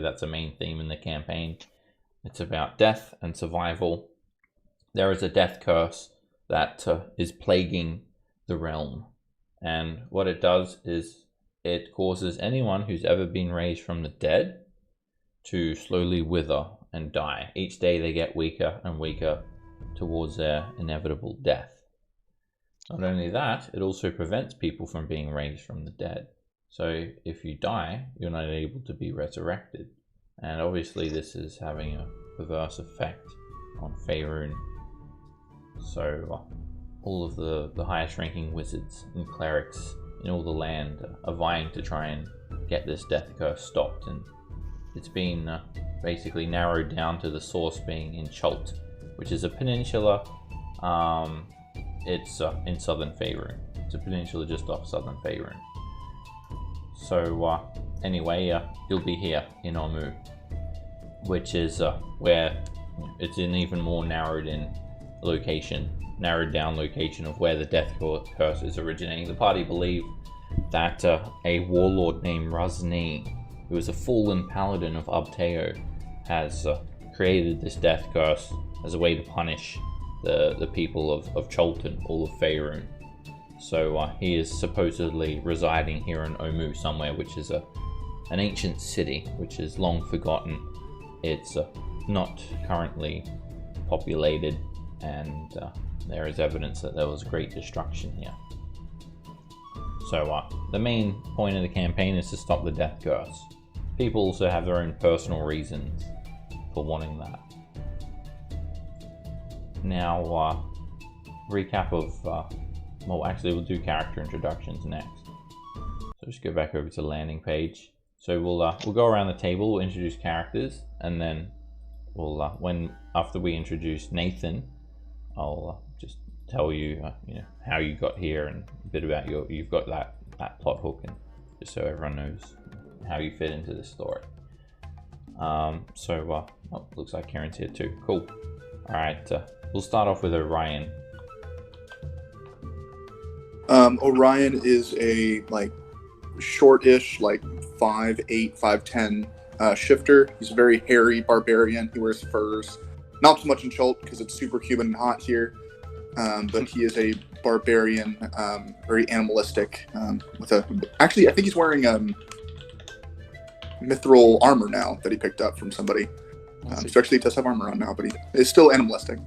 That's a main theme in the campaign. It's about death and survival. There is a death curse that is plaguing the realm. And what it does is it causes anyone who's ever been raised from the dead to slowly wither and die. Each day they get weaker and weaker towards their inevitable death. Not only that, it also prevents people from being raised from the dead. So if you die, you're not able to be resurrected. And obviously this is having a perverse effect on Faerun. So all of the highest ranking wizards and clerics in all the land are vying to try and get this death curse stopped. And it's been basically narrowed down to the source being in Chult, which is a peninsula. It's in southern Faerun. It's a peninsula just off southern Faerun. So anyway, you'll be here in Omu, which is where it's an even more narrowed down location of where the death curse is originating. The party believe that a warlord named Razni, who is a fallen paladin of Abteo, has created this death curse as a way to punish the people of Cholton, all of Faerun. So he is supposedly residing here in Omu somewhere, which is an ancient city, which is long forgotten. It's not currently populated, and there is evidence that there was great destruction here. So the main point of the campaign is to stop the death curse. People also have their own personal reasons for wanting that. Now, recap of, well, actually we'll do character introductions next. So just go back over to the landing page. So we'll go around the table, we'll introduce characters, and then we'll, after we introduce Nathan, I'll just tell you, how you got here and a bit about you've got that plot hook, and just so everyone knows how you fit into this story. Looks like Karen's here too. Cool. All right, we'll start off with Orion. Orion is a shortish, 5'8", 5'10" shifter. He's a very hairy barbarian. He wears furs. Not so much in Chult because it's super humid and hot here. But he is a barbarian, very animalistic. Actually, I think he's wearing mithril armor now that he picked up from somebody. So actually he does have armor on now, but he is still animalistic.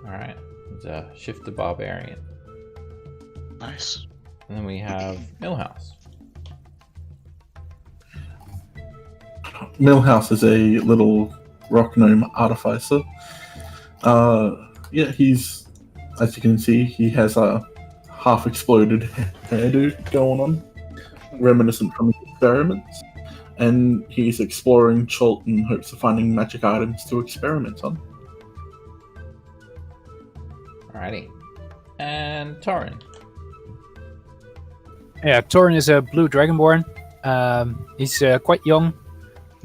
Alright, it's a shifter barbarian. Nice. And then we have Millhouse. Millhouse is a little rock gnome artificer. He's, as you can see, he has a half-exploded hairdo going on, reminiscent from his experiments, and he's exploring Chult in hopes of finding magic items to experiment on. Alrighty. And Torin. Yeah, Torin is a blue dragonborn. He's quite young.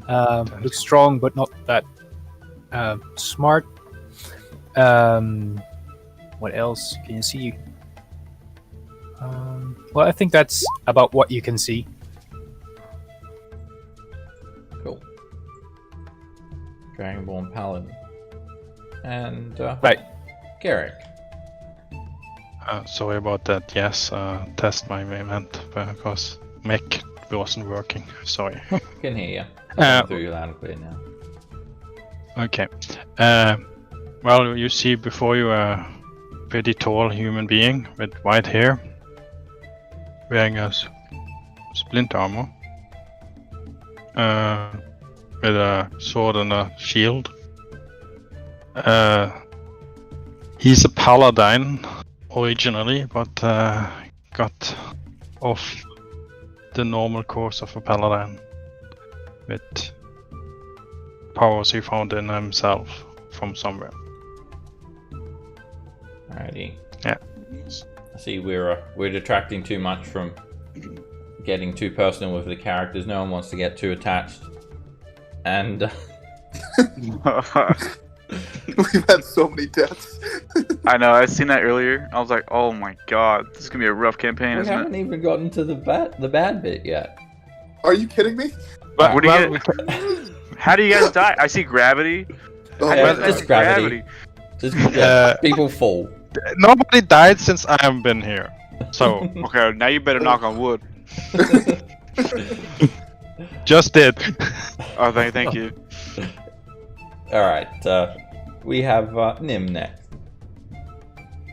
Looks strong, but not that smart. What else can you see? Well, I think that's about what you can see. Cool. Dragonborn Paladin. And right. Garrick. Sorry about that. Yes, test my event because mech wasn't working. Sorry. Can hear you. Through you loud and clear now. Okay. Well, you see before you a pretty tall human being with white hair, wearing a splint armor, with a sword and a shield. He's a paladin originally, but got off the normal course of a paladin with powers he found in himself from somewhere. Alrighty. Yeah. I see we're detracting too much from getting too personal with the characters. No one wants to get too attached. And we've had so many deaths. I know, I seen that earlier. I was like, oh my god, this is gonna be a rough campaign, we isn't haven't it? even gotten to the bad bit yet. Are you kidding me? But What do you get? How do you guys die? I see gravity. Oh, How do you Yeah, guys just die? gravity. Just people fall. nobody died since I have been here. So Okay, now you better knock on wood. just did. Oh, thank you. All right, we have Nim next.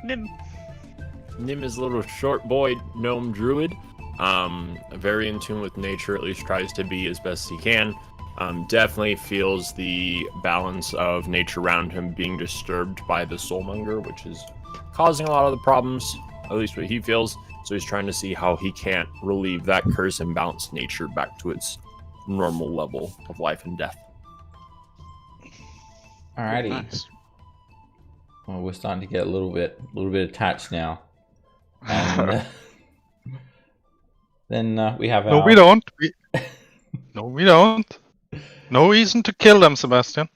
Nim. Nim is a little short boy gnome druid. Very in tune with nature, at least tries to be as best he can. Definitely feels the balance of nature around him being disturbed by the soulmonger, which is causing a lot of the problems, at least what he feels. So he's trying to see how he can't relieve that curse and balance nature back to its normal level of life and death. Alrighty. Nice. Well, we're starting to get a little bit attached now. And then we have No, our... we don't. No, we don't. No reason to kill them, Sebastian.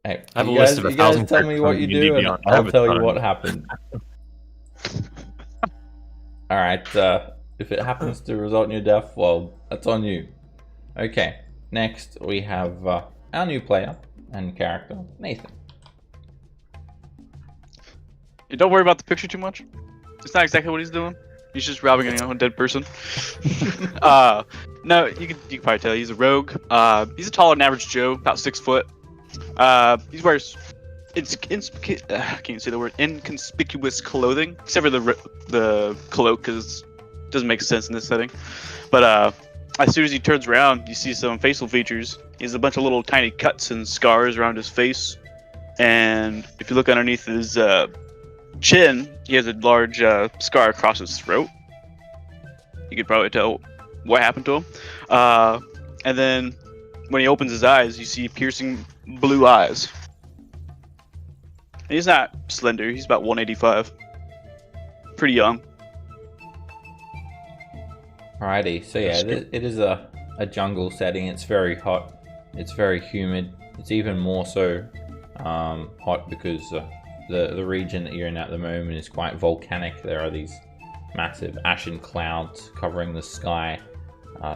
Hey, I have a you list guys, of 1,000 you guys tell me characters what on you D&D do, and Beyond. I I'll have a tell you ton. what happened. All right. If it happens to result in your death, well, that's on you. Okay. Next, we have our new player and character, Nathan. Yeah, don't worry about the picture too much. It's not exactly what he's doing. He's just robbing a dead person. No, you can probably tell he's a rogue. He's a taller than average Joe, about 6 foot. He wears I can't say the word inconspicuous clothing, except for the cloak, because it doesn't make sense in this setting. But as soon as he turns around, you see some facial features. He has a bunch of little tiny cuts and scars around his face, and if you look underneath his chin, he has a large scar across his throat. You could probably tell what happened to him. And then when he opens his eyes, you see piercing blue eyes. And he's not slender, he's about 185. Pretty young. Alrighty, so yeah, it is a jungle setting. It's very hot. It's very humid. It's even more so hot because the region that you're in at the moment is quite volcanic. There are these massive ashen clouds covering the sky.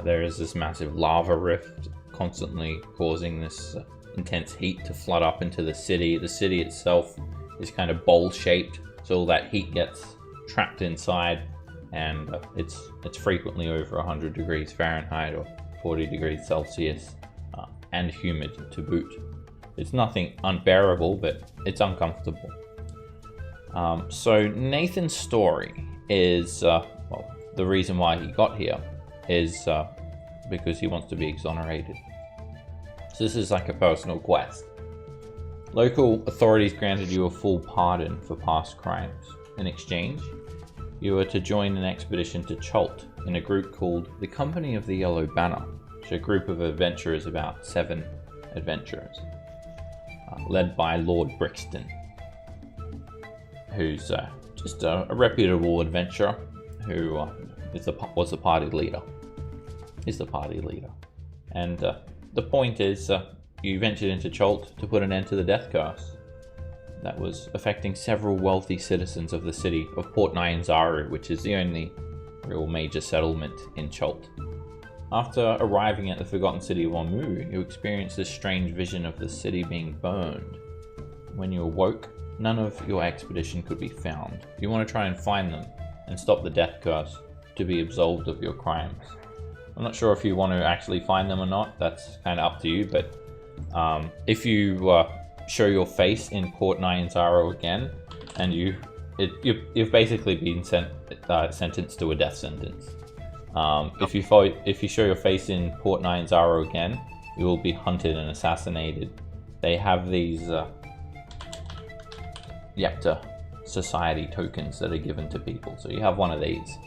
There is this massive lava rift constantly causing this intense heat to flood up into the city. The city itself is kind of bowl-shaped, so all that heat gets trapped inside, and it's frequently over 100 degrees Fahrenheit or 40 degrees Celsius, and humid to boot. It's nothing unbearable, but it's uncomfortable. So Nathan's story is, well, the reason why he got here is because he wants to be exonerated. So this is like a personal quest. Local authorities granted you a full pardon for past crimes. In exchange, you are to join an expedition to Cholt in a group called the Company of the Yellow Banner, which is a group of adventurers, about 7 adventurers, led by Lord Brixton, who's just a reputable adventurer who was the party leader. Is the party leader, and the point is, you ventured into Cholt to put an end to the death curse that was affecting several wealthy citizens of the city of Port Nyanzaru, which is the only real major settlement in Cholt. After arriving at the forgotten city of Omu, you experienced this strange vision of the city being burned. When you awoke, none of your expedition could be found. You want to try and find them and stop the death curse to be absolved of your crimes. I'm not sure if you want to actually find them or not. That's kind of up to you, but if you show your face in Port Nyanzaru again, and you've basically been sentenced to a death sentence. If you show your face in Port Nyanzaru again, you will be hunted and assassinated. They have these Yepta society tokens that are given to people. So you have one of these.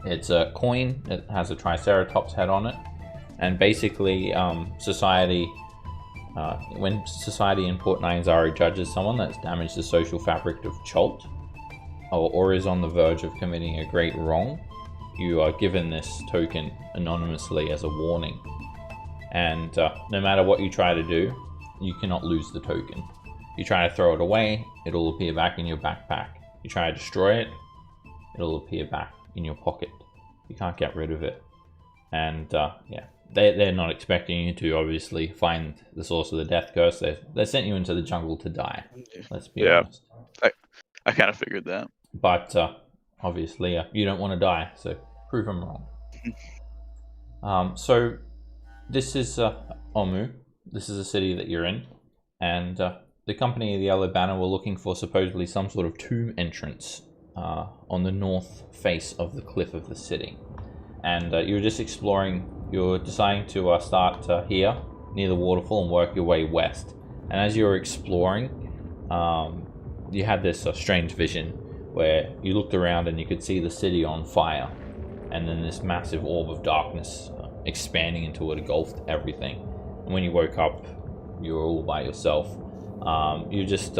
It's a coin that has a Triceratops head on it, and basically society, when society in Port Nyanzaru judges someone that's damaged the social fabric of Cholt, or is on the verge of committing a great wrong, you are given this token anonymously as a warning. And no matter what you try to do, you cannot lose the token. You try to throw it away, it'll appear back in your backpack. You try to destroy it, it'll appear back in your pocket. You can't get rid of it. And they're not expecting you to obviously find the source of the death curse. They sent you into the jungle to die. Let's be honest. I kind of figured that. But obviously, you don't want to die, so prove them wrong. So this is Omu. This is a city that you're in, and the company of the Yellow Banner were looking for supposedly some sort of tomb entrance on the north face of the cliff of the city. And you were just exploring. You were deciding to start here near the waterfall and work your way west. And as you were exploring, you had this strange vision where you looked around and you could see the city on fire, and then this massive orb of darkness expanding until it engulfed everything. And when you woke up, you were all by yourself. You just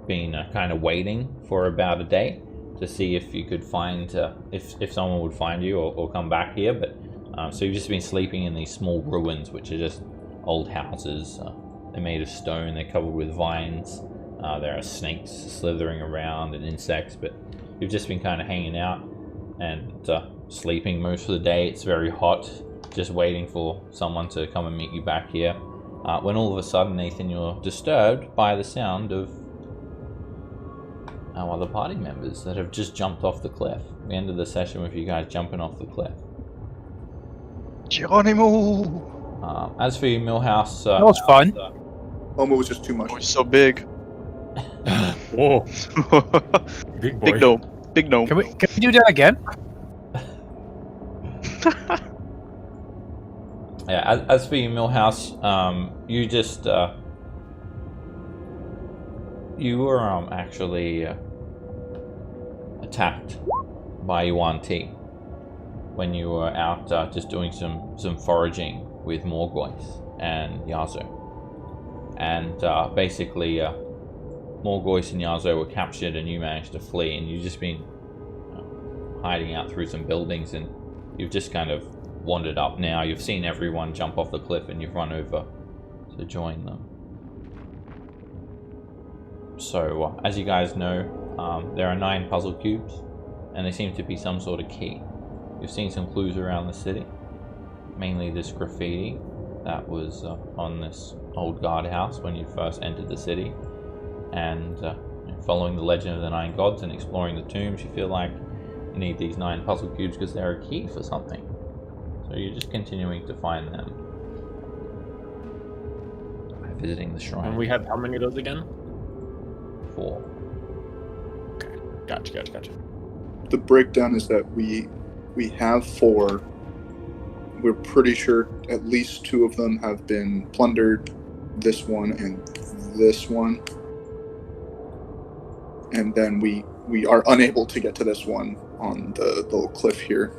been kind of waiting for about a day to see if you could find if someone would find you or come back here. But so you've just been sleeping in these small ruins, which are just old houses. They're made of stone. They're covered with vines. There are snakes slithering around and insects. But you've just been kind of hanging out and sleeping most of the day. It's very hot. Just waiting for someone to come and meet you back here. When all of a sudden, Nathan, you're disturbed by the sound of our other party members that have just jumped off the cliff. We ended the session with you guys jumping off the cliff. Geronimo! As for you, Millhouse... That was fun. Omu was just too much. Oh, he's so big. Whoa. Big boy. Big gnome. Big gnome. Can we do that again? Yeah, as for you, Millhouse, you just... you were actually attacked by Yuan Ti when you were out just doing some foraging with Morgoth and Yazo. And basically, Morgoth and Yazo were captured and you managed to flee, and you've just been hiding out through some buildings, and you've just kind of wandered up now. You've seen everyone jump off the cliff and you've run over to join them. So, as you guys know, there are 9 puzzle cubes, and they seem to be some sort of key. You've seen some clues around the city, mainly this graffiti that was on this old guardhouse when you first entered the city, and following the legend of the 9 gods and exploring the tombs, you feel like you need these 9 puzzle cubes because they're a key for something. So you're just continuing to find them by visiting the shrine. And we have how many of those again? 4. Okay. Gotcha. The breakdown is that we have 4. We're pretty sure at least 2 of them have been plundered. This one and this one. And then we are unable to get to this one on the little cliff here.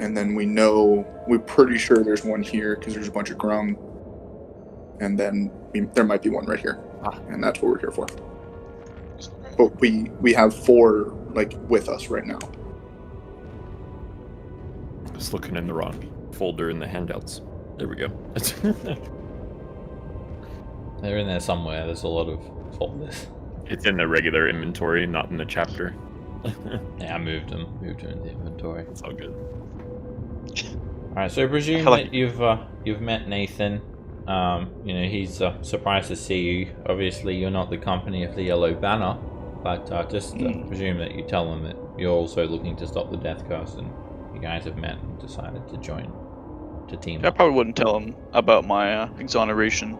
And then we're pretty sure there's one here because there's a bunch of grung. And then there might be one right here. And that's what we're here for. But we have 4 with us right now. Just looking in the wrong folder in the handouts. There we go. They're in there somewhere. There's a lot of folders. It's in the regular inventory, not in the chapter. Yeah, I moved them into the inventory. It's all good. Alright, so I presume that you've met Nathan. He's surprised to see you. Obviously, you're not the company of the Yellow Banner, but just presume that you tell him that you're also looking to stop the death curse, and you guys have met and decided to join, to team I up. probably wouldn't tell him about my exoneration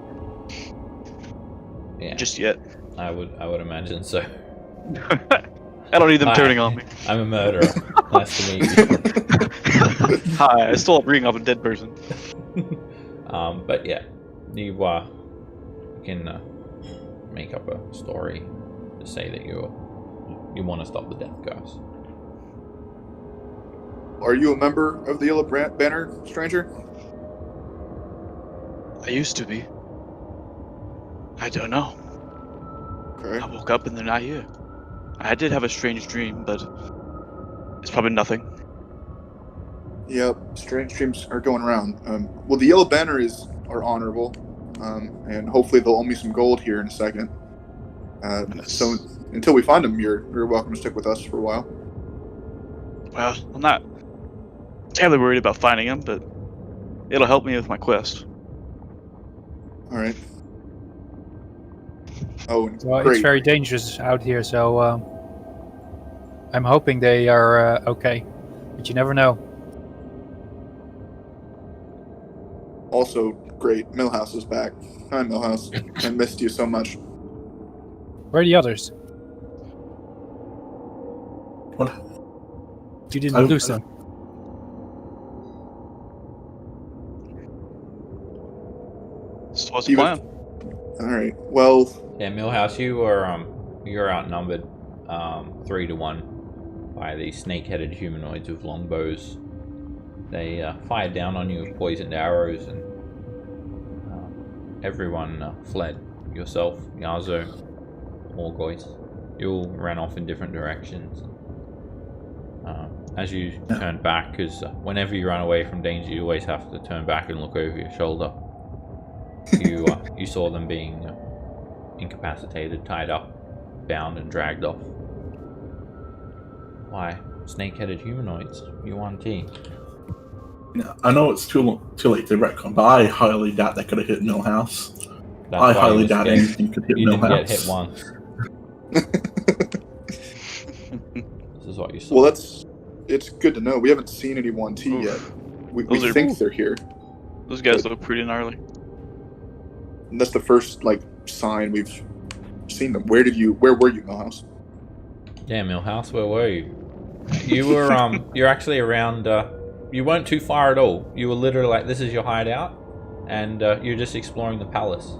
Yeah, just yet. I would imagine so. I don't need them turning on me. I'm a murderer. Nice to meet you. Hi, I stole a ring off a dead person. But yeah, you can make up a story to say that you want to stop the death curse. Are you a member of the Yellow Banner, stranger? I used to be. I don't know. Okay. I woke up and they're not here. I did have a strange dream, but it's probably nothing. Yep, strange dreams are going around. Well, the Yellow Banner are honorable, and hopefully they'll owe me some gold here in a second. So until we find them, you're welcome to stick with us for a while. Well, I'm not terribly worried about finding him, but it'll help me with my quest. All right. Oh, Well, great. it's very dangerous out here, so I'm hoping they are okay. But you never know. Also, great. Millhouse is back. Hi, Millhouse. I missed you so much. Where are the others? What? You didn't lose them. So what's the plan? All right. Well, Yeah, Millhouse, you're outnumbered 3-1 by the snake-headed humanoids with longbows. They fired down on you with poisoned arrows, and everyone fled. Yourself, Yazo, Morgoth. You all ran off in different directions. As you turned back, because whenever you run away from danger, you always have to turn back and look over your shoulder. You saw them being incapacitated, tied up, bound, and dragged off. Why? Snake-headed humanoids. UNT. I know it's too late to retcon, but I highly doubt they could have hit Millhouse. That's I why highly you doubt escaped. anything could hit You didn't Millhouse. get hit once. This is what you saw. well, it's good to know. We haven't seen any 1T yet. We Those are- think they're here. Those guys look pretty gnarly. And that's the first sign we've seen them. Where were you, Millhouse? Yeah, Millhouse, where were you? You were you're actually around. You weren't too far at all. You were literally this is your hideout, and you're just exploring the palace.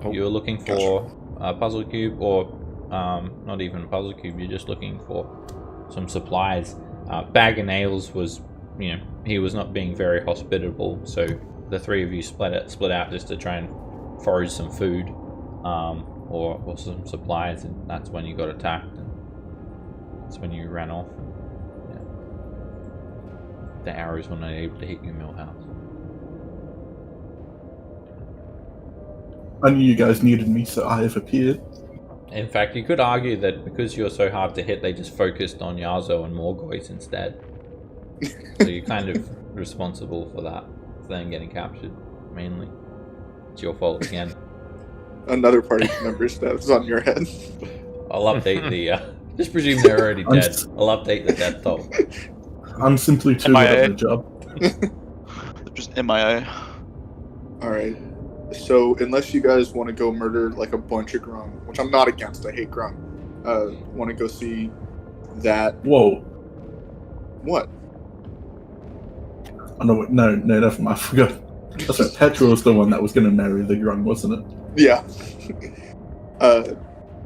Oh, you were looking for a puzzle cube, or not even a puzzle cube. You're just looking for some supplies. Bag of Nails was, he was not being very hospitable, so the three of you split out just to try and forage some food, or some supplies, and that's when you got attacked. And that's when you ran off. Yeah. The arrows were not able to hit you, Millhouse. I knew you guys needed me, so I have appeared. In fact, you could argue that because you're so hard to hit, they just focused on Yazo and Morgoth instead. So you're kind of responsible for that, for them getting captured, mainly. It's your fault again. Another party member that's on your head. I'll update the, just presume they're already I'm dead. s- I'll update the death toll. I'm simply too good MIA. at the job. They're just MIA. All right. So unless you guys want to go murder a bunch of Grung, which I'm not against, I hate Grung. Want to go see that? Whoa. What? Oh, no, never mind. I forgot. That's right. Petra was the one that was going to marry the Grung, wasn't it? Yeah.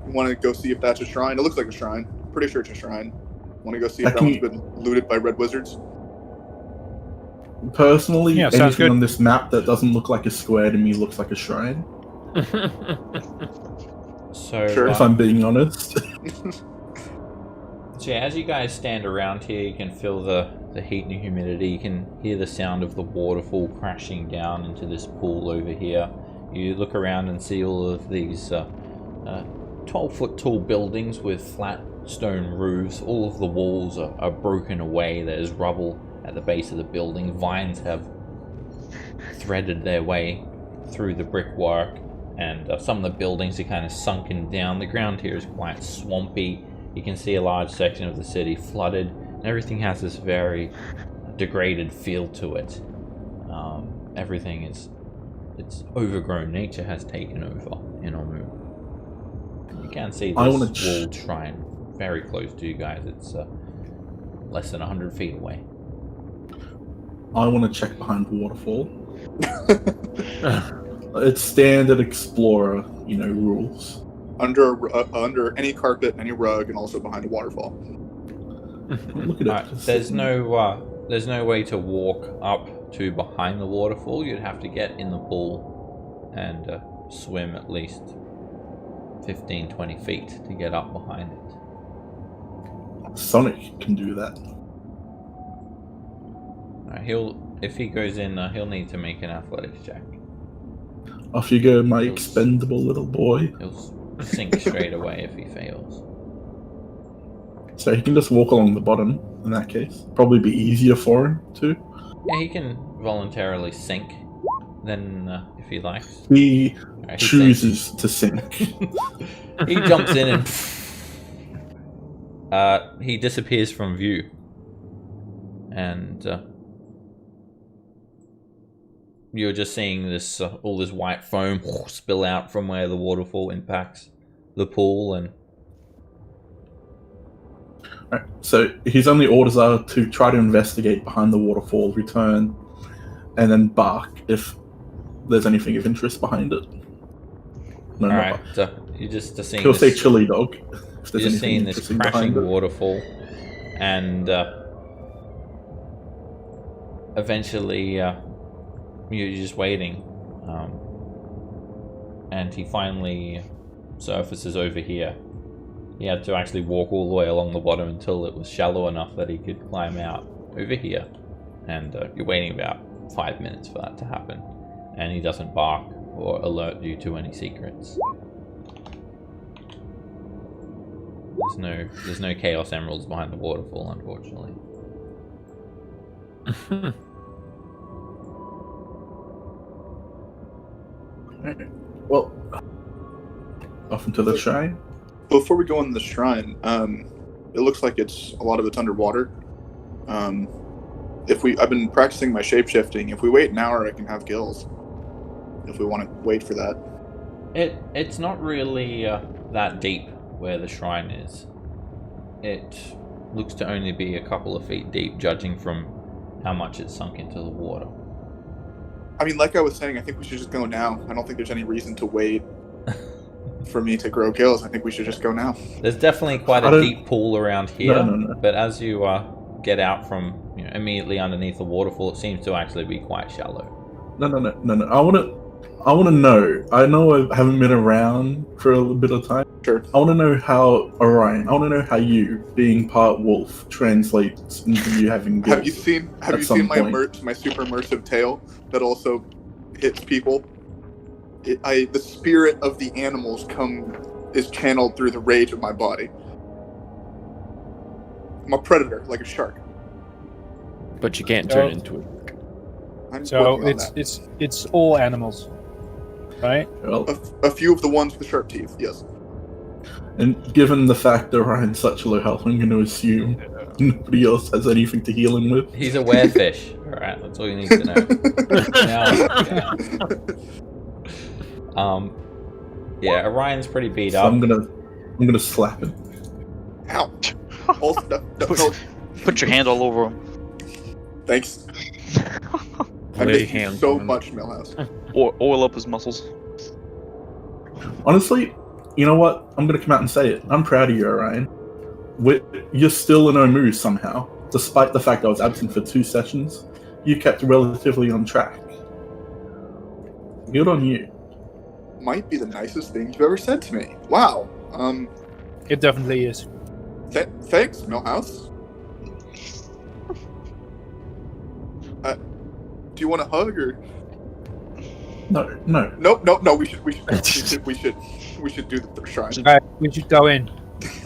Want to go see if that's a shrine? It looks like a shrine. Pretty sure it's a shrine. Want to go see if that Can one's you- been looted by red wizards? Personally, Yeah, sounds anything good. on this map that doesn't look like a square to me looks like a shrine, So, Sure. if I'm being honest. So yeah, as you guys stand around here, you can feel the heat and humidity. You can hear the sound of the waterfall crashing down into this pool over here. You look around and see all of these 12-foot tall buildings with flat stone roofs. All of the walls are broken away. There's rubble at the base of the building. Vines have threaded their way through the brickwork, and some of the buildings are kind of sunken down. The ground here is quite swampy. You can see a large section of the city flooded, and everything has this very degraded feel to it. Everything it's overgrown. Nature has taken over in Omu. You can see I this wanna walled shrine very close to you guys. It's less than 100 feet away. I want to check behind the waterfall. It's standard explorer, rules. Under any carpet, any rug, and also behind a waterfall. Look at it. Alright, there's no way to walk up to behind the waterfall. You'd have to get in the pool and swim at least 15-20 feet to get up behind it. Sonic can do that. If he goes in, he'll need to make an athletics check. Off you go, my expendable little boy. He'll sink straight away if he fails. So he can just walk along the bottom in that case. Probably be easier for him too. Yeah, he can voluntarily sink. Then, if he likes, He Alright, chooses to sink. he jumps in and he disappears from view. And you're just seeing this all this white foam spill out from where the waterfall impacts the pool. And Right. So his only orders are to try to investigate behind the waterfall, return, and then bark if there's anything of interest behind it. No, all not right, bark. you're just seeing He'll say this, chili dog. If you're there's just anything seeing this interesting crashing behind it. waterfall, and eventually you're just waiting, and he finally surfaces over here. He had to actually walk all the way along the bottom until it was shallow enough that he could climb out over here. And you're waiting about 5 minutes for that to happen. And he doesn't bark or alert you to any secrets. There's no Chaos Emeralds behind the waterfall, unfortunately. Well, off into the shrine. Before we go in the shrine, it looks like a lot of it's underwater. I've been practicing my shape-shifting. If we wait an hour, I can have gills. If we want to wait for that. It's not really that deep where the shrine is. It looks to only be a couple of feet deep, judging from how much it's sunk into the water. I mean, like I was saying, I think we should just go now. I don't think there's any reason to wait for me to grow gills. I think we should just go now. There's definitely quite a deep pool around here, No. but as you get out from immediately underneath the waterfall, it seems to actually be quite shallow. No. I want to know. I know I haven't been around for a little bit of time. Sure. I want to know how Orion. I want to know how you, being part wolf, translates into you having gills. Have you seen my super immersive tail that also hits people? The spirit of the animals is channeled through the rage of my body. I'm a predator, like a shark. But you can't turn into it. I'm So working on that. it's all animals, right? Well, A few of the ones with sharp teeth, yes. and given the fact that Orion's such low health, I'm going to assume nobody else has anything to heal him with. He's a werefish. Alright, that's all you need to know. Yeah, Orion's pretty beat So up. I'm gonna slap him. Ow. Also, no. Put your hand all over him. Thanks. I Lay miss you hands so on him. much, Millhouse. Or oil up his muscles. Honestly, you know what? I'm gonna come out and say it. I'm proud of you, Orion. You're still in Omu somehow, despite the fact I was absent for 2 sessions. You kept relatively on track. Good on you. Might be the nicest thing you've ever said to me. Wow. It definitely is. Thanks, Millhouse. Do you want a hug or? No. No. We should do the shrine. All right, we should go in.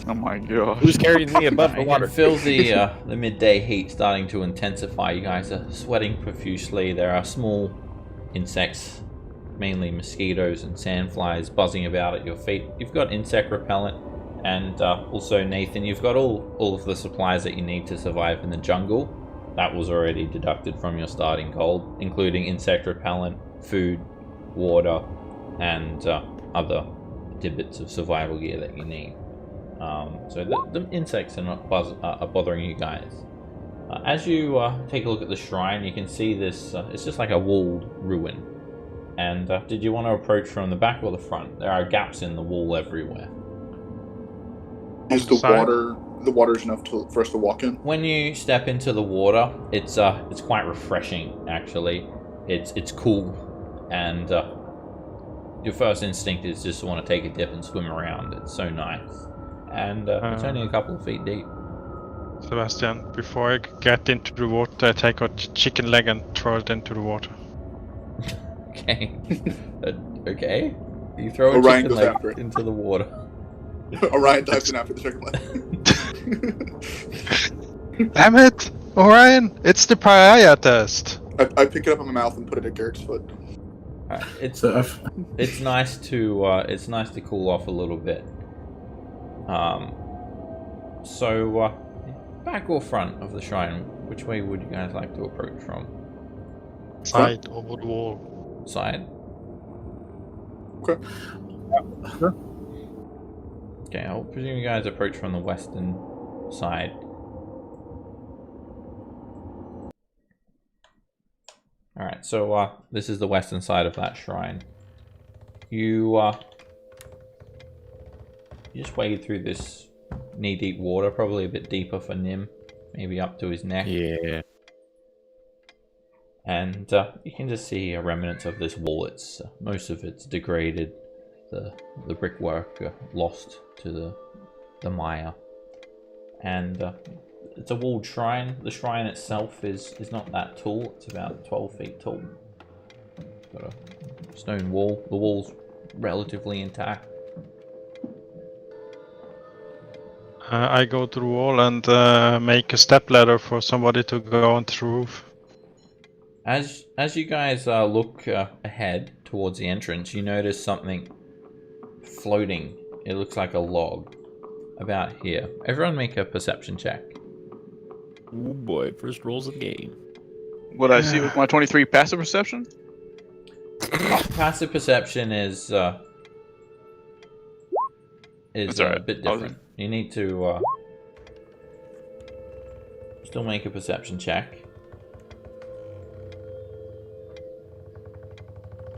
Oh my god. Who's carrying me above the You water? can feel the midday heat starting to intensify. You guys are sweating profusely. There are small insects, mainly mosquitoes and sandflies, buzzing about at your feet. You've got insect repellent, and also Nathan, you've got all of the supplies that you need to survive in the jungle. That was already deducted from your starting gold, including insect repellent, food, water, and other tidbits of survival gear that you need. So the insects are not bothering you guys. As you take a look at the shrine, you can see this. It's just like a walled ruin. And did you want to approach from the back or the front? There are gaps in the wall everywhere. Is the water's enough for us to walk in? When you step into the water, it's quite refreshing. Actually, it's cool, and your first instinct is just to want to take a dip and swim around. It's so nice, and it's only a couple of feet deep. Sebastian, before I get into the water, I take out chicken leg and throw it into the water. Okay. Okay. You throw a Orion chicken goes leg after it. into the water. Orion dives in after the chicken leg. Damn it, Orion! It's the pariah test. I pick it up in my mouth and put it at Garrick's foot. It's So it's nice to cool off a little bit. So back or front of the shrine, which way would you guys like to approach from? Side over the wall. Side. Okay. Sure. Okay, I'll presume you guys approach from the western side. Alright, so this is the western side of that shrine. You just wade through this knee-deep water, probably a bit deeper for Nim, maybe up to his neck. Yeah. And you can just see a remnants of this wall. It's most of it's degraded. The brickwork lost to the mire, and it's a walled shrine. The shrine itself is not that tall. It's about 12 feet tall. Got a stone wall. The wall's relatively intact. I go to the wall and make a step ladder for somebody to go on the roof. As you guys look ahead towards the entrance, you notice something floating. It looks like a log about here. Everyone make a perception check. Oh boy, first rolls of the game. What I see with my 23 passive perception? Passive perception is That's a alright. bit different. You need to still make a perception check.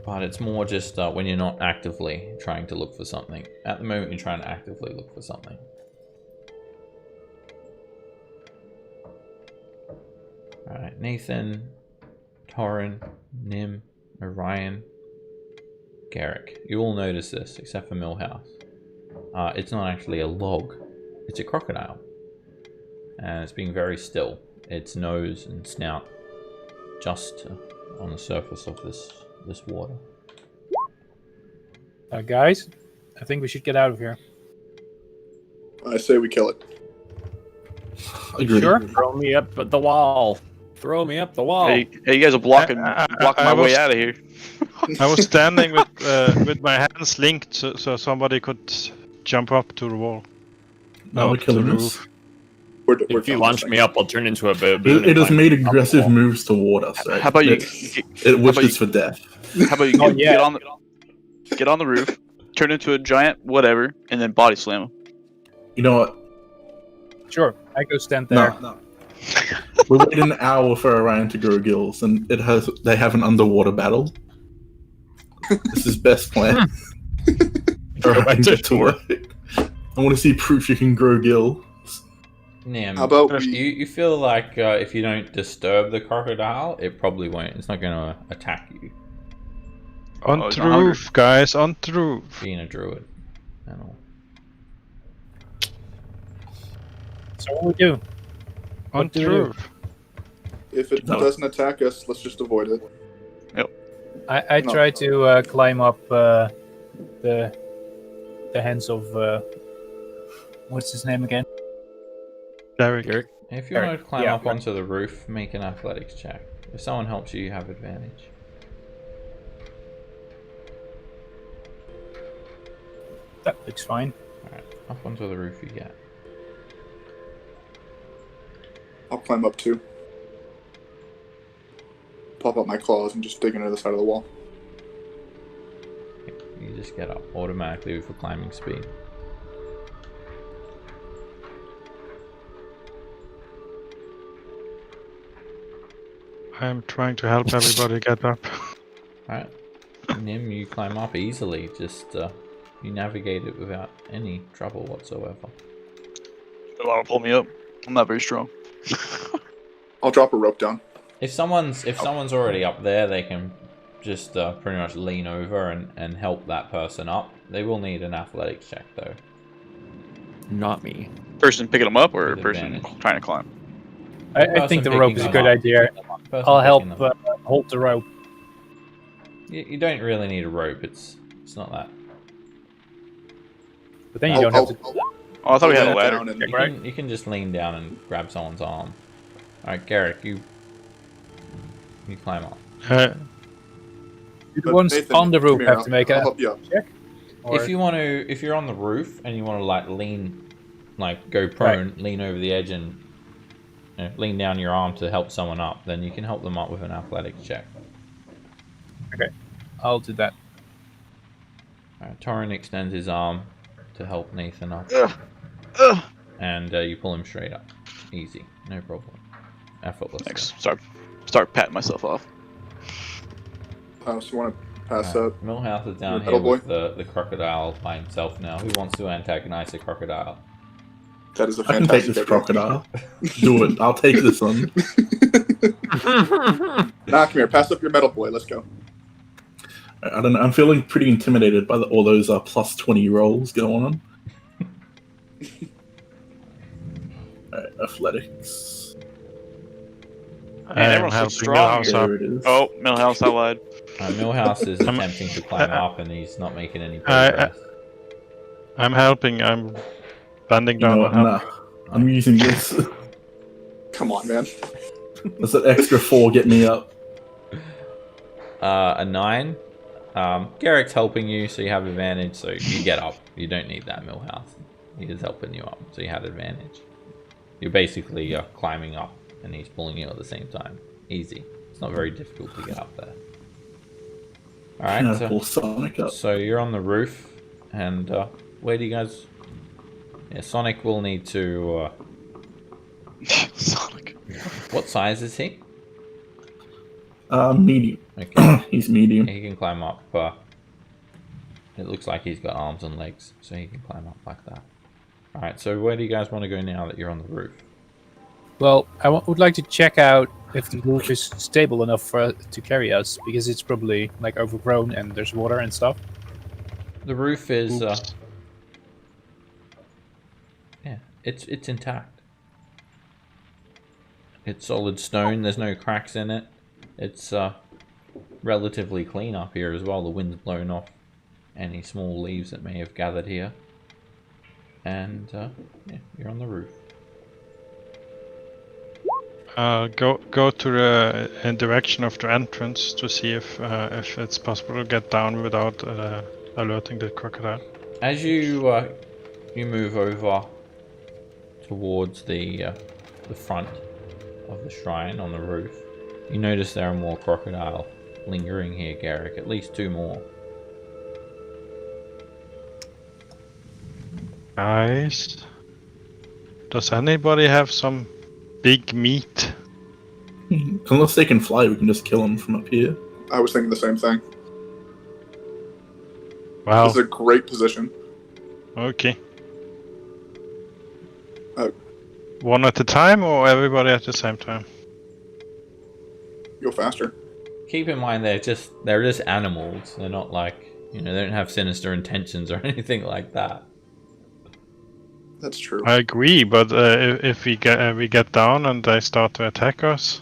But it's more just when you're not actively trying to look for something. At the moment, you're trying to actively look for something. Alright, Nathan, Torrin, Nim, Orion, Garrick. You all notice this, except for Millhouse. It's not actually a log. It's a crocodile. And it's being very still. Its nose and snout just on the surface of this water. Guys, I think we should get out of here. I say we kill it. Agreed. Sure. Throw me up at the wall. Throw me up the wall. Hey, you guys are blocking I my way was- out of here. I was standing with my hands linked so somebody could jump up to the wall. Now we're to killing the this. roof. If you launch me up, I'll turn into a baboon. It and has climb made up the aggressive wall. moves toward us. Right? How about you? It how about wishes you- for death. How about you Not yet. get on the roof, turn into a giant whatever, and then body slam him. You know what? Sure, I go stand there. No. We're waiting an hour for Orion to grow gills, and they have an underwater battle. This is best plan. Orion, get to work. I want to see proof you can grow gills. Nim, How about we? you feel like if you don't disturb the crocodile, it probably won't. It's not going to attack you, On it's the not roof, guys, on the roof. being a druid and all. So what do we do? On What do the we do? roof. If it No. doesn't attack us, let's just avoid it. I No. try to climb up the hands of what's his name again? Derek. Garrick? If you Eric, want to climb yeah, up right. onto the roof, make an athletics check. If someone helps you, you have advantage. That looks fine. Alright, up onto the roof you get. I'll climb up too. Pop up my claws and just dig into the side of the wall. You just get up automatically with a climbing speed. I'm trying to help everybody get up. Alright. Nim, you climb up easily, just you navigate it without any trouble whatsoever. You want to pull me up? I'm not very strong. I'll drop a rope down. If someone's already up there, they can just pretty much lean over and help that person up. They will need an athletics check though. Not me. Person picking them up or With person advantage. trying to climb? I think the rope is a good idea. Person I'll help picking them up. hold the rope. You don't really need a rope. It's not that. But then you don't have to. Oh, I thought we had a I'll ladder. down and- You can just lean down and grab someone's arm. Alright, Garrick, you climb up. Do the ones Nathan, on the roof come here, have to make I'll a help you up. check? Or... If you're on the roof and you want to like lean, like go prone, lean over the edge and lean down your arm to help someone up, then you can help them up with an athletics check. Okay, I'll do that. Alright, Torrin extends his arm to help Nathan up. And you pull him straight up. Easy, no problem. Effortless. Thanks. Start patting myself off. So you want to pass up? Millhouse is down Metal here boy? with the crocodile by himself now. Who wants to antagonize the crocodile? That is a I can fantastic take this idea. crocodile. Do it. I'll take this one. Nah, come here. Pass up your metal boy. Let's go. I don't know. I'm feeling pretty intimidated by all those plus 20 rolls going on. Alright, athletics. Man, everyone's so helping strong. Millhouse There up. it is. Oh, Millhouse, I lied. Millhouse is attempting to climb up and he's not making any progress. I'm helping. I'm bending You know down what? to help. Nah. I'm using this. Come on, man. Does that extra 4 get me up? A 9. Garrick's helping you, so you have advantage, so you get up. You don't need that Millhouse. He is helping you up, so you had advantage. You're basically climbing up, and he's pulling you at the same time. Easy. It's not very difficult to get up there. Alright, Yeah, pull Sonic up. so you're on the roof, and where do you guys... Yeah, Sonic will need to... Sonic. What size is he? Medium. Okay. He's medium. He can climb up. It looks like he's got arms and legs, so he can climb up like that. Alright, so where do you guys want to go now that you're on the roof? Well, I would like to check out if the roof is stable enough for to carry us, because it's probably like overgrown and there's water and stuff. The roof is, Oops. yeah, it's intact. It's solid stone. There's no cracks in it. It's relatively clean up here as well. The wind's blown off any small leaves that may have gathered here. And yeah, you're on the roof. Go to the direction of the entrance to see if it's possible to get down without alerting the crocodile. As you move over towards the front of the shrine on the roof, you notice there are more crocodile lingering here, Garrick. At least 2 more. Guys, does anybody have some big meat? Unless they can fly, we can just kill them from up here. I was thinking the same thing. Wow. This is a great position. Okay. Oh. One at a time or everybody at the same time? Go faster. Keep in mind they're just animals. They're not like, they don't have sinister intentions or anything like that. That's true. I agree, but if we get down and they start to attack us,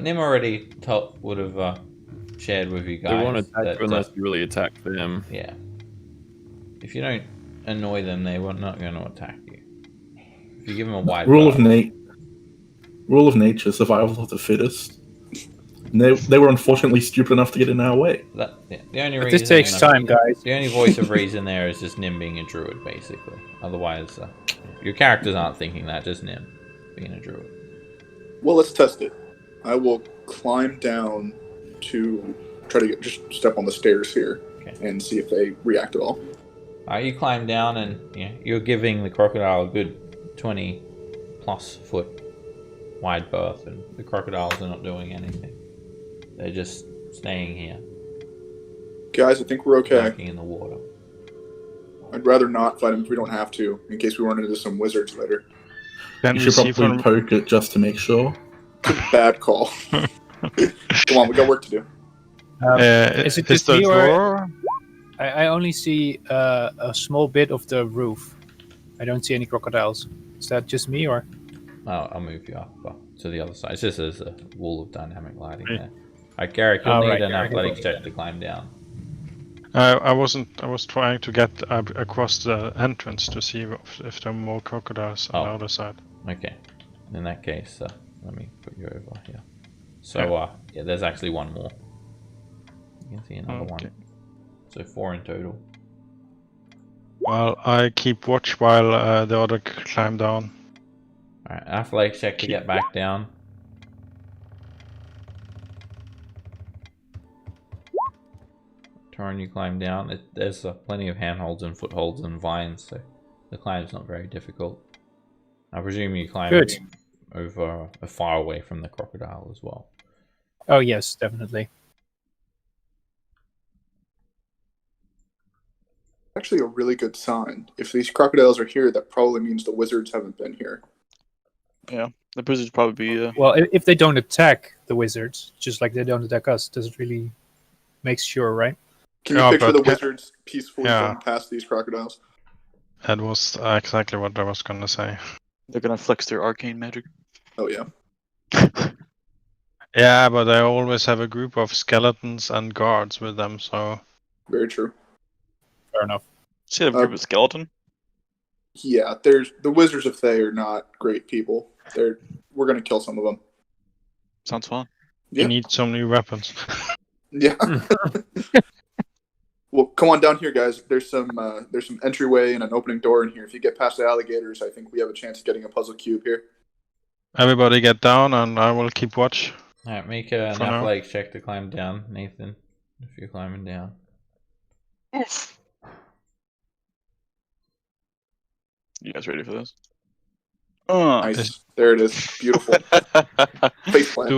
Nim already would have shared with you guys. They won't attack that, you unless you really attack them. yeah. If you don't annoy them, they were not going to attack you. If you give them a wide Rule berth. of nature, survival of the fittest. And they were unfortunately stupid enough to get in our way. The only But reason this takes time, guys. The only voice of reason there is just Nim being a druid, basically. Otherwise, your characters aren't thinking that, just Nim being a druid. Well, let's test it. I will climb down to try to just step on the stairs here and see if they react at all. You climb down and you're giving the crocodile a good 20 plus foot wide berth, and the crocodiles are not doing anything. They're just staying here, Guys, I think we're okay. lurking in the water. I'd rather not fight him if we don't have to, in case we run into some wizards later. then You we should see probably from poke it just to make sure. Bad call. Come on, we got work to do. Is it just the me or- door? I only see a small bit of the roof. I don't see any crocodiles. Is that just me, or? I'll move you up to the other side. It's just there's a wall of dynamic lighting Right. there. Alright, Garrick, you'll Oh, need right, an Garrick. athletics check to climb down. I wasn't. I was trying to get across the entrance to see if there are more crocodiles on the other side. Okay. In that case, let me put you over here. So, yeah, there's actually one more. You can see another one. So 4 in total. Well, I keep watch while the other climb down. Alright, athletics check to get back down. Turn, you climb down. There's plenty of handholds and footholds and vines, so the climb's not very difficult. I presume you climb over far away from the crocodile as well. Oh yes, definitely. Actually, a really good sign. If these crocodiles are here, that probably means the wizards haven't been here. Yeah, the wizards probably be. Well, if they don't attack the wizards, just like they don't attack us, does it really make sure, right? Can you picture the wizards peacefully going past these crocodiles? That was exactly what I was gonna say. They're gonna flex their arcane magic. Oh yeah. Yeah, but they always have a group of skeletons and guards with them, so... Very true. Fair enough. See, a group of skeleton? Yeah, there's the wizards of Thay are not great people. We're gonna kill some of them. Sounds fun. Yeah. You need some new weapons. Yeah. Well, come on down here, guys. There's some entryway and an opening door in here. If you get past the alligators, I think we have a chance of getting a puzzle cube here. Everybody get down, and I will keep watch. Alright, make an athletics check to climb down, Nathan, if you're climbing down. Oof. You guys ready for this? Nice. There it is. Beautiful. Faceplant.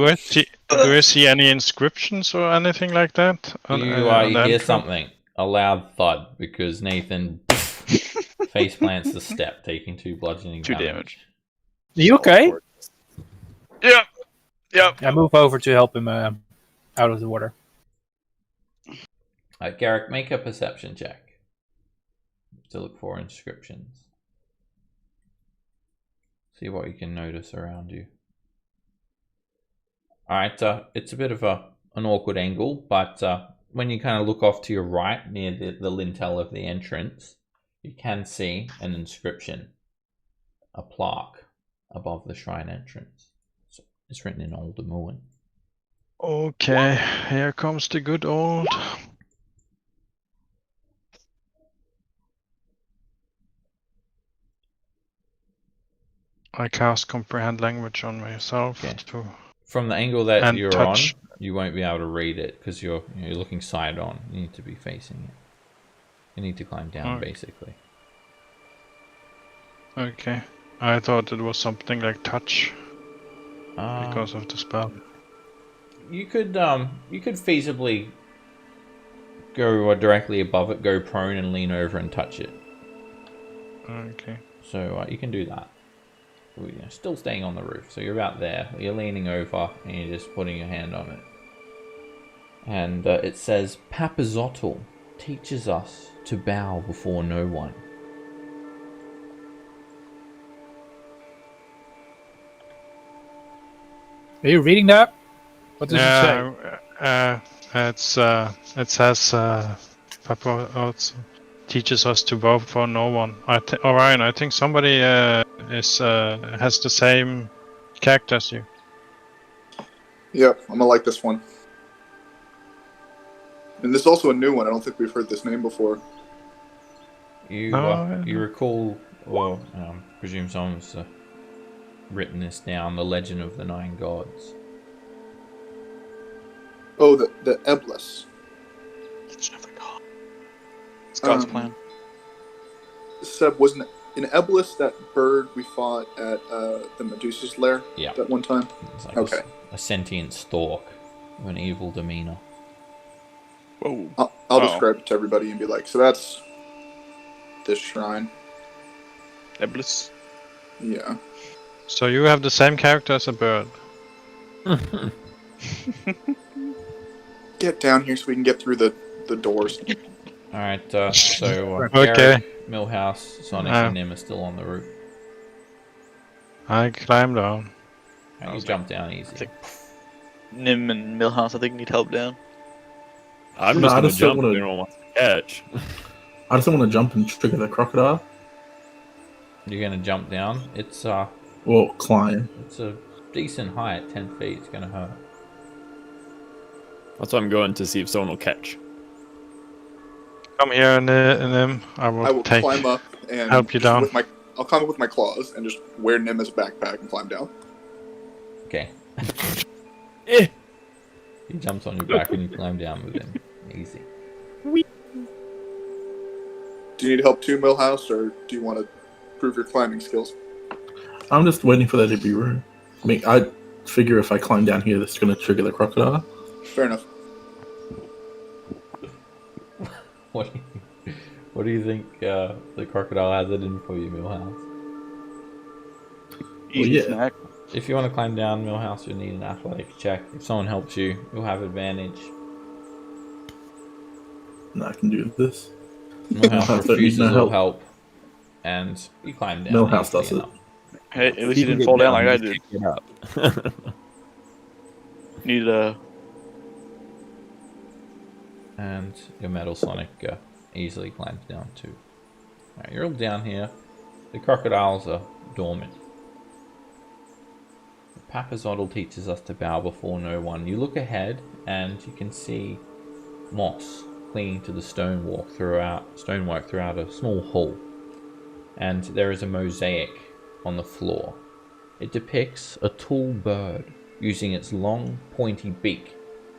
Do I see any inscriptions or anything like that? You hear something. A loud thud, because Nathan face plants the step, taking 2 bludgeoning damage. Are you okay? Yeah. I move over to help him out of the water. Garrick, make a perception check to look for inscriptions. See what you can notice around you. Alright, it's a bit of an awkward angle, but when you kind of look off to your right near the lintel of the entrance, you can see an inscription, a plaque above the shrine entrance. So it's written in Old Omuan. Okay, here comes the good old... I cast Comprehend Language on myself. Okay. To From the angle that you're touch. on, you won't be able to read it because you're looking side on. You need to be facing it. You need to climb down, basically. Okay. I thought it was something like touch because of the spell. You could feasibly go directly above it, go prone, and lean over and touch it. Okay. So you can do that. You're still staying on the roof, so you're about there. You're leaning over and you're just putting your hand on it. And it says, Papazotl teaches us to bow before no one. Are you reading that? What does it say? It says Papazotl teaches us to bow before no one. Orion, I think somebody has the same character as you. Yep, I'm gonna like this one. And this is also a new one. I don't think we've heard this name before. You recall, or presume someone's written this down, the Legend of the 9 Gods. Oh, the Eblis. It's God's plan. Seb, wasn't in Eblis that bird we fought at the Medusa's lair? Yeah. That one time? It's like okay. A sentient stork with an evil demeanor. Whoa. I'll describe it to everybody and be like, so that's this shrine. Eblis. Yeah. So you have the same character as a bird. Get down here so we can get through the doors. Alright, so Okay. Garrick, Millhouse, Sonic, and Nim are still on the roof. I climb down. And you jump down easy. Nim and Millhouse, I think, need help down. I'm No, just I gonna just don't jump wanna- if anyone wants to catch. I just don't want to jump and trigger the crocodile. You're gonna jump down. It's a Climb. decent height, 10 feet. It's gonna hurt. That's why I'm going to see if someone will catch. Come here, and I I will will take climb up and help you just down. I'll climb up with my claws and just wear Nim as a backpack and climb down. Okay. Eh. He jumps on your back and you climb down with him. Easy. Do you need help too, Millhouse, or do you want to prove your climbing skills? I'm just waiting for there to be room. I mean, I figure if I climb down here, that's going to trigger the crocodile. Fair enough. What do you think the crocodile has it in for you, Millhouse? Easy yeah. snack. If you want to climb down, Millhouse, you'll need an athletics check. If someone helps you, you'll have advantage. And I can do this. Millhouse Millhouse don't need refuses no all help. help, and you climb down. Millhouse easily does it. enough. Hey, at least If you can didn't get fall down like I just did. pick it up. Need a. And your Metal Sonic easily climbs down too. Alright, you're all down here. The crocodiles are dormant. Papazotl teaches us to bow before no one. You look ahead and you can see moss clinging to the stonework throughout a small hall. And there is a mosaic on the floor. It depicts a tall bird using its long, pointy beak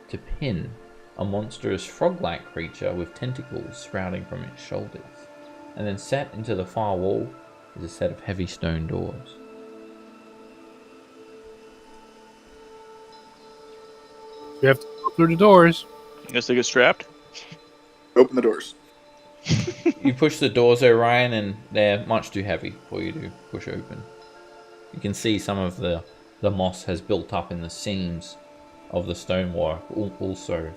to pin a monstrous frog-like creature with tentacles sprouting from its shoulders. And then set into the far wall is a set of heavy stone doors. We have to go through the doors. I guess they get strapped. Open the doors. You push the doors, Orion, and they're much too heavy for you to push open. You can see some of the moss has built up in the seams of the stonework, also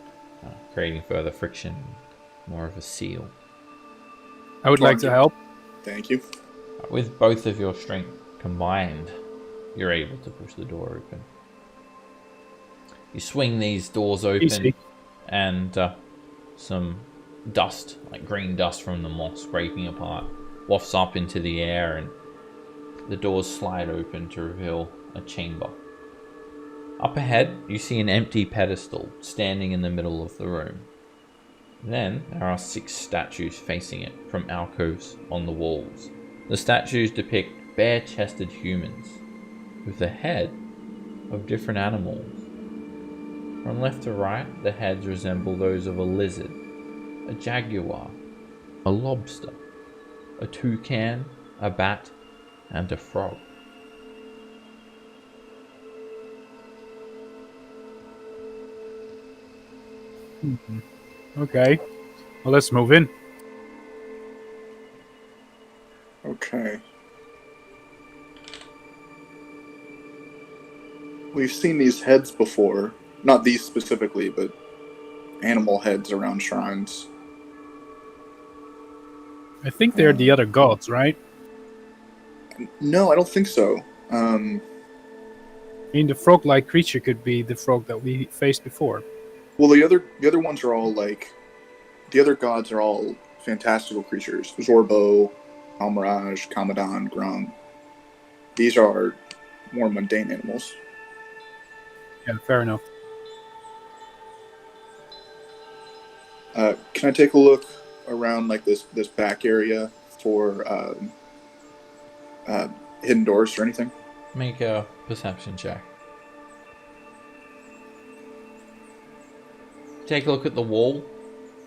creating further friction, more of a seal. I would like to help. Thank you. With both of your strength combined, you're able to push the door open. You swing these doors open, Easy. and some dust, like green dust from the moss breaking apart, wafts up into the air, and the doors slide open to reveal a chamber. Up ahead, you see an empty pedestal standing in the middle of the room. Then, there are 6 statues facing it from alcoves on the walls. The statues depict bare-chested humans, with the head of different animals. From left to right, the heads resemble those of a lizard, a jaguar, a lobster, a toucan, a bat, and a frog. Okay. Well, let's move in. Okay. We've seen these heads before. Not these specifically, but animal heads around shrines. I think they're the other gods, right? No, I don't think so. I mean, the frog-like creature could be the frog that we faced before. Well, the other ones are all like, the other gods are all fantastical creatures. Zorbo, Almiraj, Kamadan, Grung. These are more mundane animals. Yeah, fair enough. Can I take a look around like this back area for hidden doors or anything? Make a perception check. Take a look at the wall.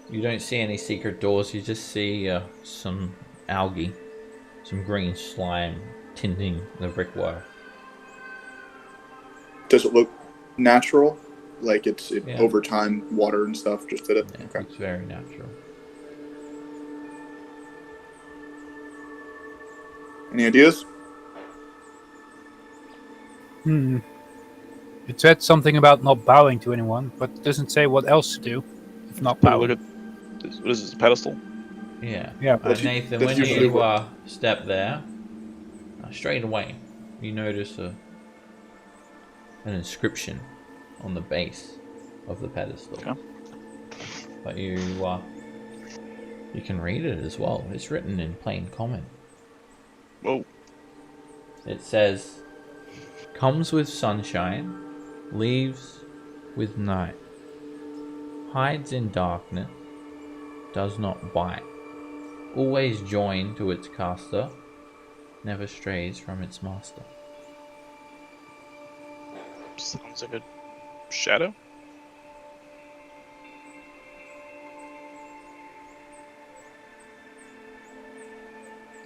You don't see any secret doors. You just see some algae, some green slime tinting the brickwork. Does it look natural? Like it's Yeah. over time, water and stuff just did it? Yeah, Okay. it's very natural. Any ideas? It said something about not bowing to anyone, but it doesn't say what else to do if not Look bowing. at this. What is this? A pedestal? Yeah. Yeah. Nathan, that's when usually you step there, straight away, you notice an inscription on the base of the pedestal. Okay. but you can read it as well. It's written in plain common. Whoa. It says, "Comes with sunshine, leaves with night, hides in darkness, does not bite, always joined to its caster, never strays from its master." Sounds like a shadow.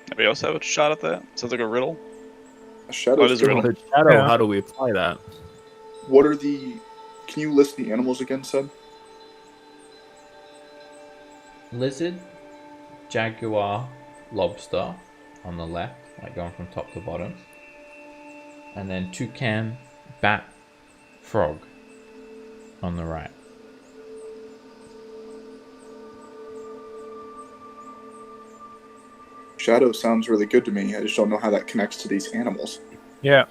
Anybody else have a shot at that? Sounds like a riddle. A shadow. Oh, it is a riddle. The shadow, Yeah. how do we apply that? What are the? Can you list the animals again, Seb? Lizard, jaguar, lobster on the left, like going from top to bottom. And then toucan, bat, frog on the right. Shadow sounds really good to me. I just don't know how that connects to these animals. Yeah.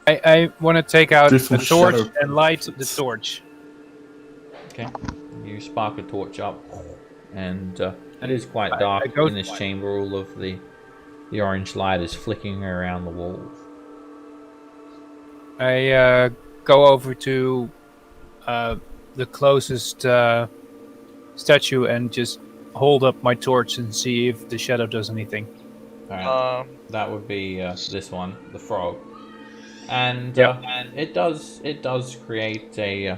I want to take out This the was torch shadow. and light the torch. Okay. You spark a torch up, and it is quite I dark go in this chamber. All of the orange light is flickering around the walls. I go over to the closest statue and just hold up my torch and see if the shadow does anything. Alright, that would be this one, the frog, and Yep. it does create a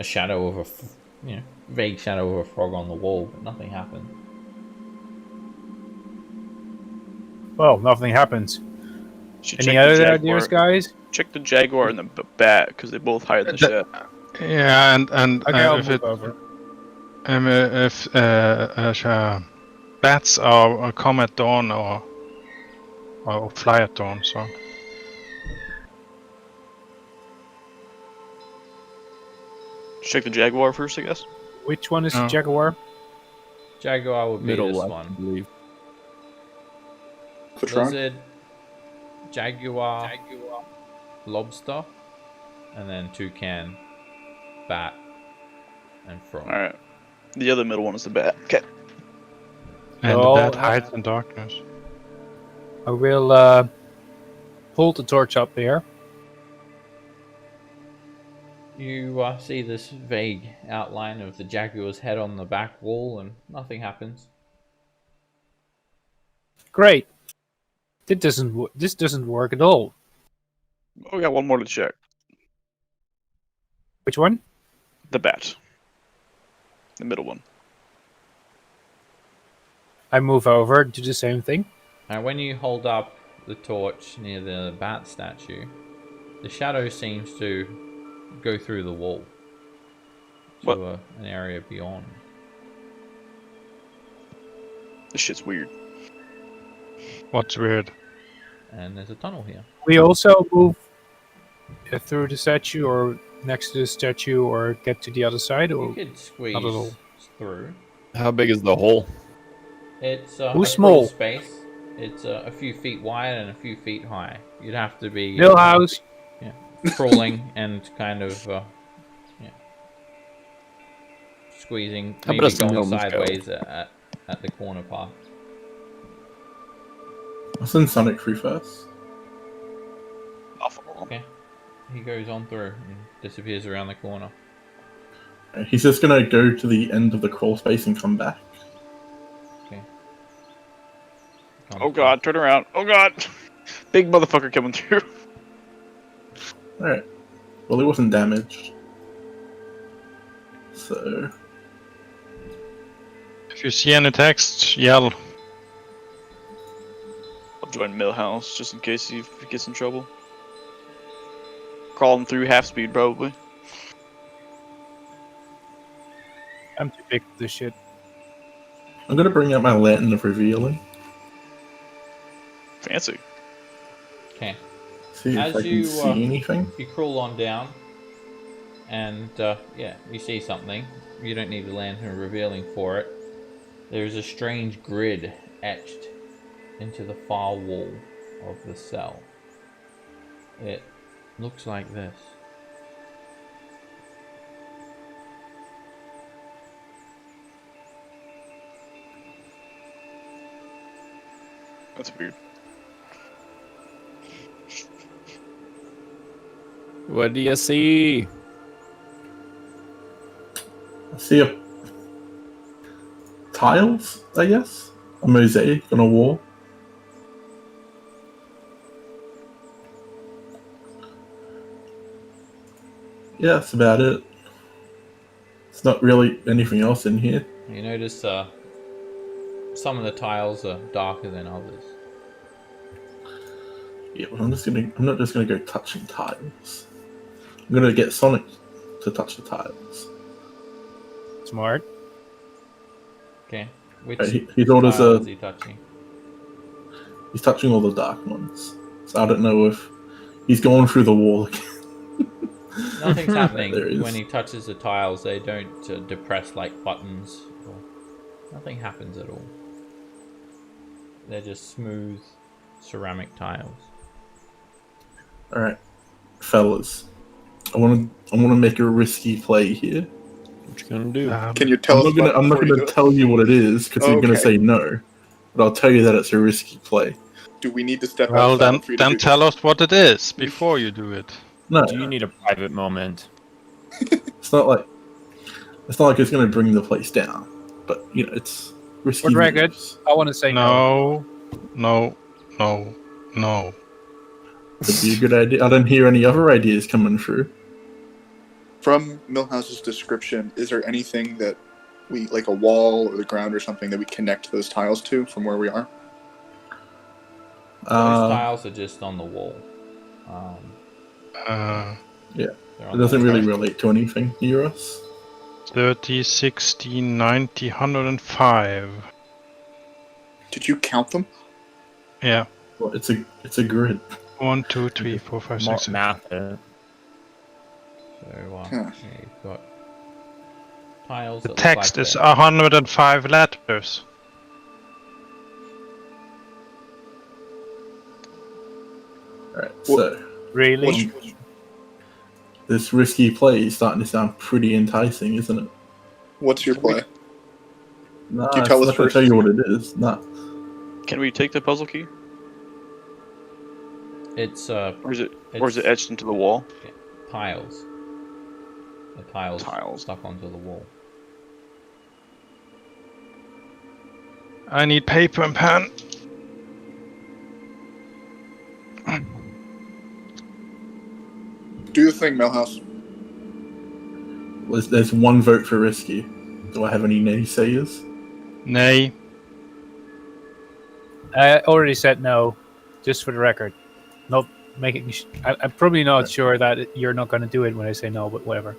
shadow of a vague shadow of a frog on the wall, but nothing happens. Well, nothing happens. Should Any check the other jaguar. ideas, guys? Check the jaguar and the bat because they both hide in the shed. Yeah, and Okay, I'll if move it over. if bats are come at dawn or fly at dawn, so Check the jaguar first, I guess. Which one is the Oh. jaguar? Jaguar would be Middle this left, I one. believe. Patron? Lizard, jaguar, lobster, and then toucan, bat, and frog. All right. The other middle one is the bat. Okay. and Oh, the bat hides in darkness. I will hold the torch up here. You see this vague outline of the jaguar's head on the back wall, and nothing happens. Great. This doesn't work at all. Oh, we got one more to check. Which one? The bat. The middle one. I move over, do the same thing. And when you hold up the torch near the bat statue, the shadow seems to go through the wall to What? an area beyond. This shit's weird. What's weird? And there's a tunnel here. We also move through the statue or next to the statue or get to the other side, You or could squeeze not at all. through. How big is the hole? It's Who's a crawl small? space. It's a few feet wide and a few feet high. You'd have to be Millhouse. crawling and kind of squeezing, How maybe about some going gnomes go? sideways at the corner path. I'll send Sonic through first. Awful. Okay. He goes on through and disappears around the corner. He's just gonna go to the end of the crawl space and come back. Comes Oh god, turn around. Oh god. Big motherfucker coming through. Alright. Well, it wasn't damaged. So, If you see any text, yell. I'll join Millhouse just in case he gets in trouble. Crawling through half speed, probably. I'm too big for this shit. I'm gonna bring out my lantern of revealing. Fancy. Okay. See As if I can you, see anything. You crawl on down, and you see something. You don't need the lantern revealing for it. There's a strange grid etched into the far wall of the cell. It looks like this. That's weird. What do you see? I see a tiles, I guess? A mosaic on a wall. Yeah, that's about it. It's not really anything else in here. You notice some of the tiles are darker than others. Yeah, but I'm not just gonna go touching tiles. I'm gonna get Sonic to touch the tiles. Smart. Okay. Which His orders tile are is he touching? he's touching all the dark ones. So I don't know if he's going through the wall again. Nothing's There happening is. when he touches the tiles. They don't depress like buttons. Or nothing happens at all. They're just smooth ceramic tiles. Alright. Fellas. I wanna make a risky play here. What you gonna do? Can you tell us? I'm not gonna tell you what it is because you're gonna Okay. say no. But I'll tell you that it's a risky play. Do we need to step Well, outside for you to then do tell this? us what it is before you do it. No, Do you need a private moment? it's not like it's gonna bring the place down. But it's risky. For the record, moves. I want to say no. No. Could be a good idea. I don't hear any other ideas coming through. From Millhouse's description, is there anything that we, like a wall or the ground or something, that we connect those tiles to from where we are? Those tiles are just on the wall. Yeah, they're it on doesn't the really wall. relate to anything near us. 30, 60, 90, 105. Did you count them? Yeah. Well, it's a grid. 1, 2, 3, 4, 5, 6, 7. Math. So Huh. yeah, you've got tiles. The that look text like is that. 105 letters. Alright, so Really? this risky play is starting to sound pretty enticing, isn't it? What's your play? Nah, Can you tell I'm us not gonna first? tell you what it is. Nah. Can we take the puzzle key, It's or is it etched into the wall? tiles. The tiles Tiles. stuck onto the wall. I need paper and pen. Do the thing, Millhouse. There's one vote for risky. Do I have any naysayers? Nay. I already said no, just for the record. Not making. I'm probably not sure that you're not going to do it when I say no, but whatever.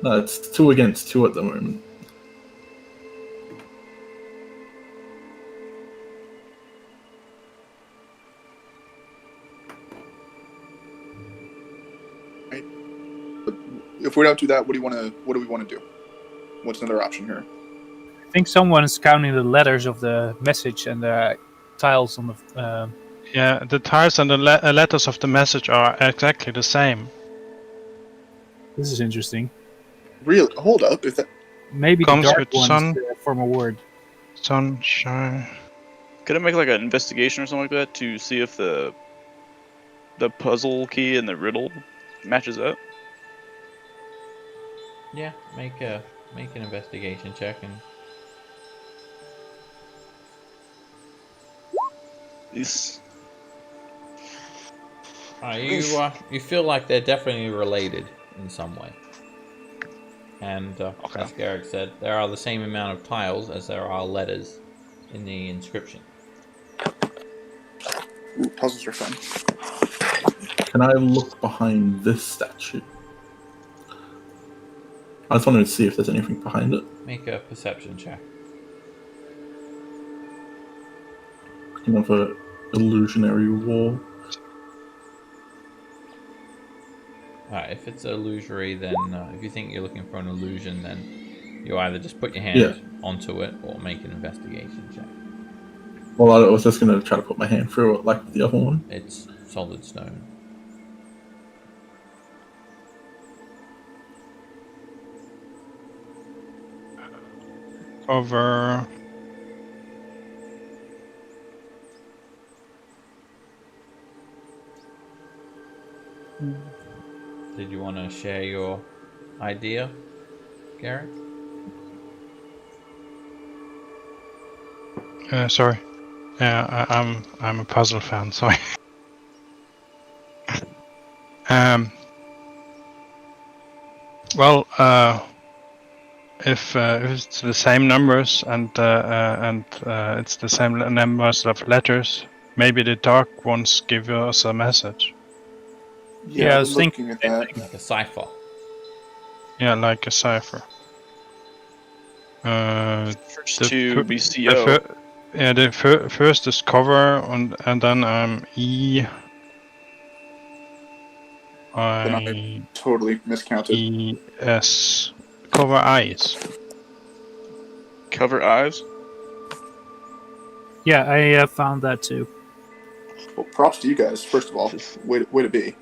No, it's 2 against 2 at the moment. If we don't do that, what do we want to do? What's another option here? I think someone's counting the letters of the message and the tiles on the. Yeah, the tiles and the letters of the message are exactly the same. This is interesting. Really? Hold up. Is that Maybe the Comes dark with ones sun. form a word. Sunshine. Could I make like an investigation or something like that to see if the puzzle key and the riddle matches up? Yeah, make an investigation check and These. you feel like they're definitely related in some way. And Okay. as Garrick said, there are the same amount of tiles as there are letters in the inscription. Ooh, puzzles are fun? Can I look behind this statue? I just wanted to see if there's anything behind it. Make a perception check. Another illusionary wall. Alright, if it's illusory, then if you think you're looking for an illusion, then you either just put your hand Yeah. onto it or make an investigation check. Well, I was just going to try to put my hand through it like the other one. It's solid stone. Over. Did you want to share your idea, Garrett? Sorry. Yeah, I'm a puzzle fan. Sorry. Well, if it's the same numbers and it's the same numbers of letters, maybe the dark ones give us a message. Yeah, I I'm was looking at that. Like a cipher. Yeah, like a cipher. First The two fir- BCO. the first is cover and then E. Then I totally miscounted. ES. Cover eyes. Cover eyes. Yeah, I found that too. Well, props to you guys, first of all. Way to be.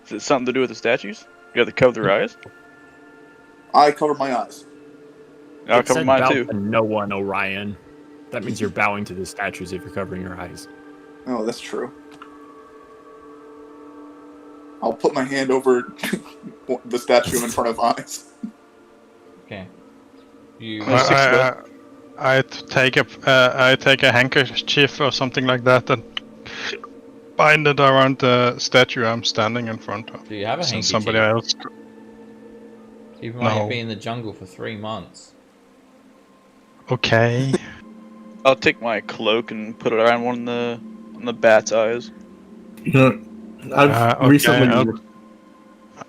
Is it something to do with the statues? You got to cover their eyes? I covered my eyes. I'll It cover said mine bow too. to no one, Orion. That means you're bowing to the statues if you're covering your eyes. Oh, that's true. I'll put my hand over the statue in front of eyes. Okay. You. I take a handkerchief or something like that and bind it around the statue I'm standing in front of. Do you have a Since handkerchief? somebody else. Even when No. you've been in the jungle for 3 months. Okay. I'll take my cloak and put it around one of the bat's eyes. You know, I've Okay, recently.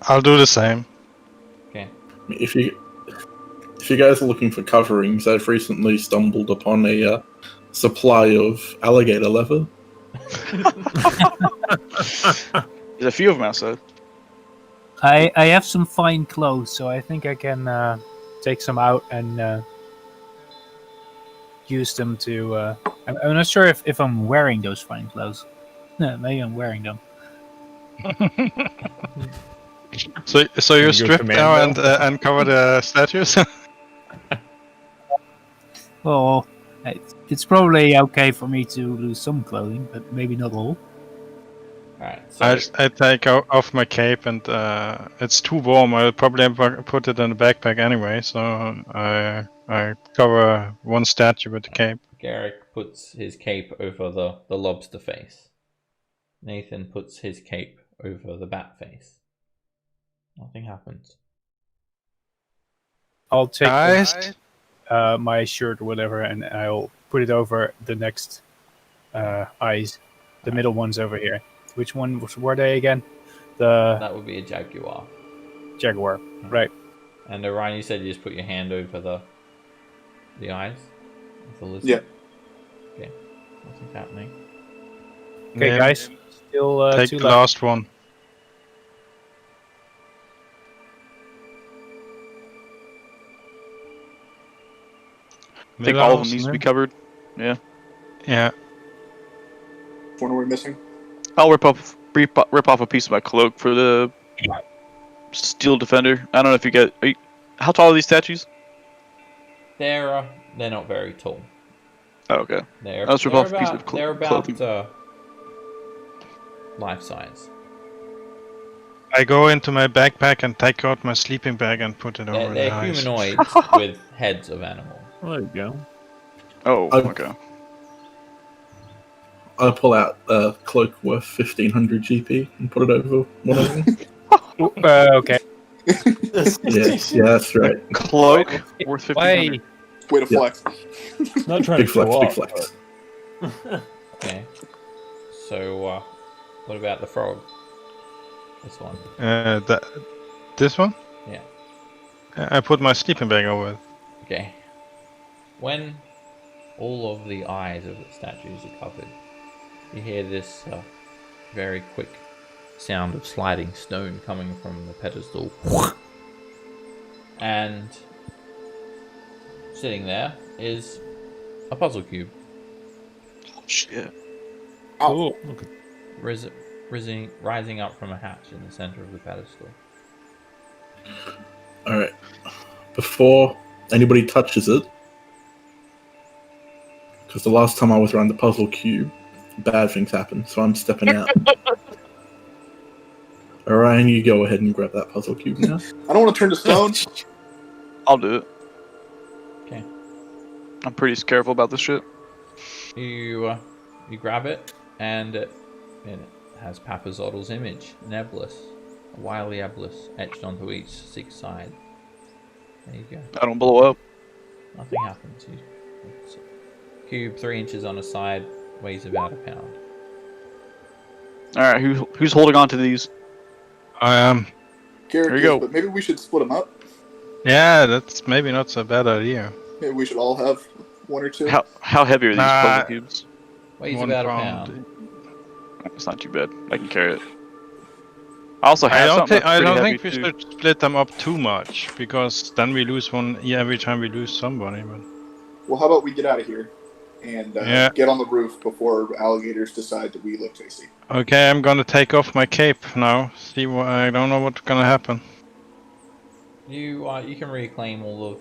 I'll do the same. Okay. If you guys are looking for coverings, I've recently stumbled upon a supply of alligator leather. There's a few of them outside. I have some fine clothes, so I think I can take some out and use them to. I'm not sure if I'm wearing those fine clothes. No, maybe I'm wearing them. So you go strip now commando? and cover the statues? Well, it's probably okay for me to lose some clothing, but maybe not all. Alright, so I take off my cape and it's too warm. I'll probably put it in the backpack anyway. So I cover one statue with the cape. Garrick puts his cape over the lobster face. Nathan puts his cape over the bat face. Nothing happens. I'll take Guys, my shirt or whatever, and I'll put it over the next eyes. The middle one's over here. Which one were they again? The That would be a jaguar. jaguar, right? And Orion, you said you just put your hand over the eyes of the lizard? Yeah. Okay. Nothing's happening. Okay, yeah, guys. Still take two the left. last one. I think all of them needs to be covered. Yeah. Yeah. One are we missing? I'll rip off a piece of my cloak for the steel defender. I don't know if you get. How tall are these statues? They're not very tall. Oh, okay. They're, I'll strip they're off a piece about, of they're about clothing. Life size. I go into my backpack and take out my sleeping bag and put it over the They're eyes. humanoids with heads of animals. Well, there you go. Oh, I've- okay. I pull out a cloak worth 1500 GP and put it over one of them. Okay. yeah, that's right. Cloak worth 1500. Way to Yeah. flex. Not trying Big to show flex, big off. flex. Okay. So, what about the frog? This one. This one? Yeah. I put my sleeping bag over it. Okay. When all of the eyes of the statues are covered, you hear this very quick sound of sliding stone coming from the pedestal. And sitting there is a puzzle cube. Oh, shit. Cool. Rising up from a hatch in the center of the pedestal. Alright. Before anybody touches it, because the last time I was around the puzzle cube, bad things happened, so I'm stepping out. Alright. Ryan, you go ahead and grab that puzzle cube now. I don't want to turn to stone. I'll do it. Okay. I'm pretty careful about this shit. You grab it, and it has Papazottle's image, an Eblis, a wily Eblis, etched onto each 6 side. There you go. I don't blow up. Nothing happens. It's a cube 3 inches on a side, weighs about a pound. Alright, who's holding on to these? I am. Garrett There you is, go. but maybe we should split them up. Yeah, that's maybe not so bad idea. Maybe we should all have 1 or 2. How heavy are these puzzle cubes? Weighs 1 about a pound. pound. It's not too bad. I can carry it. I also I have don't, something thi- I that's don't pretty think we heavy, too. should split them up too much, because then we lose one every time we lose somebody. But Well, how about we get out of here and Yeah. get on the roof before alligators decide that we look tasty. okay, I'm gonna take off my cape now. See what I don't know what's gonna happen. You can reclaim all of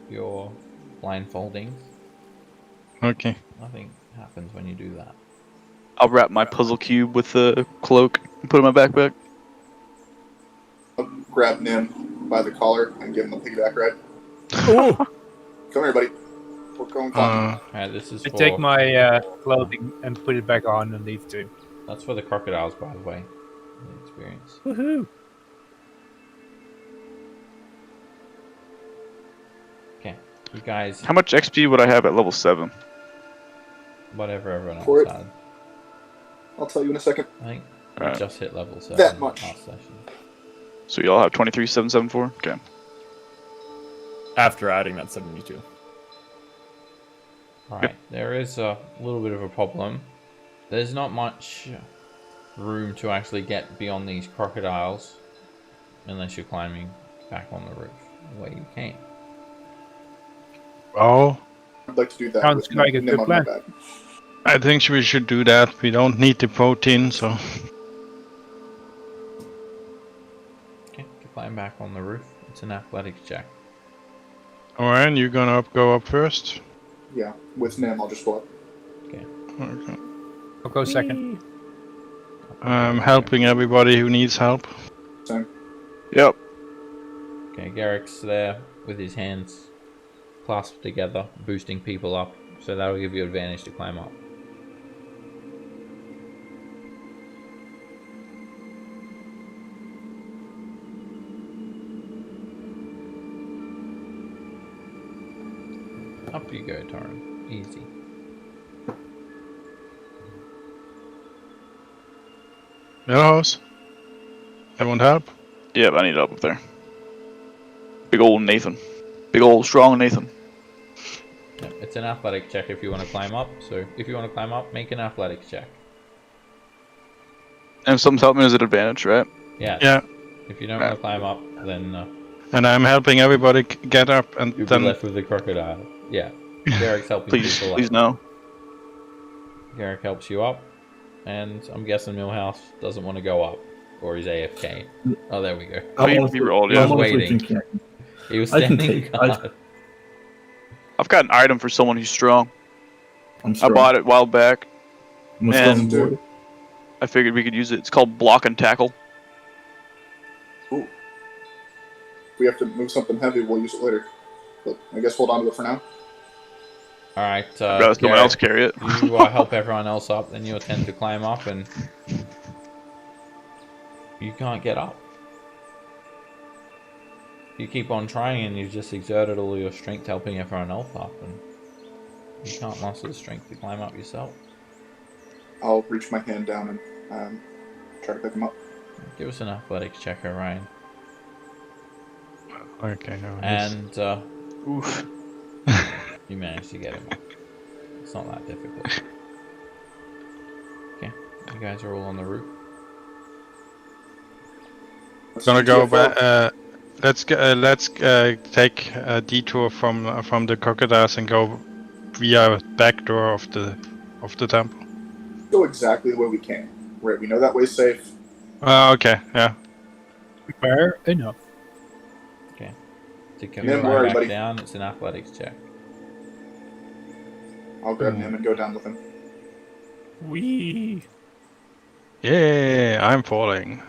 your blindfoldings. Okay. Nothing happens when you do that. I'll wrap my puzzle cube with the cloak and put it in my backpack. I'll grab Nim by the collar and give him a piggyback ride. Ooh. Come here, buddy. We're going fun. Alright, this is I for take my clothing and put it back on and leave too. that's for the crocodiles, by the way. The experience. Woohoo. Okay, you guys, How much XP would I have at level 7? whatever everyone For else it. had. I'll tell you in a second. I think we Alright. just hit level 7 That much. last session. So y'all have 23,774? Okay. After adding that 72. Alright, there is a little bit of a problem. There's not much room to actually get beyond these crocodiles unless you're climbing back on the roof where you came. Well, I'd like to do that Sounds with like a Nim good on my plan. back. I think we should do that. We don't need the protein, so. Okay, to climb back on the roof, it's an athletics check. Alright, you're gonna go up first. Yeah, with Nim, I'll just go up. Okay. I'll go second. I'm helping everybody who needs help. Same. Yep. Okay, Garrick's there with his hands clasped together, boosting people up, so that'll give you advantage to climb up. Up you go, Torrin. Easy. Millhouse? Everyone help? Yep, I need it up there. Big old Nathan. Big old strong Nathan. Yep, it's an athletic check if you want to climb up, so if you want to climb up, make an athletics check. And if something's helping, is it advantage, right? Yeah. Yeah. If you don't want to climb up, then And I'm helping everybody get up and you'll be then. left with the crocodile. Yeah. Garrick's helping Please, people please up. no. Garrick helps you up, and I'm guessing Millhouse doesn't want to go up, or he's AFK. Oh, there we go. We rolled, yeah. I was waiting. He was I can standing take- guard. I've got an item for someone who's strong. I'm I strong. bought it a while back. I'm a and- strong boy. I figured we could use it. It's called block and tackle. Ooh. If we have to move something heavy, we'll use it later. But I guess hold on to it for now. All right, I'd rather someone else carry it. you help everyone else up, then you attempt to climb up, and you can't get up. You keep on trying, and you've just exerted all your strength helping everyone else up, and you can't muster the strength to climb up yourself. I'll reach my hand down and try to pick him up. Give us an athletics check, Ryan. Okay, no. And Oof. you managed to get him up. It's not that difficult. Okay, you guys are all on the roof. Let's Gonna do go GFO. back. Let's take a detour from the crocodiles and go via back door of the temple. Go exactly the way we came. Right, we know that way's safe. Okay, yeah. Fair enough. To come Nim, where are right you, back buddy? down, it's an athletics check. I'll grab him and go down with him. Wee. Yeah, I'm falling.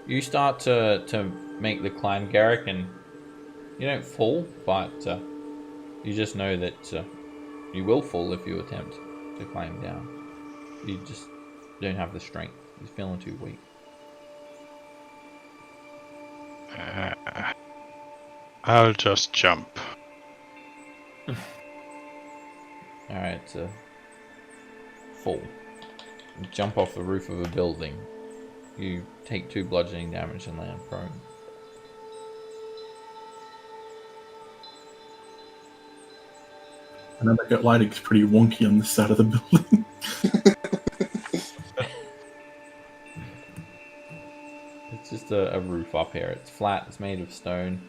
You start to make the climb, Garrick, and you don't fall, but you just know that you will fall if you attempt to climb down. You just don't have the strength. You're feeling too weak. I'll just jump. Alright, fall. You jump off the roof of a building. You take 2 bludgeoning damage and land prone. And then I get lighting's pretty wonky on this side of the building. It's just a roof up here. It's flat. It's made of stone.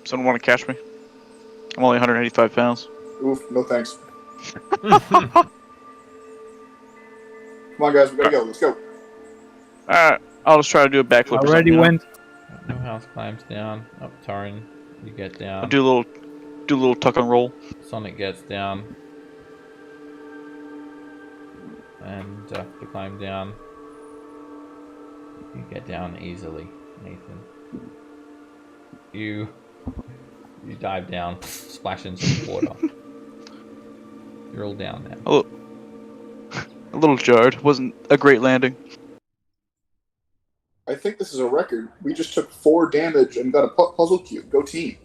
Someone want to catch me? I'm only 185 pounds. Oof, no thanks. Come on, guys, we gotta go. Let's go. Alright, I'll just try to do a backflip. or Already something, went. No house climbs down. Up Torrin. You get down. I'll do a little tuck and roll. Sonic gets down. And to climb down. You get down easily, Nathan. You dive down, splash into the water. You're all down now. A little jarred. Wasn't a great landing. I think this is a record. We just took 4 damage and got a puzzle cube. Go team.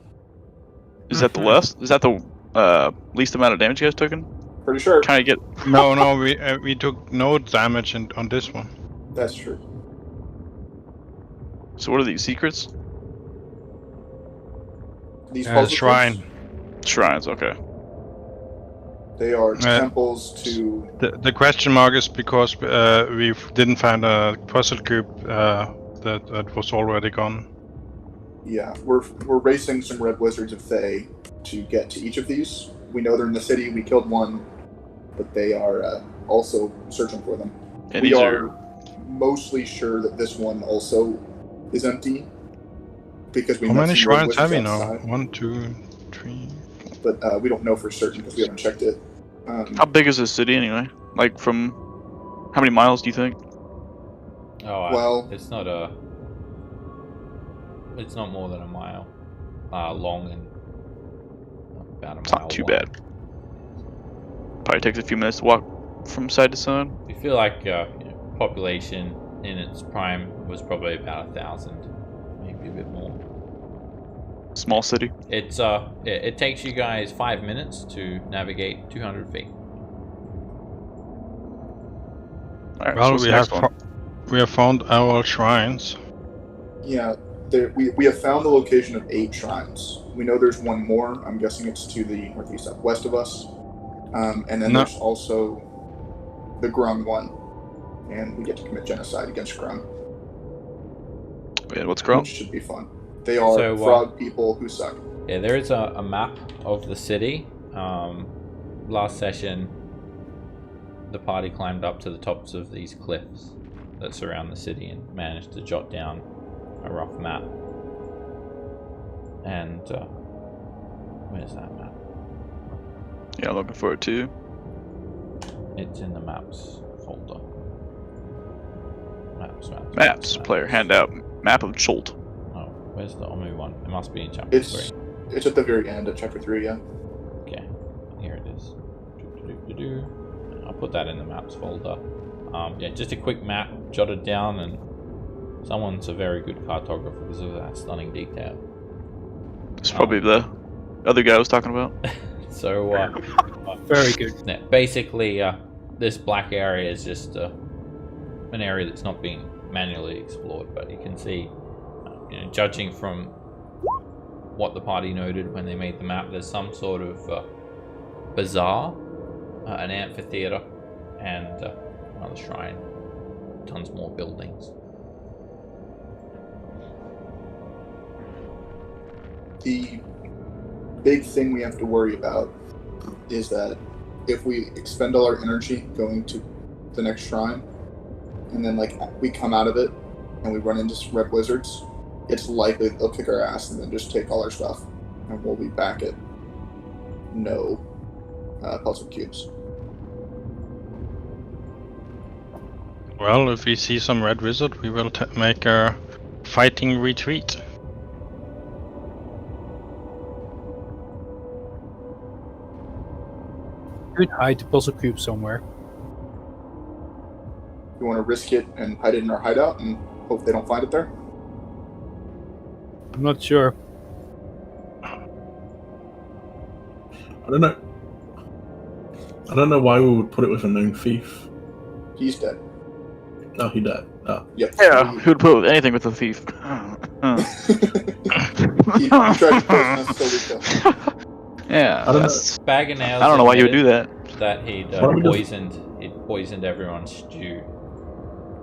Is that the less? Is that the least amount of damage you guys taken? Pretty sure. Trying to get. No, we took no damage on this one. That's true. So what are these secrets? These puzzle Shrine. cubes, Shrines. Okay. they are temples to. The question mark is because we didn't find a puzzle cube that was already gone. Yeah, we're racing some red wizards of Thay to get to each of these. We know they're in the city. We killed one, but they are also searching for them. And we these are mostly sure that this one also is empty because we. How many shrines have we now? outside, 1, 2, 3. but we don't know for certain because we haven't checked it. How big is this city anyway? Like from how many miles do you think? Oh, Well- it's not more than a mile long and about a mile. It's not too wide. bad. Probably takes a few minutes to walk from side to side. You feel like population in its prime was probably about 1,000, maybe a bit more. Small city. It's it takes you guys 5 minutes to navigate 200 feet. Alright, so Well, what's the next one? we have found our shrines. Yeah, we have found the location of 8 shrines. We know there's one more. I'm guessing it's to the northeast southwest of us. And then No. there's also the Grung one. And we get to commit genocide against Grung, Yeah, what's Grung? which should be fun. They are So, frog people who suck. Yeah, there is a map of the city. Last session, the party climbed up to the tops of these cliffs that surround the city and managed to jot down a rough map. And where's that map? Yeah, looking for it too. It's in the maps folder. Maps. Player handout. Map of Cholt. Oh, where's the Omu one? It must be in chapter It's 3. it's at the very end of chapter 3, yeah. Okay, here it is. I'll put that in the maps folder. Yeah, just a quick map jotted down, and someone's a very good cartographer because of that stunning detail. It's probably the other guy I was talking about. So, Very good. yeah, basically, this black area is just an area that's not being manually explored, but you can see, judging from what the party noted when they made the map, there's some sort of bazaar, an amphitheater, and another shrine, tons more buildings. The big thing we have to worry about is that if we expend all our energy going to the next shrine, and then we come out of it and we run into some red wizards, it's likely they'll kick our ass and then just take all our stuff, and we'll be back at no puzzle cubes. Well, if we see some red wizard, we will make a fighting retreat. Could hide the puzzle cube somewhere. You want to risk it and hide it in our hideout and hope they don't find it there? I'm not sure. I don't know. I don't know why we would put it with a known thief. He's dead. Oh, he died. Oh. Yep. Yeah, who would put anything with a thief? He tried to poison us, so we killed him. Yeah, I don't that's- Bag of Nails. I don't know why you would do that. That he'd Why don't we poisoned everyone's stew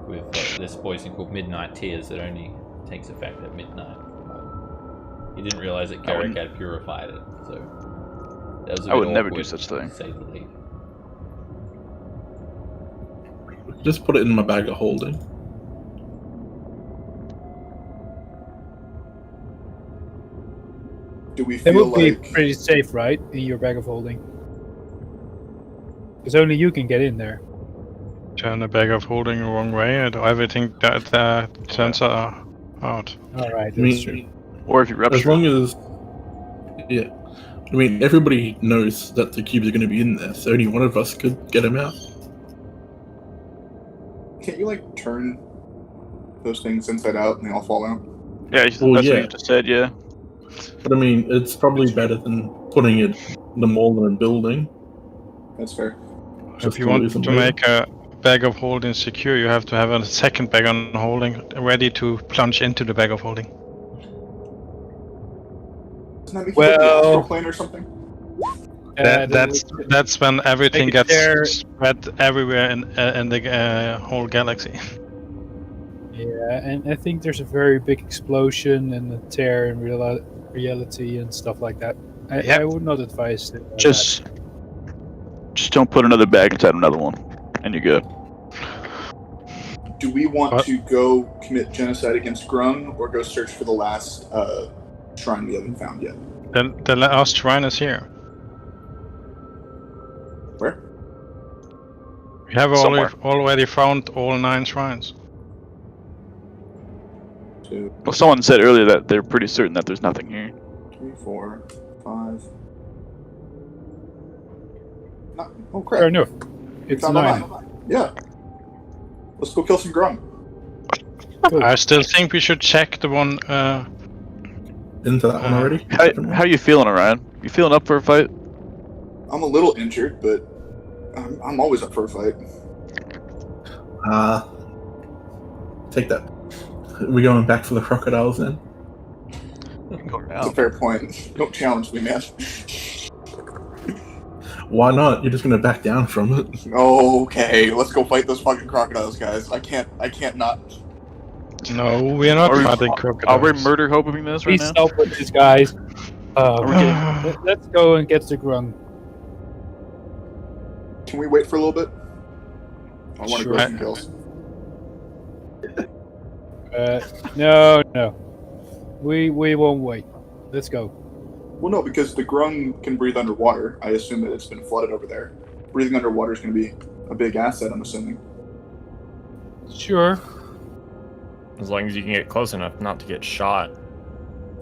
with this poison called Midnight Tears that only takes effect at midnight. He didn't realize that Garrick had purified it, so that was a I bit would never do awkward, such thing. to say the least. Just put it in my bag of holding. Do we It feel would be like pretty safe, right? In your bag of holding. Because only you can get in there. Turn the bag of holding the wrong way, and everything that turns out. Alright, I mean, that's true. Or if you as rupture. long as, yeah, I mean, everybody knows that the cubes are going to be in there, so only one of us could get them out. can't you like turn those things inside out and they all fall out? Yeah, Well, that's yeah. what you just said. Yeah. But I mean, it's probably better than putting them all in a building. That's fair. If you want to make a bag of holding secure, you have to have a second bag on holding ready to plunge into the bag of holding. Doesn't that make Well- you like the astral plane or something? That's when everything Make it gets there. spread everywhere in the whole galaxy. Yeah, and I think there's a very big explosion and a tear in reality and stuff like that. Yep. I would not advise that. Just don't put another bag inside another one, and you're good. Do we want What? to go commit genocide against Grung or go search for the last shrine we haven't found yet? The last shrine is here. Where? We have Somewhere. already found all 9 shrines. 2, Well, someone said earlier that they're pretty certain that there's nothing here. 3, 4, 5. No, oh Fair crap! enough. It's Found 9. a line. Yeah. Let's go kill some Grung. Cool. I still think we should check the one. Into that one already? How you feeling, Orion? You feeling up for a fight? I'm a little injured, but I'm always up for a fight. Take that. We going back for the crocodiles then? Go That's a around. fair point. Don't challenge me, man. Why not? You're just gonna back down from it. Okay, let's go fight those fucking crocodiles, guys. I can't not. No, we are not Are we- fighting Are crocodiles. we murder hoping this right Please now? stop with this, guys. Are we getting- Let's go and get the Grung. Can we wait for a little bit? I want to Sure. grow some kills. No. We won't wait. Let's go. Well, no, because the Grung can breathe underwater. I assume that it's been flooded over there. Breathing underwater is going to be a big asset, I'm assuming. Sure. As long as you can get close enough not to get shot.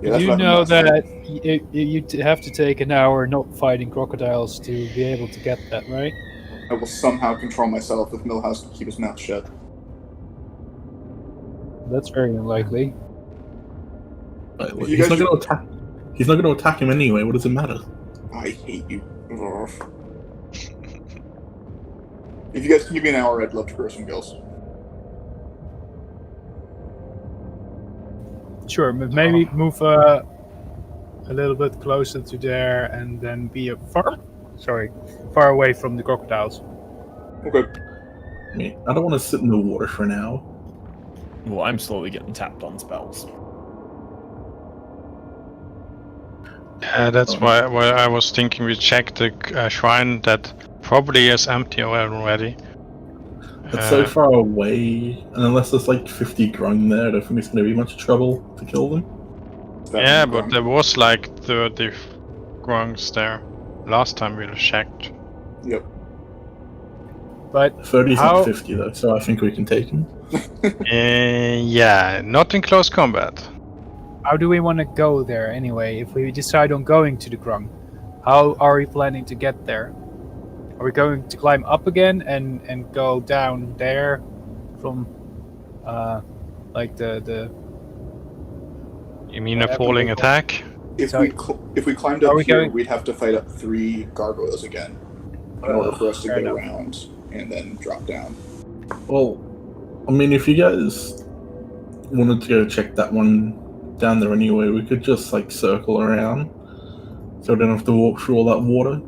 Yeah, that's You what I've been know asking. that you have to take an hour not fighting crocodiles to be able to get that, right? I will somehow control myself if Millhouse can keep his mouth shut. That's very unlikely. Like, If you he's guys not gonna attack. He's not gonna attack him anyway. What does it matter? I hate you. Ugh. If you guys can give me an hour, I'd love to grow some gills. Sure, but maybe move a little bit closer to there and then be far away from the crocodiles. Okay. I mean, I don't want to sit in the water for an hour. Well, I'm slowly getting tapped on spells. That's why I was thinking we check the shrine that probably is empty already. It's so far away, and unless there's like 50 Grung there, I don't think it's going to be much trouble to kill them. Yeah, but there was like 30 grungs there last time we checked. Yep. But 30's how? not 50 though, so I think we can take him. Yeah, not in close combat. How do we want to go there anyway? If we decide on going to the Grung, how are we planning to get there? Are we going to climb up again and go down there from like the You mean a Whatever falling they- attack? If Sorry. we climbed Are up we here, going- we'd have to fight up 3 gargoyles again in order for us to fair get enough. around and then drop down. Well, I mean, if you guys wanted to go check that one down there anyway, we could just like circle around, so we don't have to walk through all that water.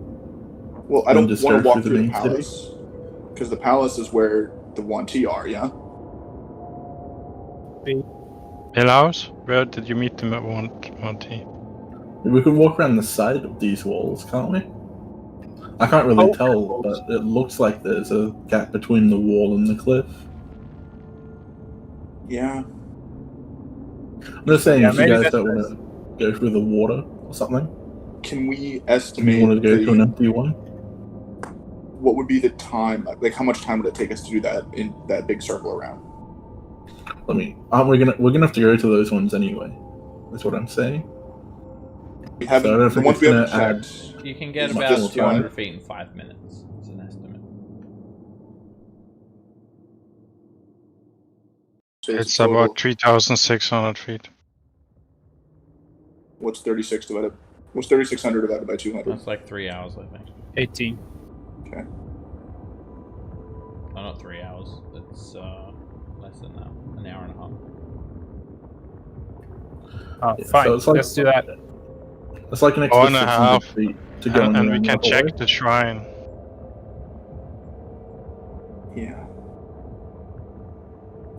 Well, I And don't just want go to walk through through the the main city? palace because the palace is where the 1T are. Yeah. Pillhouse? Where did you meet them at 1T? We can walk around the side of these walls, can't we? I can't really Oh, tell, but it looks like there's a gap between the wall and the cliff. Yeah. I'm just saying, Yeah, if you maybe guys that's don't want to go through the water or something, Can we do you estimate want to go to an empty one? what would be the time? Like, how much time would it take us to do that in that big circle around? I mean, aren't we're gonna have to go to those ones anyway? That's what I'm saying. We haven't. So I don't the think ones it's we haven't gonna add- checked. You can get It's about just 200 one. feet in 5 minutes. It's an estimate. So It's total- about 3,600 feet. What's 36 divided? What's 3,600 divided by 200? That's like 3 hours, I think. 18? Okay. No, not 3 hours. It's less than that. An hour and a half. Oh, Yeah, fine. so it's like- Let's do that. It's like an extra 1.5 600 feet to go And we around can the check hallway. the shrine. Yeah.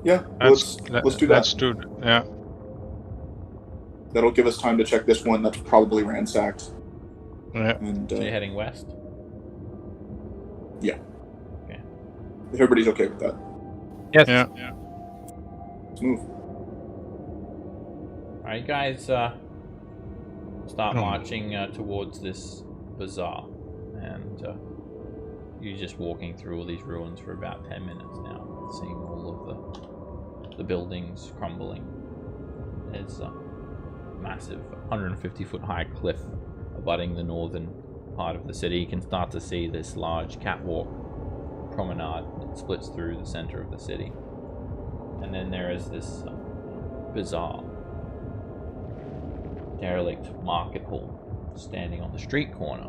Yeah. Let's do that. Let's do it. Yeah. That'll give us time to check this one that's probably ransacked. Yeah. And So you're heading west? if everybody's okay with that, Yes. Yeah. let's move. Alright, guys, start Oh. marching towards this bazaar. And you're just walking through all these ruins for about 10 minutes now, seeing all of the buildings crumbling. There's a massive 150-foot high cliff abutting the northern part of the city. You can start to see this large catwalk promenade that splits through the center of the city. And then there is this bizarre derelict market hall standing on the street corner.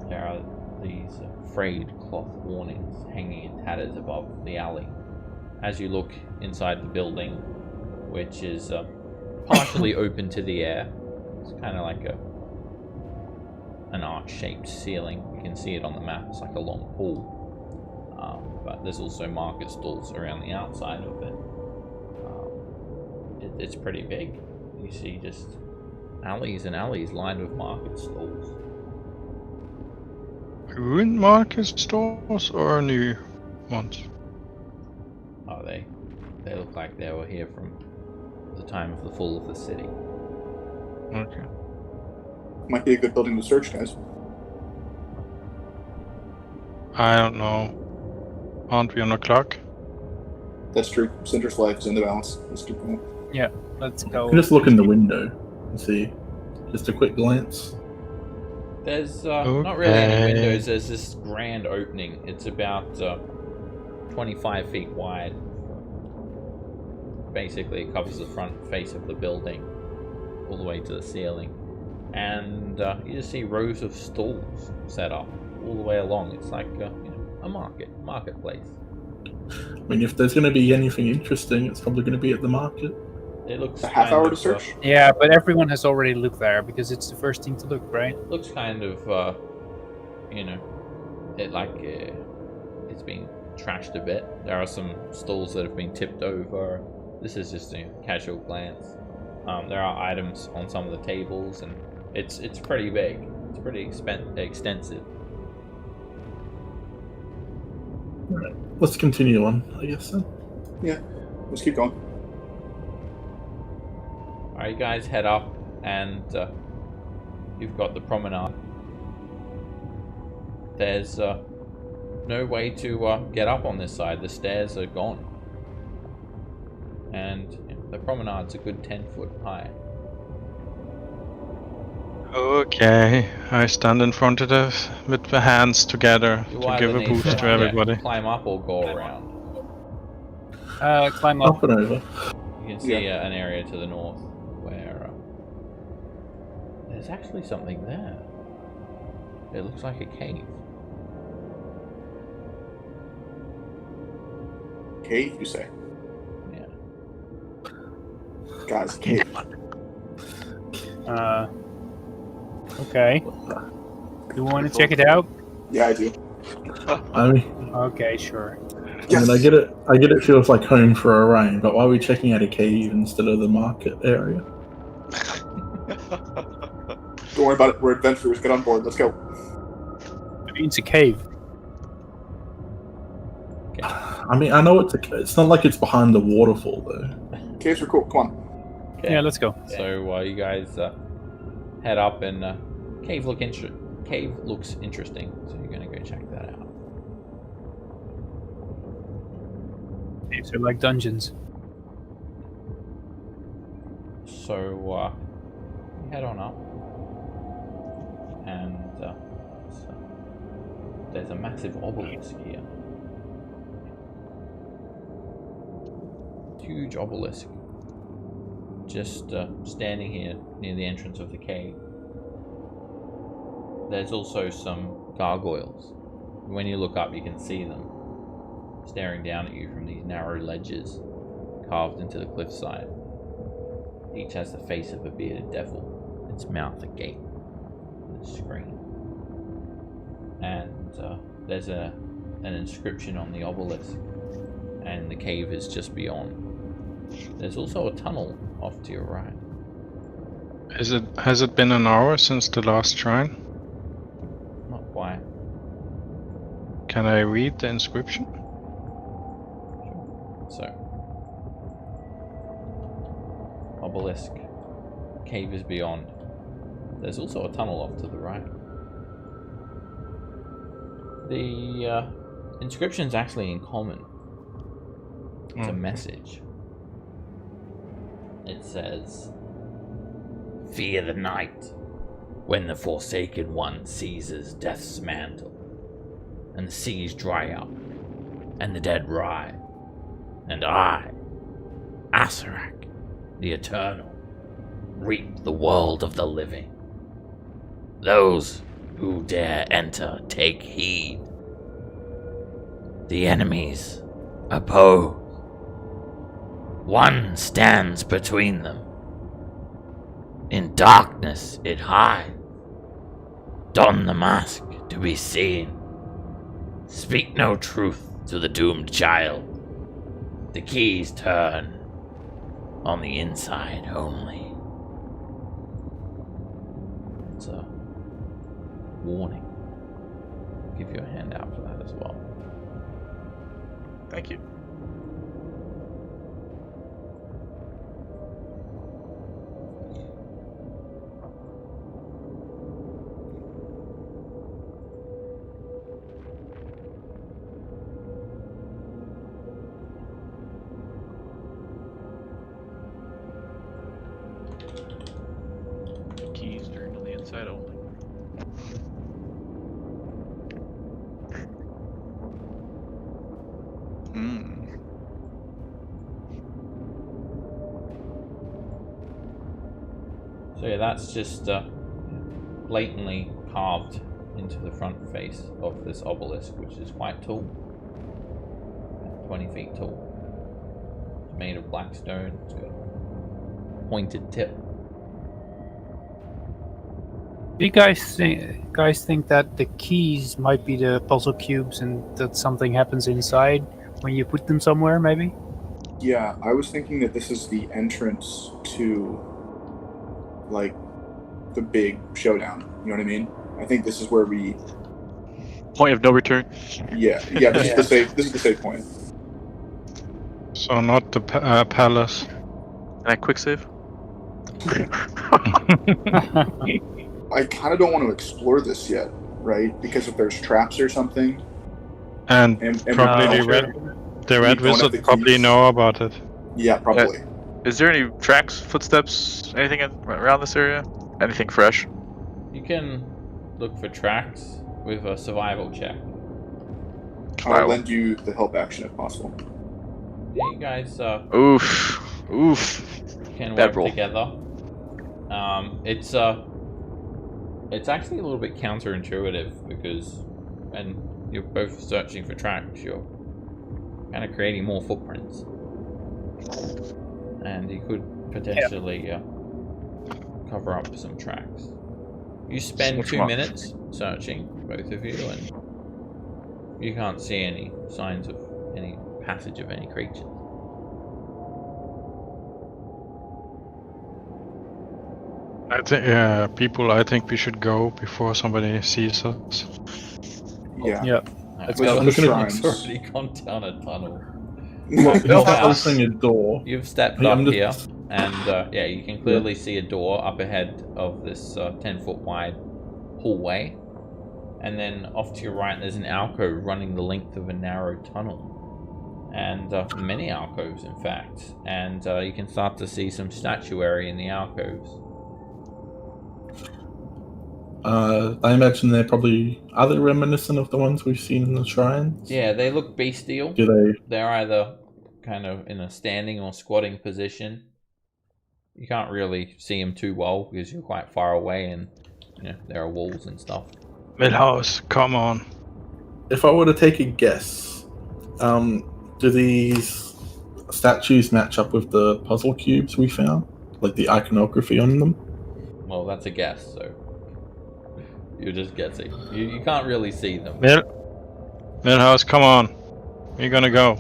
There are these frayed cloth awnings hanging in tatters above the alley. As you look inside the building, which is partially open to the air, it's kind of like an arch-shaped ceiling. You can see it on the map. It's like a long hall. But there's also market stalls around the outside of it. It's pretty big. You see just alleys and alleys lined with market stalls. Ruined market stores or new ones? Oh, they look like they were here from the time of the fall of the city. Okay. Might be a good building to search, guys. I don't know. Aren't we on a clock? That's true. Cinder's life is in the balance. Let's keep going. Let's You go. can just look in the window and see. Just a quick glance. There's not really any Okay. windows. There's this grand opening. It's about 25 feet wide. Basically, it covers the front face of the building all the way to the ceiling. And you just see rows of stalls set up all the way along. It's like a marketplace. I mean, if there's going to be anything interesting, it's probably going to be at the market. It looks It's a half kind hour of, to search. Yeah, but everyone has already looked there because it's the first thing to look, right? Looks kind of, it's been trashed a bit. There are some stalls that have been tipped over. This is just a casual glance. There are items on some of the tables, and it's pretty big. It's pretty extensive. Let's continue on, I guess then. Let's keep going. Alright, you guys head up, and you've got the promenade. There's no way to get up on this side. The stairs are gone. And the promenade's a good 10 foot high. Okay, I stand in front of it with the hands together You to either give a need boost to everybody. climb up or go around. Climb up. Up and over. You can see an area to the north where there's actually something there. It looks like a cave. Cave, you say? Yeah. Guys, cave. Okay. You want to check it out? Yeah, I do. I mean, Okay, sure. Yes. I get it. It feels like home for Orion, but why are we checking out a cave instead of the market area? Don't worry about it. We're adventurers. Get on board. Let's go. It's a cave. I mean, I know it's not like it's behind the waterfall though. Caves are cool. Come on. Okay. Yeah, let's go. So you guys head up, and cave looks interesting. So you're gonna go check that out. Caves are like dungeons. So you head on up, and there's a massive obelisk here. Huge obelisk, just standing here near the entrance of the cave. There's also some gargoyles. When you look up, you can see them staring down at you from these narrow ledges carved into the cliffside. Each has the face of a bearded devil, its mouth agape with a scream. And there's an inscription on the obelisk, and the cave is just beyond. There's also a tunnel off to your right. Has it been an hour since the last shrine? Not quite. Can I read the inscription? Sure. So, obelisk, cave is beyond. There's also a tunnel off to the right. The inscription's actually in common. It's a message. It says, "Fear the night, when the Forsaken One seizes death's mantle, and the seas dry up, and the dead rise, and I, Asarak, the Eternal, reap the world of the living. Those who dare enter take heed. The enemies oppose. One stands between them. In darkness it hides. Don the mask to be seen. Speak no truth to the doomed child. The keys turn on the inside only." It's a warning. I'll give you a handout for that as well. Thank you. Keys turned on the inside only. So yeah, that's just blatantly carved into the front face of this obelisk, which is quite tall, 20 feet tall. It's made of black stone. It's got a pointed tip. Do you guys think that the keys might be the puzzle cubes, and that something happens inside when you put them somewhere, maybe? Yeah, I was thinking that this is the entrance to, like, the big showdown. You know what I mean? I think this is where we. Point of no return. Yeah. This is the safe. This is the safe point. So not the palace. Can I quick save? I kind of don't want to explore this yet, right? Because if there's traps or something, And And probably we the don't- red we don't have wizard the probably keys. know about it. Yeah, probably. Is there any tracks, footsteps, anything around this area? Anything fresh? You can look for tracks with a survival check. I'll lend you the help action if possible. Yeah, you guys Oof. can Bad work roll. together. It's actually a little bit counterintuitive because when you're both searching for tracks, you're kind of creating more footprints, and you could potentially cover up some tracks. You spend Which 2 one? minutes searching, both of you, and you can't see any signs of any passage of any creatures. I think, I think we should go before somebody sees us. Yeah. Yeah. Let's go. go. Look at it. It's already gone down a tunnel. Not Millhouse. opening a door. You've stepped Hey, up I'm here, just- and yeah, you can clearly see a door up ahead of this 10-foot wide hallway. And then off to your right, there's an alcove running the length of a narrow tunnel. And many alcoves, in fact. And you can start to see some statuary in the alcoves. I imagine they're probably they reminiscent of the ones we've seen in the shrines. Yeah, they look bestial. Do they? They're either kind of in a standing or squatting position. You can't really see them too well because you're quite far away, and you know there are walls and stuff. Millhouse, come on. If I were to take a guess, do these statues match up with the puzzle cubes we found? Like the iconography on them? Well, that's a guess, so you're just guessing. You can't really see them. Millhouse, come on. Where you gonna go?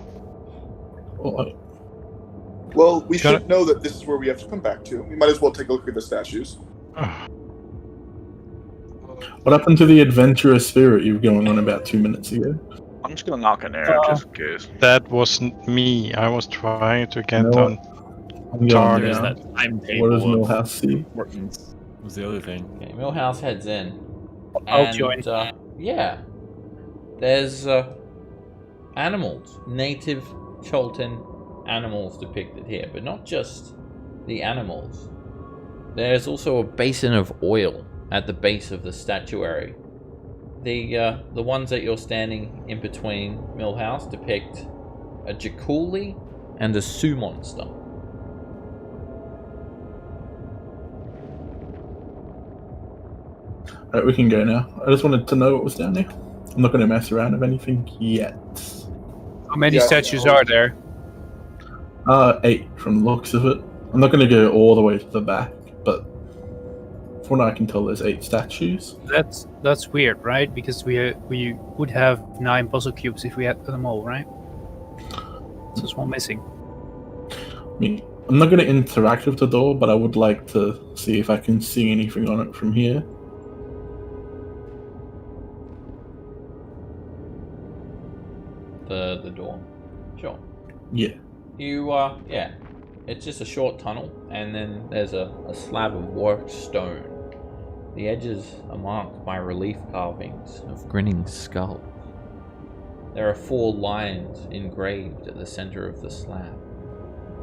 Well, we Got should know that this is where we have to come back to. We might as well take a look at the statues. What happened to the adventurous spirit you were going on about 2 minutes ago? I'm just gonna knock in there just in case. That wasn't me. I was trying to get No. on I'm going Target. There's now. that What timetable does of Millhouse see? importance. Was the other thing. Okay, Millhouse heads in. I'll And, join. Yeah. There's animals. Native Cholton animals depicted here, but not just the animals. There's also a basin of oil at the base of the statuary. The ones that you're standing in between, Millhouse, depict a Jakuli and a Sioux monster. Alright, we can go now. I just wanted to know what was down there. I'm not going to mess around with anything yet. How many Yeah, statues I'll- are there? 8 from the looks of it. I'm not going to go all the way to the back, but from what I can tell, there's 8 statues. That's weird, right? Because we would have 9 puzzle cubes if we had them all, right? So there's one missing. I mean, I'm not going to interact with the door, but I would like to see if I can see anything on it from here. The door. Sure. Yeah. You, yeah. It's just a short tunnel, and then there's a slab of worked stone. The edges are marked by relief carvings of grinning skulls. There are 4 lines engraved at the center of the slab,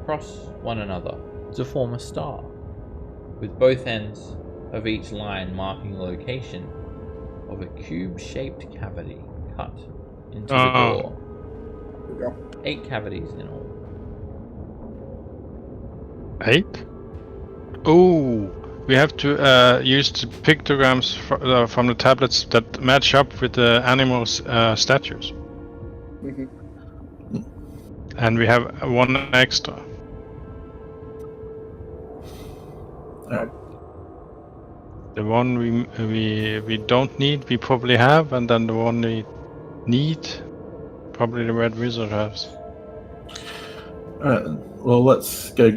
across one another to form a star, with both ends of each line marking the location of a cube-shaped cavity cut into the door. There we go. 8 cavities in all. 8? Oh, we have to use the pictograms from the tablets that match up with the animals' statues. Mhm. And we have 1 extra. Alright. The one we don't need, we probably have, and then the one we need, probably the red wizard has. Alright, well, let's go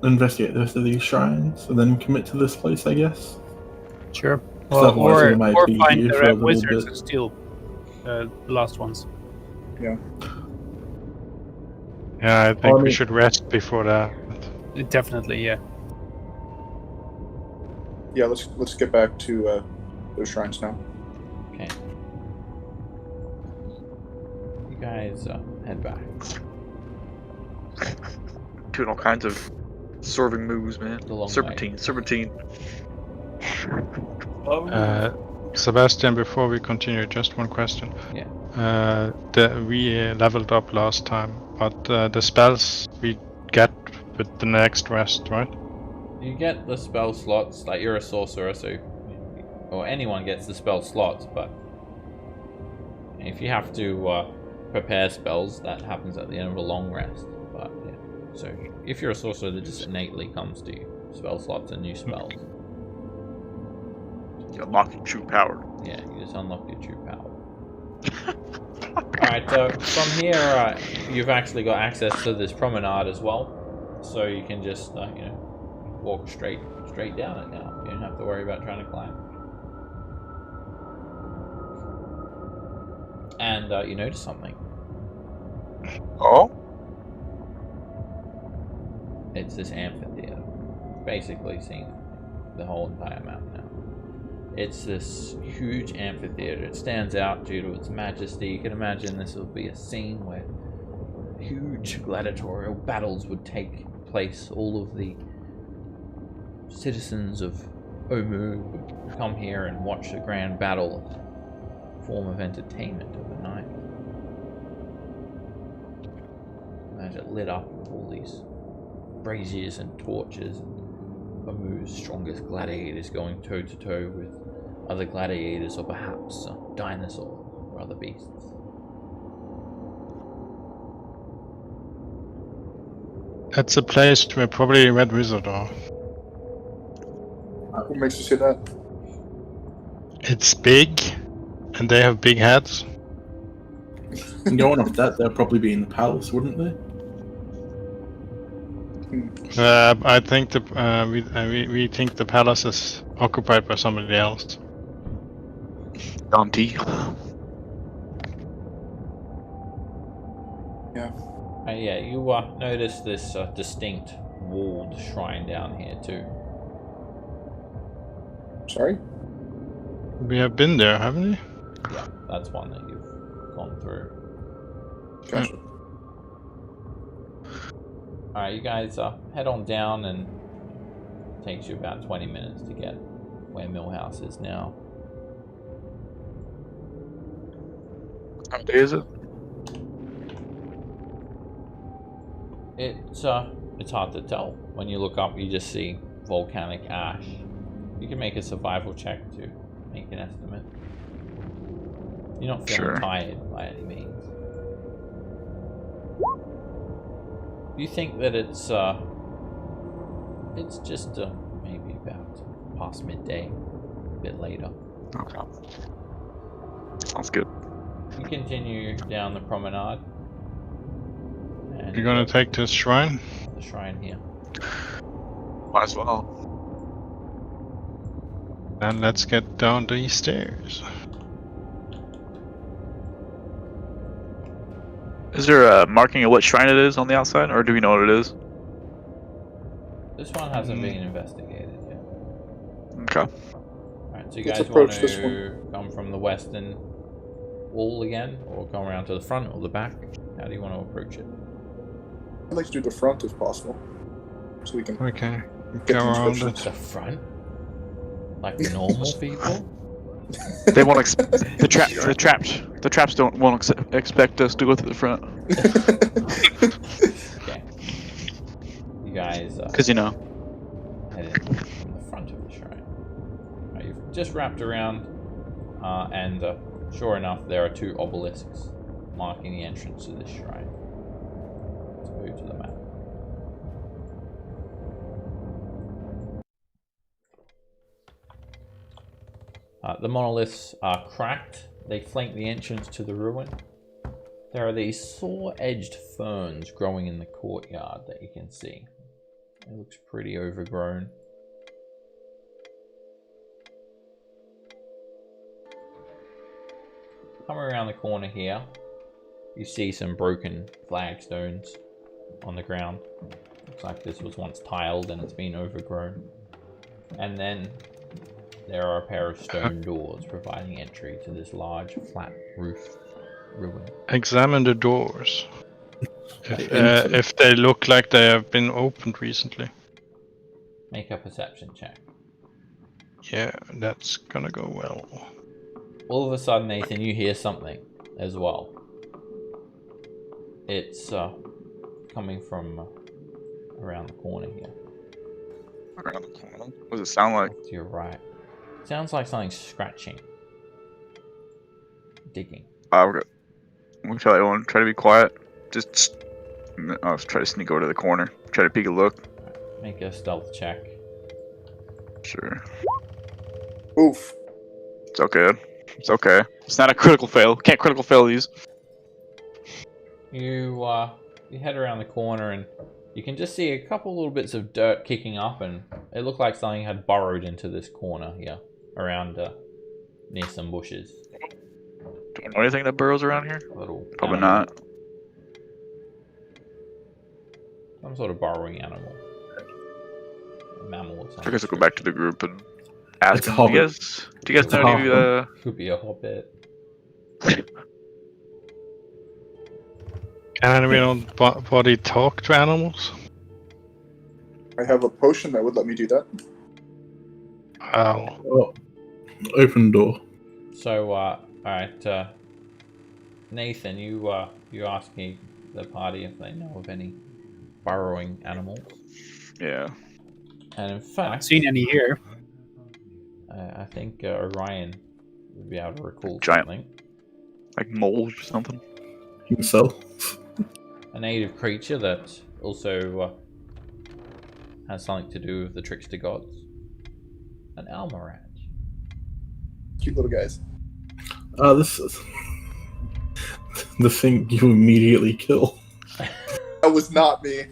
investigate the rest of these shrines, and then commit to this place, I guess. Sure. So otherwise we might Or be find here the for a red little wizards bit. and steal the last ones. Yeah, I think Or we we- should rest before that. Definitely, yeah. Yeah, let's get back to those shrines now. Okay. guys head back. Doing all kinds of swerving moves, man. The long Serpentine. Sebastian, before we continue, just one question. Yeah. We leveled up last time, but the spells we get with the next rest, right? You get the spell slots, like you're a sorcerer, so or anyone gets the spell slots, but if you have to prepare spells, that happens at the end of a long rest. But yeah, so if you're a sorcerer, that just innately comes to you, spell slots and new spells. You unlock your true power. Yeah, you just unlock your true power. Alright, so from here, you've actually got access to this promenade as well, so you can just walk straight down it now. You don't have to worry about trying to climb. And you notice something. Oh? It's this amphitheater. Basically seeing the whole entire map now. It's this huge amphitheater. It stands out due to its majesty. You can imagine this would be a scene where huge gladiatorial battles would take place. All of the citizens of Omu would come here and watch a grand battle, a form of entertainment of the night. Imagine it lit up with all these braziers and torches, and Omu's strongest gladiators going toe to toe with other gladiators, or perhaps dinosaurs or other beasts. That's a place where probably Red Wizard are. What makes you say that? It's big, and they have big heads. Going off that, they'll probably be in the palace, wouldn't they? I think we think the palace is occupied by somebody else. Dante. Yeah, you notice this distinct walled shrine down here too. Sorry? We have been there, haven't we? Yeah, that's one that you've gone through. Gotcha. Alright, you guys head on down, and it takes you about 20 minutes to get where Millhouse is now. How day is it? It's hard to tell. When you look up, you just see volcanic ash. You can make a survival check to make an estimate. You're not feeling tired by any means. You think that it's just maybe about past midday, a bit later. Okay. Sounds good. You continue down the promenade. And You're gonna take this shrine? the shrine here. Might as well. Then let's get down these stairs. Is there a marking of what shrine it is on the outside, or do we know what it is? This one hasn't been investigated yet. Okay. Alright, so you Let's guys want approach this to come from the western wall again, or come around to the front or the back? How do you want to approach it? I'd like to do the front if possible, so we can Okay, get go the around inscriptions. The front? Like the normal people? They won't the traps won't expect us to go through the front. Okay. You guys Because head in from the front of the shrine. Right, you've just wrapped around, and sure enough, there are two obelisks marking the entrance to this shrine. Let's go to the map. The monoliths are cracked. They flank the entrance to the ruin. There are these saw-edged ferns growing in the courtyard that you can see. It looks pretty overgrown. Coming around the corner here, you see some broken flagstones on the ground. Looks like this was once tiled and it's been overgrown. And then there are a pair of stone doors providing entry to this large flat roof ruin. Examine the doors. Into- If they look like they have been opened recently. Make a perception check. Yeah, that's gonna go well. All of a sudden, Nathan, you hear something as well. It's coming from around the corner here. Around the corner. What does it sound like? To your right. Sounds like something scratching. Digging. Okay. We'll tell everyone, try to be quiet. Just I'll try to sneak over to the corner. Try to peek a look. Make a stealth check. Sure. Oof. It's okay. It's okay. It's not a critical fail. Can't critical fail these. You head around the corner and you can just see a couple little bits of dirt kicking up, and it looked like something had burrowed into this corner here, around near some bushes. Do you know anything that burrows around here? Little Probably animal. not. Some sort of burrowing animal. A mammal or something. I guess I'll go back to the group and ask It's a them. hobbit. Do you guys It's a know any Could be a hobbit. Can anybody talk to animals? I have a potion that would let me do that. Oh, Oh, open door. So, alright, Nathan, you asking the party if they know of any burrowing animals. Yeah. And in Haven't fact, seen any here. I think Orion would be able to recall Giant. something. Like moles or something? Himself. A native creature that also has something to do with the trickster gods. An Almaraj. Cute little guys. This is the thing you immediately kill. That was not me.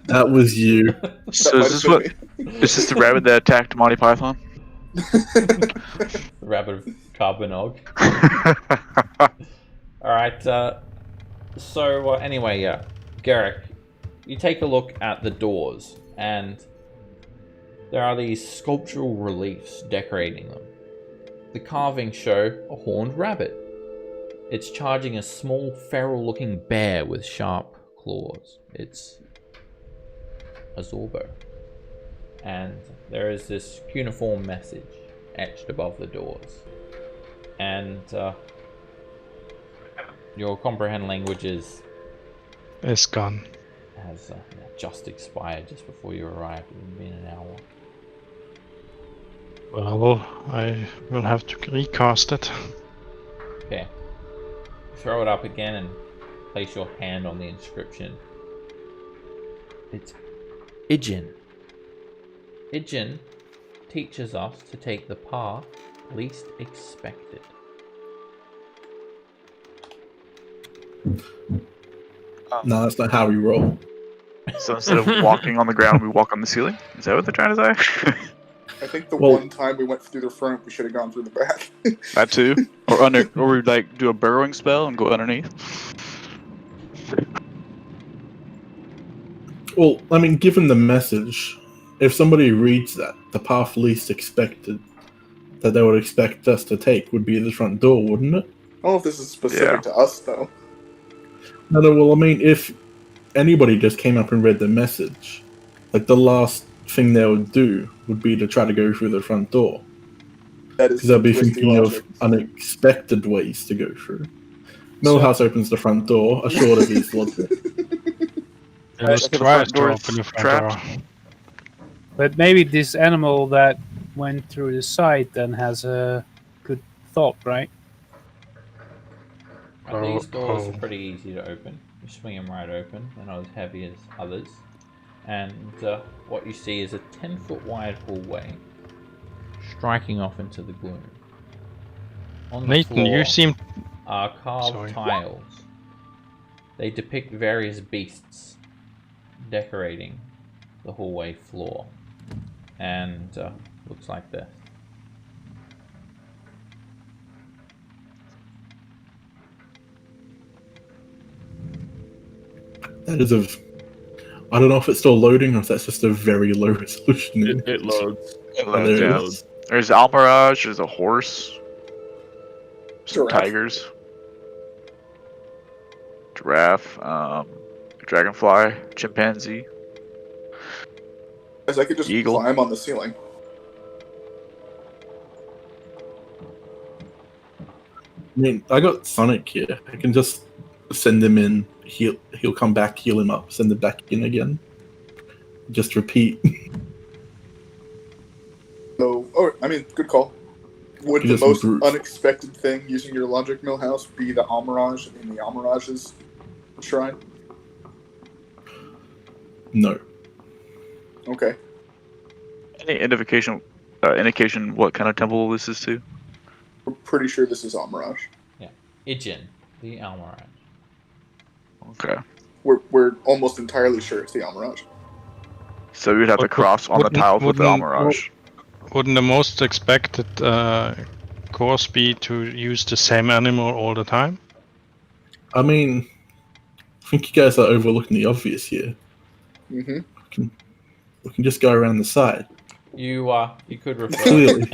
That was you. So might is this have what? been Is this the rabbit that attacked Monty Python? me. The rabbit of Carbonog. Alright, so anyway, Garrick, you take a look at the doors, and there are these sculptural reliefs decorating them. The carvings show a horned rabbit. It's charging a small, feral-looking bear with sharp claws. It's a Zorbo. And there is this cuneiform message etched above the doors. And your comprehend languages it's gone. has just expired just before you arrived. It would been an hour. Well, I will have to recast it. Okay. Throw it up again and place your hand on the inscription. It's Ijin. Ijin teaches us to take the path least expected. No, that's not how we roll. So instead of walking on the ground, we walk on the ceiling? Is that what they're trying to say? I think the Well- one time we went through the front, we should have gone through the back. That too? Or we like do a burrowing spell and go underneath? Well, I mean, given the message, if somebody reads that, the path least expected that they would expect us to take would be the front door, wouldn't it? I don't know if this is specific Yeah. to us, though. No, well, I mean, if anybody just came up and read the message, like the last thing they would do would be to try to go through the front door. That is Because they'll be twisty thinking logic. of unexpected ways to go through. Millhouse opens the front door, assured of his logic. It was Okay, the twice front to door is open the front trapped. door. But maybe this animal that went through the site then has a good thought, right? These doors oh. are pretty easy to open. You swing them right open. They're not as heavy as others. And what you see is a 10-foot wide hallway striking off into the gloom. On the Nathan, floor you seem are carved Sorry. tiles. They depict various beasts decorating the hallway floor. And looks like this. That is a. I don't know if it's still loading or if that's just a very low resolution. It loads. It Oh, there it loads, is. yeah. There's Almirage, there's a horse, some Giraffe. tigers. giraffe, dragonfly, chimpanzee. Guys, I could just Eagle. climb on the ceiling. I mean, I got Sonic here. I can just send him in. He'll come back, heal him up, send him back in again. Just repeat. So, I mean, good call. Would You the just most brute. unexpected thing using your logic millhouse be the Almirage in the Almirage's shrine? No. Okay. Any indication what kind of temple this is to? We're pretty sure this is Almirage. Ijin, the Almirage. Okay. We're almost entirely sure it's the Almirage. So we'd have to cross on the tiles with the Almirage. Wouldn't the most expected course be to use the same animal all the time? I mean, I think you guys are overlooking the obvious here. Mm-hmm. We can just go around the side. You could refer. Clearly.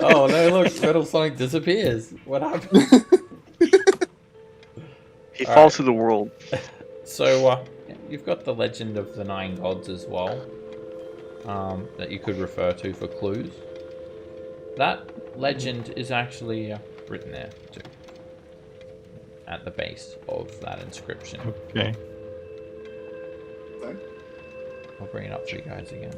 Oh no! Look, Metal Sonic disappears. What happened? He All falls right. to the world. So you've got the Legend of the Nine Gods as well, that you could refer to for clues. That legend is actually written there too, at the base of that inscription. Okay. I'll bring it up for you guys again.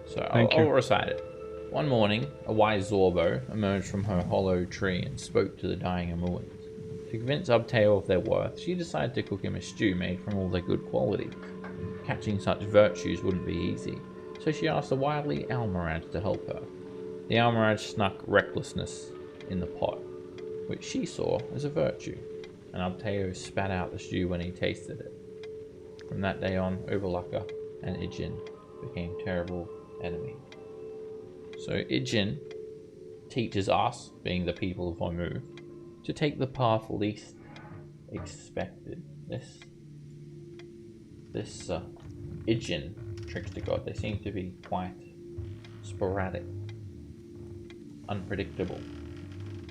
So Thank I'll you. recite it. One morning, a wise Zorbo emerged from her hollow tree and spoke to the dying Amuans. To convince Ubtail of their worth, she decided to cook him a stew made from all their good qualities. Catching such virtues wouldn't be easy, so she asked the wily Almirage to help her. The Almirage snuck recklessness in the pot, which she saw as a virtue, and Ubtail spat out the stew when he tasted it. From that day on, Overlucker and Ijin became terrible enemies. So Ijin teaches us, being the people of Omu, to take the path least expected. This Ijin trickster god, they seem to be quite sporadic, unpredictable,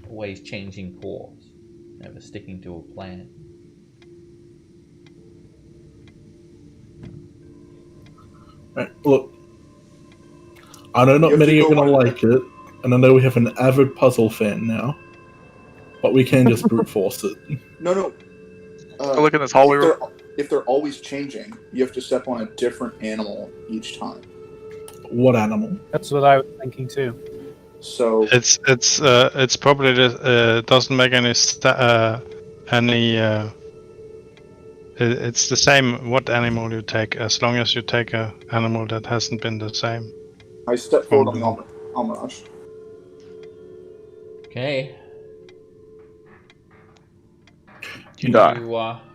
always changing course, never sticking to a plan. Right, look, I know not You have many to are go going to on- like it, and I know we have an avid puzzle fan now, but we can just brute force it. No. Look in this hallway. If they're always changing, you have to step on a different animal each time. What animal? That's what I was thinking too. So It's probably doesn't make any it's the same what animal you take, as long as you take a animal that hasn't been the same. I step forward on the Almirage. Okay. You die.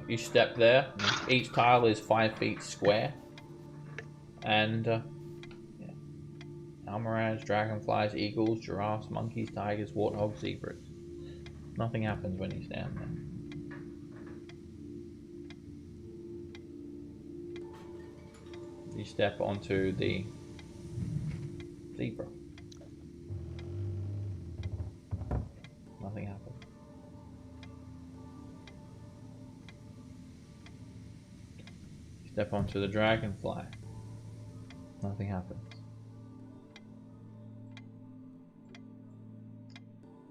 You step there. Each tile is 5 feet square, and Almirage, dragonflies, eagles, giraffes, monkeys, tigers, warthogs, zebras. Nothing happens when you stand there. You step onto the zebra. Nothing happens. You step onto the dragonfly. Nothing happens.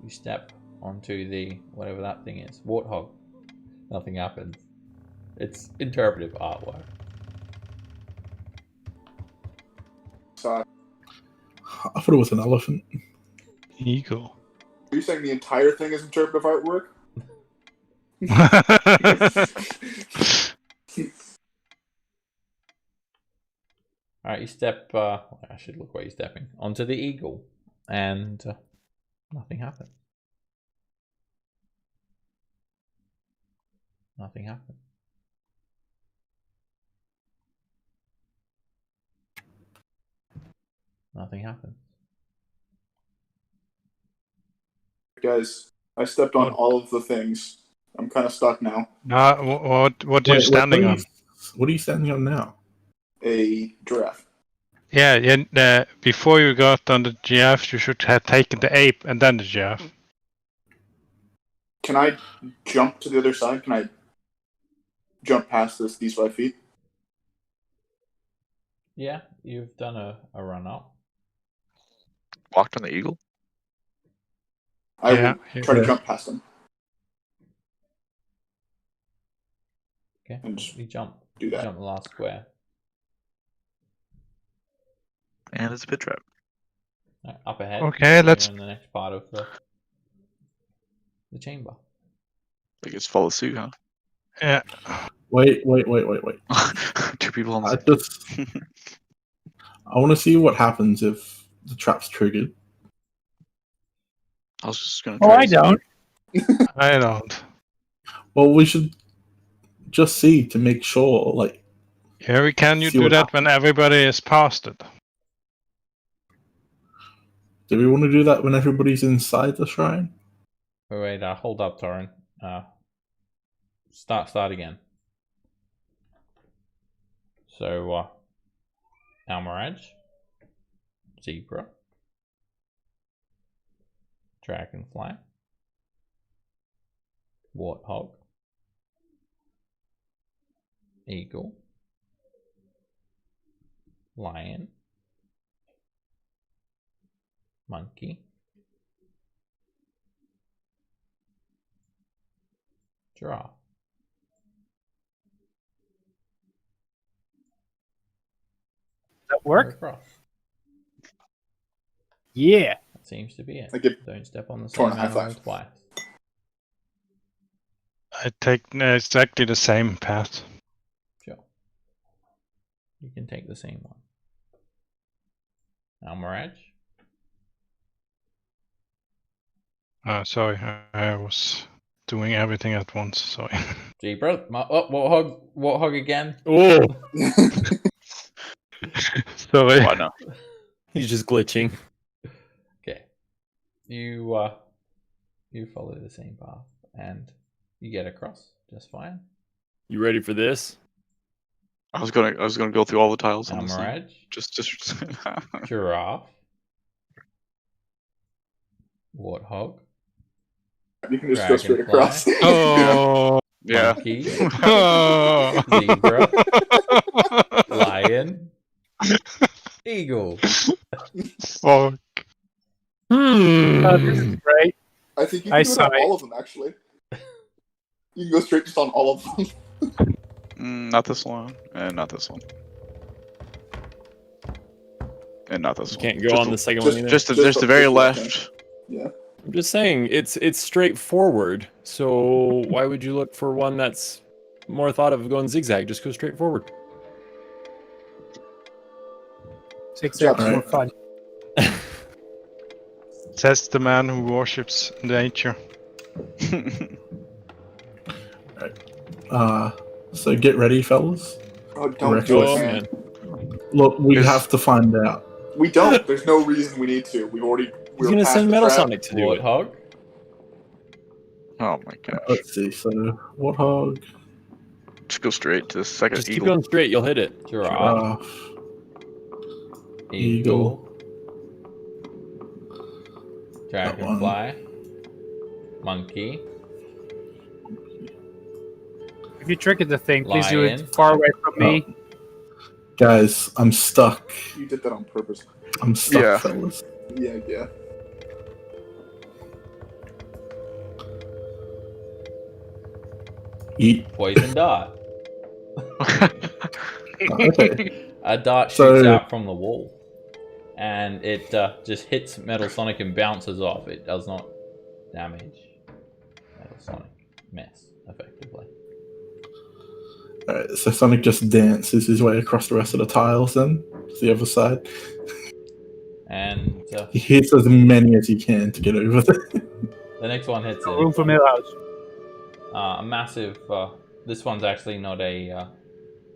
You step onto the whatever that thing is, warthog. Nothing happens. It's interpretive artwork. So, I thought it was an elephant. Eagle. are you saying the entire thing is interpretive artwork? Alright, you step, I should look where you're stepping, onto the eagle, and nothing happens. Nothing happens. Nothing happens. Guys, I stepped on all of the things. I'm kind of stuck now. What are you standing on? What are you standing on now? A giraffe. Yeah, before you got on the giraffe, you should have taken the ape and then the giraffe. Can I jump to the other side? Can I jump past these 5 feet? Yeah, you've done a run up. Walked on the eagle. I Yeah, will try to yeah. jump past him Okay, and just you jump. do You that. jump the last square. And it's a pit trap. Up ahead. Okay, you're let's- in the next part of the chamber. I guess follow suit, huh? Yeah. Wait. 2 people on I the just I want to see what happens if the trap's triggered. I was just gonna Oh, try I to- don't. I don't. Well, we should just see to make sure. Like, Yeah, can you See do what that when everybody is past it? do we want to do that when everybody's inside the shrine? Wait, hold up, Torrin. Start again. So, Almiraj, Zebra, Dragonfly, Warthog, Eagle, Lion, Monkey, Giraffe. Does that Go work? across. Yeah. That seems to be it. I give Don't step on the Torn same a high animal five. twice. I take exactly the same path. Sure. You can take the same one. Almiraj. Sorry, I was doing everything at once. Sorry. Zebra. Warthog again. Oh, Sorry. Why not? he's just glitching. Okay. You follow the same path and you get across just fine. You ready for this? I was gonna go through all the tiles on this thing. Almiraj. Just Giraffe. Warthog. You can just go straight Dragonfly. across. Oh. yeah. Monkey. Oh. Zebra. Lion. Eagle. Fuck. This is great. I think you I can do it saw on it. all of them, actually. You can go straight just on all of them. Not this one, and not this one, and not this You one. can't go Just on the- the second just- one either. Just Just the very the left. Yeah. I'm just saying, it's straightforward. So why would you look for one that's more thought of going zigzag? Just go straight forward. Zigzag's Alright. more fun. Says the man who worships nature. So get ready, fellas. Oh, don't Reckon- do Oh it, man. man. Look, we Is- have to find out. We don't. There's no reason we need to. We're He's gonna past send the Metal trap. Sonic to do it. Warthog. Oh my gosh! Let's see. So, Warthog, Just go straight to the second Just keep eagle. going straight, you'll hit it. Giraffe. Giraffe, Eagle. Dragonfly. Monkey. If you trigger the thing, please do Lion. it far away from me. guys, I'm stuck. You did that on purpose. I'm stuck, Yeah. fellas. Yeah. Eat. Poison dart. Okay. A dart shoots So- out from the wall. And it just hits Metal Sonic and bounces off. It does not damage Metal Sonic. Miss, effectively. Alright, so Sonic just dances his way across the rest of the tiles then, to the other side. And He hits as many as he can to get over there. the next one hits No him. room for Millhouse. A massive. This one's actually not a.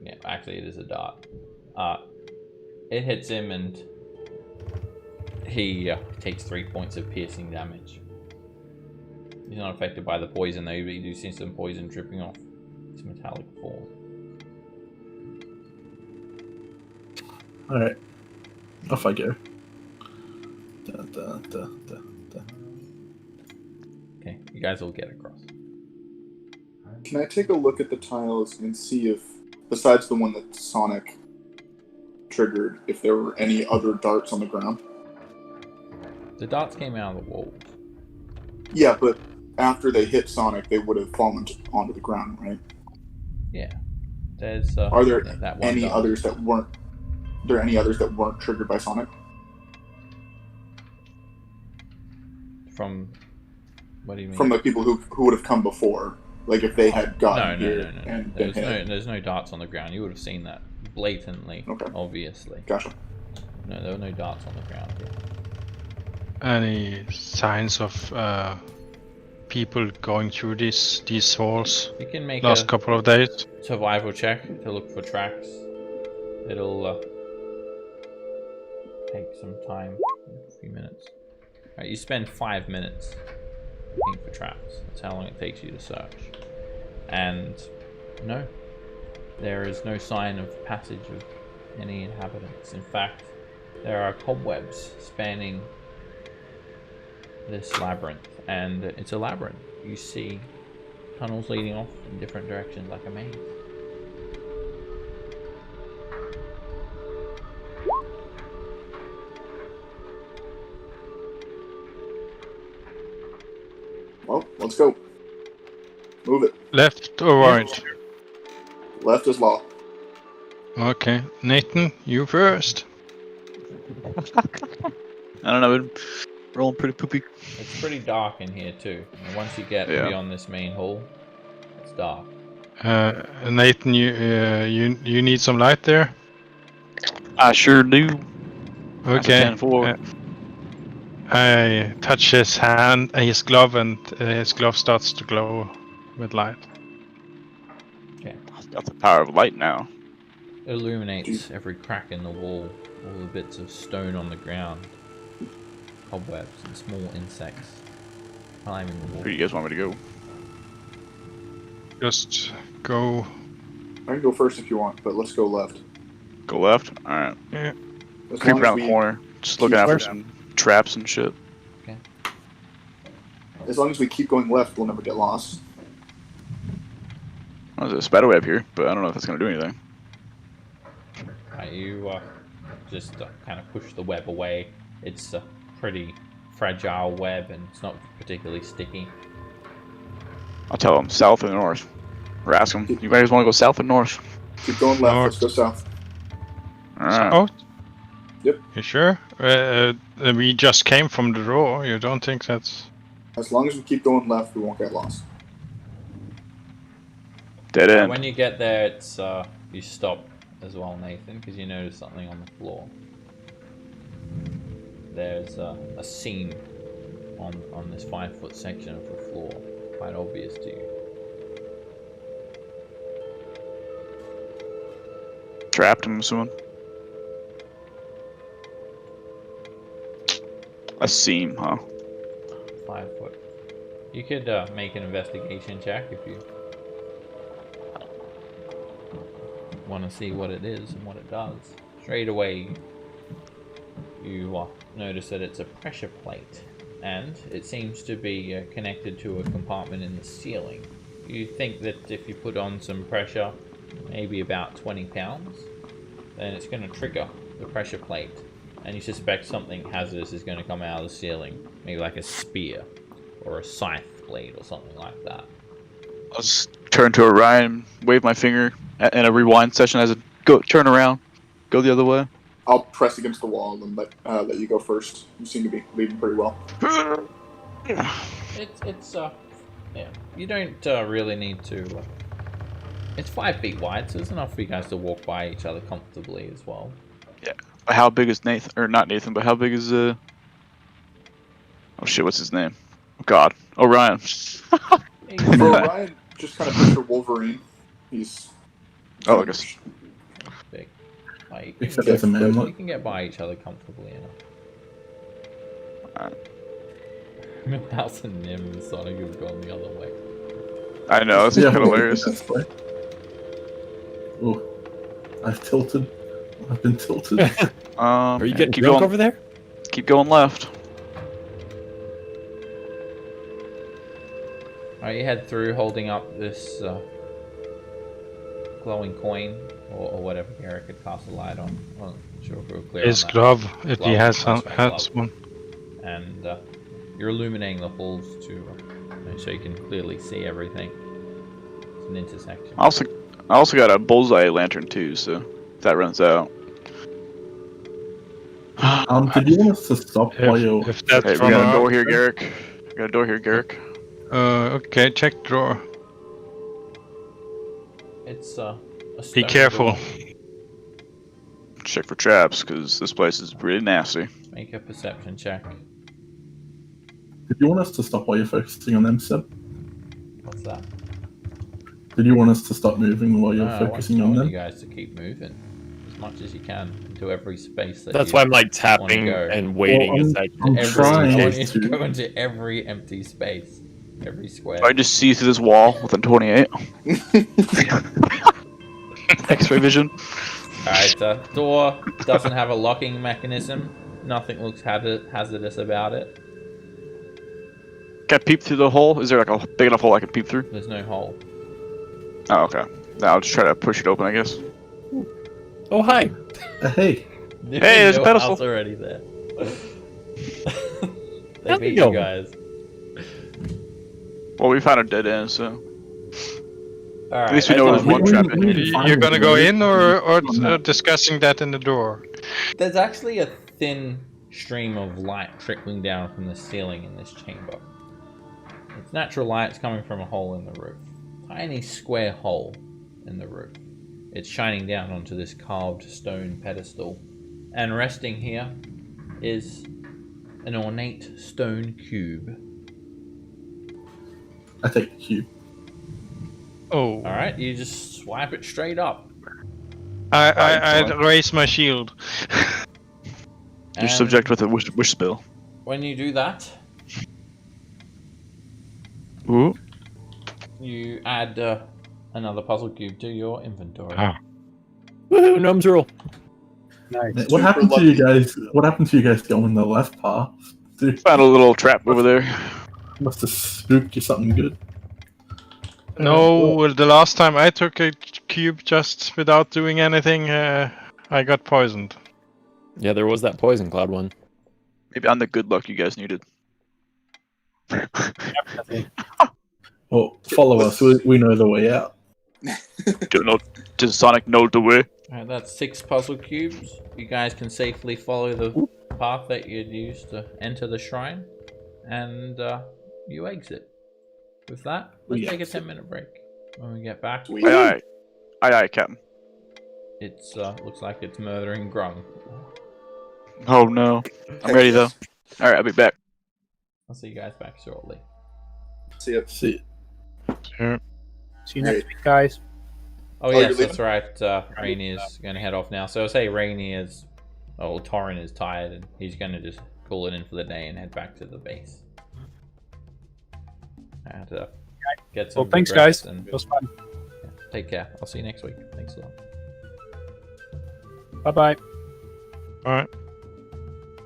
Yeah, actually, it is a dart. It hits him and he takes 3 points of piercing damage. He's not affected by the poison though, but you do see some poison dripping off his metallic form. Alright. Off I go. Da, da, da, da, da. Okay, you guys will get across. Can I take a look at the tiles and see if, besides the one that Sonic triggered, if there were any other darts on the ground? The darts came out of the walls. Yeah, but after they hit Sonic, they would have fallen onto the ground, right? Yeah. There's Are there that one any dart. others that weren't? There any others that weren't triggered by Sonic? From what do you mean? From the people who would have come before, like if they had gotten no. here and been hit. There's no darts on the ground. You would have seen that blatantly, obviously. Gotcha. No, there were no darts on the ground here. Any signs of people going through these halls You can make last a couple of days? survival check to look for tracks. It'll take some time, a few minutes. Alright, you spend 5 minutes looking for traps. That's how long it takes you to search. And no, there is no sign of passage of any inhabitants. In fact, there are cobwebs spanning this labyrinth, and it's a labyrinth. You see tunnels leading off in different directions like a maze. Well, let's go. Move it. Left or right? Left is law. Okay, Nathan, you first. I don't know. We're rolling pretty poopy. It's pretty dark in here too. And once you get beyond this main hall, it's dark. Nathan, you need some light there. I sure do. Okay. 10-4. I touch his hand, his glove, and his glove starts to glow with light. Okay. Got the power of light now. It illuminates every crack in the wall, all the bits of stone on the ground, cobwebs and small insects climbing the wall. Where do you guys want me to go? Just go. I can go first if you want, but let's go left. Go left? Alright. Yeah. As Creep long as around the we- corner. Just looking out for some traps and shit. As long as we keep going left, we'll never get lost. Well, there's a spider web here, but I don't know if that's going to do anything. You just kind of push the web away. It's a pretty fragile web and it's not particularly sticky. I'll tell them south or north. Or ask them, you guys want to go south or north? Keep going left, North. let's go south. Alright. Oh. Yep. You sure? We just came from the door. You don't think that's... As long as we keep going left, we won't get lost. Dead end. When you get there, it's you stop as well, Nathan, because you notice something on the floor. There's a seam on this 5-foot section of the floor, quite obvious to you. Trapped, I'm assuming. A seam, huh? 5 foot. You could make an investigation check if you want to see what it is and what it does. Straight away, you notice that it's a pressure plate, and it seems to be connected to a compartment in the ceiling. You think that if you put on some pressure, maybe about 20 pounds, then it's going to trigger the pressure plate, and you suspect something hazardous is going to come out of the ceiling, maybe like a spear or a scythe blade or something like that. I'll just turn to Orion, wave my finger in a rewind session as a go turn around, go the other way. I'll press against the wall and let you go first. You seem to be leading pretty well. It's yeah. You don't really need to. It's 5 feet wide, so it's enough for you guys to walk by each other comfortably as well. Yeah. How big is Nathan? Or not Nathan, but how big is Oh shit, what's his name? Oh god, Orion. For Orion, just kind of picture Wolverine. He's Oh, I guess. Big. Like, you Except can as a man. you can get by each other comfortably enough. Mouse and Nim and Sonic have gone the other way. I know, it's kind of hilarious. That's fine. Oh, I've tilted. I've been tilted. Are you getting keep drunk going, over there? Keep going left. You head through holding up this glowing coin or whatever Garrett could cast a light on. Well, I'm sure if we're clear His on that. glove, if he has Glove, has glove. one. And you're illuminating the halls so you can clearly see everything. It's an intersection. I also got a bullseye lantern too, so if that runs out. Did you want us to stop while you're... If that's Hey, we from got a our- door here, Garrick. We got a door here, Garrick. Okay, check drawer. It's a Be stone careful. door. Check for traps, because this place is really nasty. Make a perception check. Did you want us to stop while you're focusing on them, Seb? What's that? Did you want us to stop moving while you're No, I want focusing on you them? guys to keep moving as much as you can into every space that That's you why I'm like wanna tapping go. and waiting. Well, Is that I'm Every, trying I want you to to. go into every empty space, every square. If I just see through this wall within 28. X-ray vision. Alright, door doesn't have a locking mechanism. Nothing looks hazardous about it. Can I peep through the hole? Is there like a big enough hole I can peep through? There's no hole. Oh, okay. Now I'll just try to push it open, I guess. Oh, hi. Hey, there's a pedestal. House already there. They How'd beat it go? you guys. Well, we found a dead end, so Alright, at least we know there's one trap in here. You're gonna go in or discussing that in the door? there's actually a thin stream of light trickling down from the ceiling in this chamber. It's natural light. It's coming from a hole in the roof. Tiny square hole in the roof. It's shining down onto this carved stone pedestal. And resting here is an ornate stone cube. I take the cube. Oh, Alright, you just swipe it straight up. I raise my shield. You're And subject with a wish spell. when you do that, Ooh. you add another puzzle cube to your inventory. Ah. Woohoo, gnomes rule. Nice. What happened to you lucky. guys? What happened to you guys going the left path? Dude, Found a little trap over there. must have spooked you something good. No, the last time I took a cube just without doing anything, I got poisoned. Yeah, there was that poison cloud one. Maybe I'm the good luck you guys needed. Well, follow us. We know the way out. Don't know. Does Sonic know the way? Alright, that's 6 puzzle cubes. You guys can safely follow the path that you'd use to enter the shrine. And you exit. With that, let's We take a exit. 10-minute break. When we get back, Sweet. Aye, Captain. it's looks like it's murdering Grung. Oh no. I'm ready though. Alright, I'll be back. I'll see you guys back shortly. See ya. See, Sure. See you next week, guys. Oh, you're yes, leaving? that's right. Rainy is going to head off now. So I'll say Rainy is... Oh, Torrin is tired and he's going to just call it in for the day and head back to the base. And get some Well, thanks, good rest guys. and It was fun. take care. I'll see you next week. Thanks a lot. Bye-bye. Alright.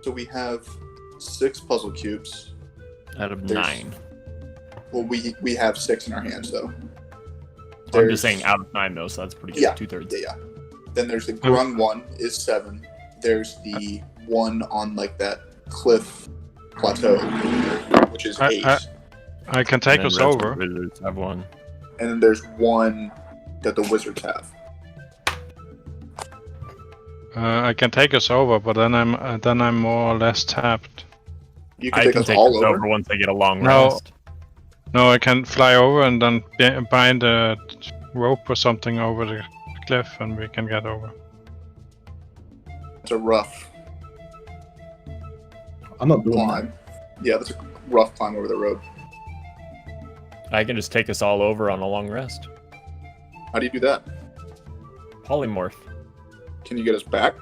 So we have 6 puzzle cubes. Out of There's- 9. Well, we have 6 in our hands though. I'm There's- just saying out of 9 though, so that's pretty good. Yeah. 2/3. Yeah. Then there's the Grung one is 7. There's the one on like that cliff plateau, which is 8. I can take And us then Red over. Wizards have 1. And then there's one that the wizards have. I can take us over, but then I'm more or less tapped. You can I take can us take all us over. over once I get a long No. rest. No, I can fly over and then bind a rope or something over the cliff, and we can get over. It's a rough I'm not doing that. climb. Yeah, that's a rough climb over the road. I can just take us all over on a long rest. How do you do that? Polymorph. Can you get us back?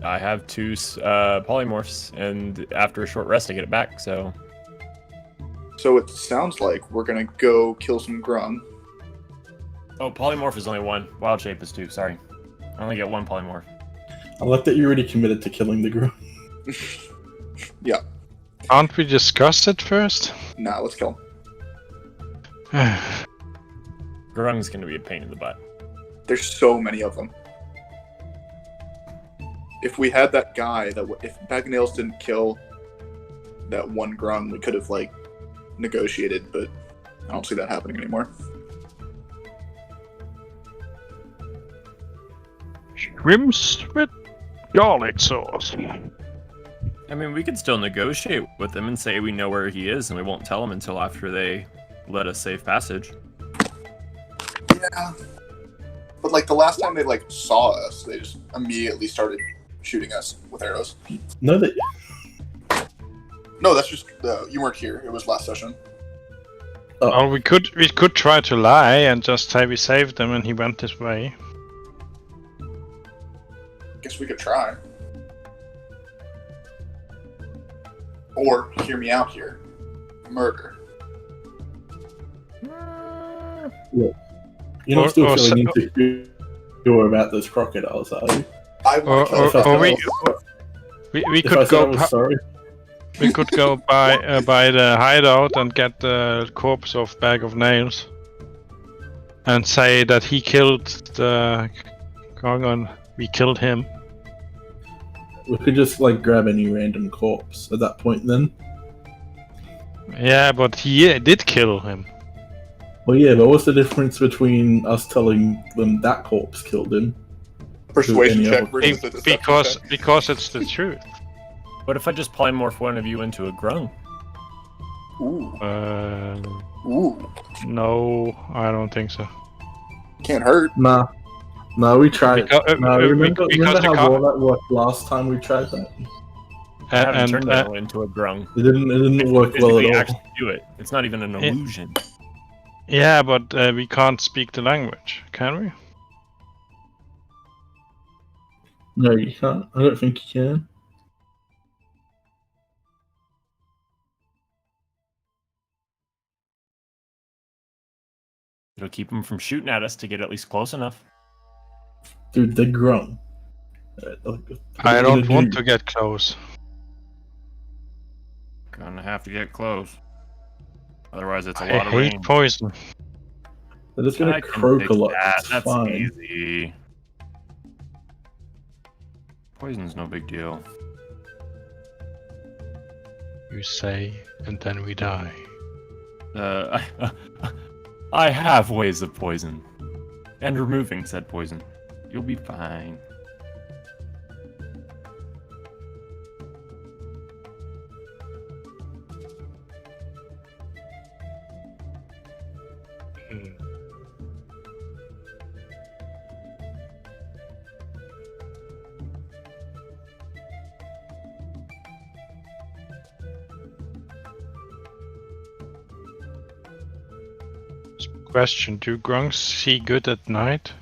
I have 2 polymorphs, and after a short rest, I get it back. So So it sounds like we're gonna go kill some Grung. oh, polymorph is only 1. Wild shape is 2. Sorry, I only get 1 polymorph. I like that you're already committed to killing the group. Can't we discuss it first? Nah, let's kill him. Grung's gonna be a pain in the butt. There's so many of them. If we had that guy, if Bag of Nails didn't kill that one grung, we could have like negotiated, but I don't see that happening anymore. Shrimps with garlic sauce. I mean, we could still negotiate with him and say we know where he is, and we won't tell him until after they let us safe passage. Yeah. But like the last time they like saw us, they just immediately started shooting us with arrows. No, that No, that's just you weren't here. It was last session. Well, we could try to lie and just say we saved him and he went this way. Guess we could try. Or hear me out here. Murder. you're not Or- still or feeling so- insecure about those crocodiles, are you? I want to kill If I Or said we I was- we if I could said I go was sorry. we could go by the hideout and get the corpse of Bag of Nails, and say that he killed the Grung and we killed him. We could just like grab any random corpse at that point then. Yeah, but he did kill him. Well, yeah, but what's the difference between us telling them that corpse killed him? persuasion any check other- versus the deception Because check. because it's the truth. What if I just polymorph one of you into a grung? Ooh, Uh, no, I don't think so. can't hurt. Nah, we tried. Because, No, remember because the how car- well that worked last time we tried that? I haven't and turned anyone into a grung. It didn't work well Physically at all. actually do it. It's not even an Yeah. illusion. yeah, but we can't speak the language, can we? No, you can't. I don't think you can. It'll keep them from shooting at us to get at least close enough. Dude, they're grown. I don't want to get close. Gonna have to get close. Otherwise, it's a I lot of hate rain. poison. They're just gonna I can croak fix a lot. that. It's That's fine. easy. Poison's no big deal. You say, and then we die. I have ways of poison. And removing said poison. You'll be fine. Question: do grunts see good at night?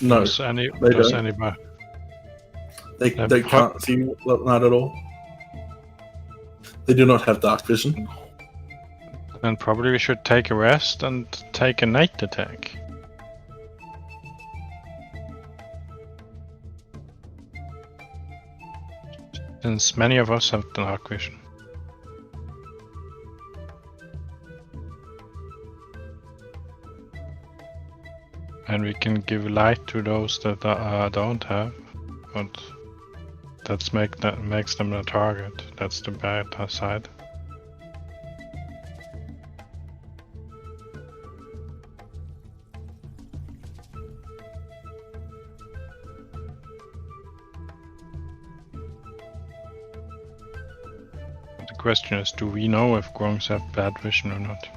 No, Does don't. anybody? they They're can't see not at all. They do not have dark vision. Then probably we should take a rest and take a night attack. Since many of us have dark vision. And we can give light to those that don't have, but that makes them a target. That's the bad side. The question is, do we know if grunts have bad vision or not?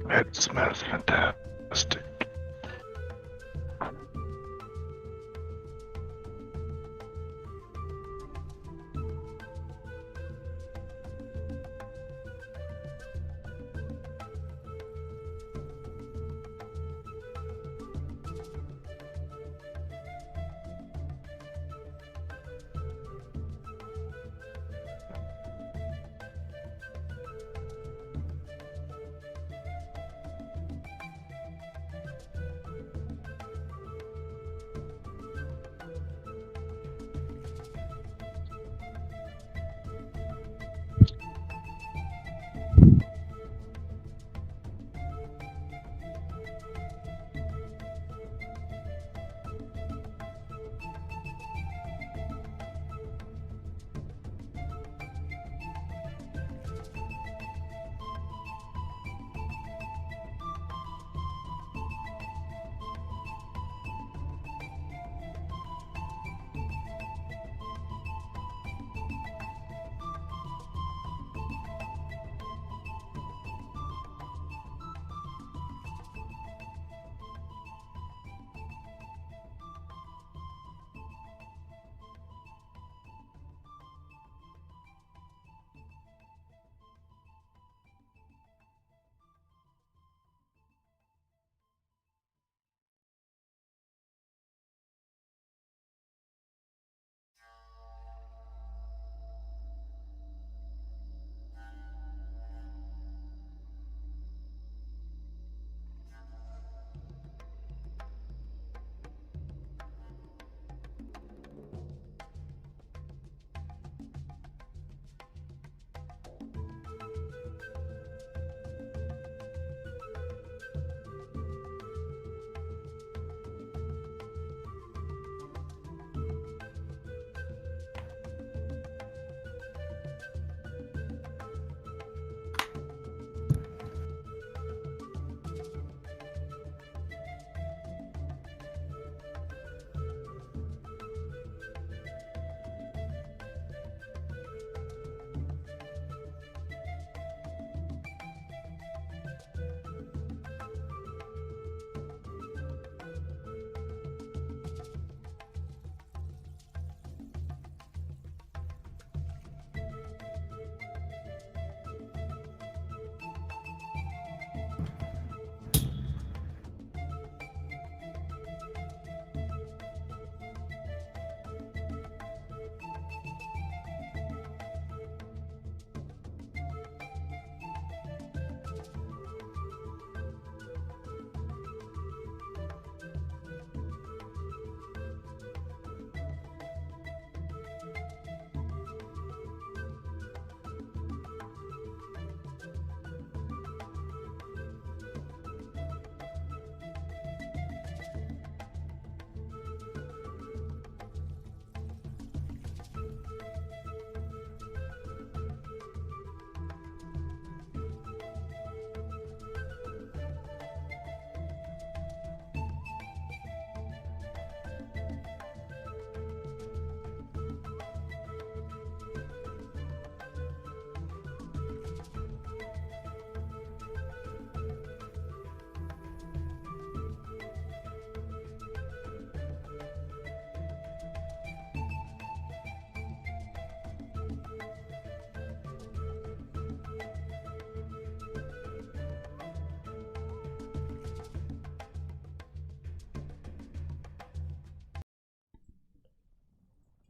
It smells fantastic.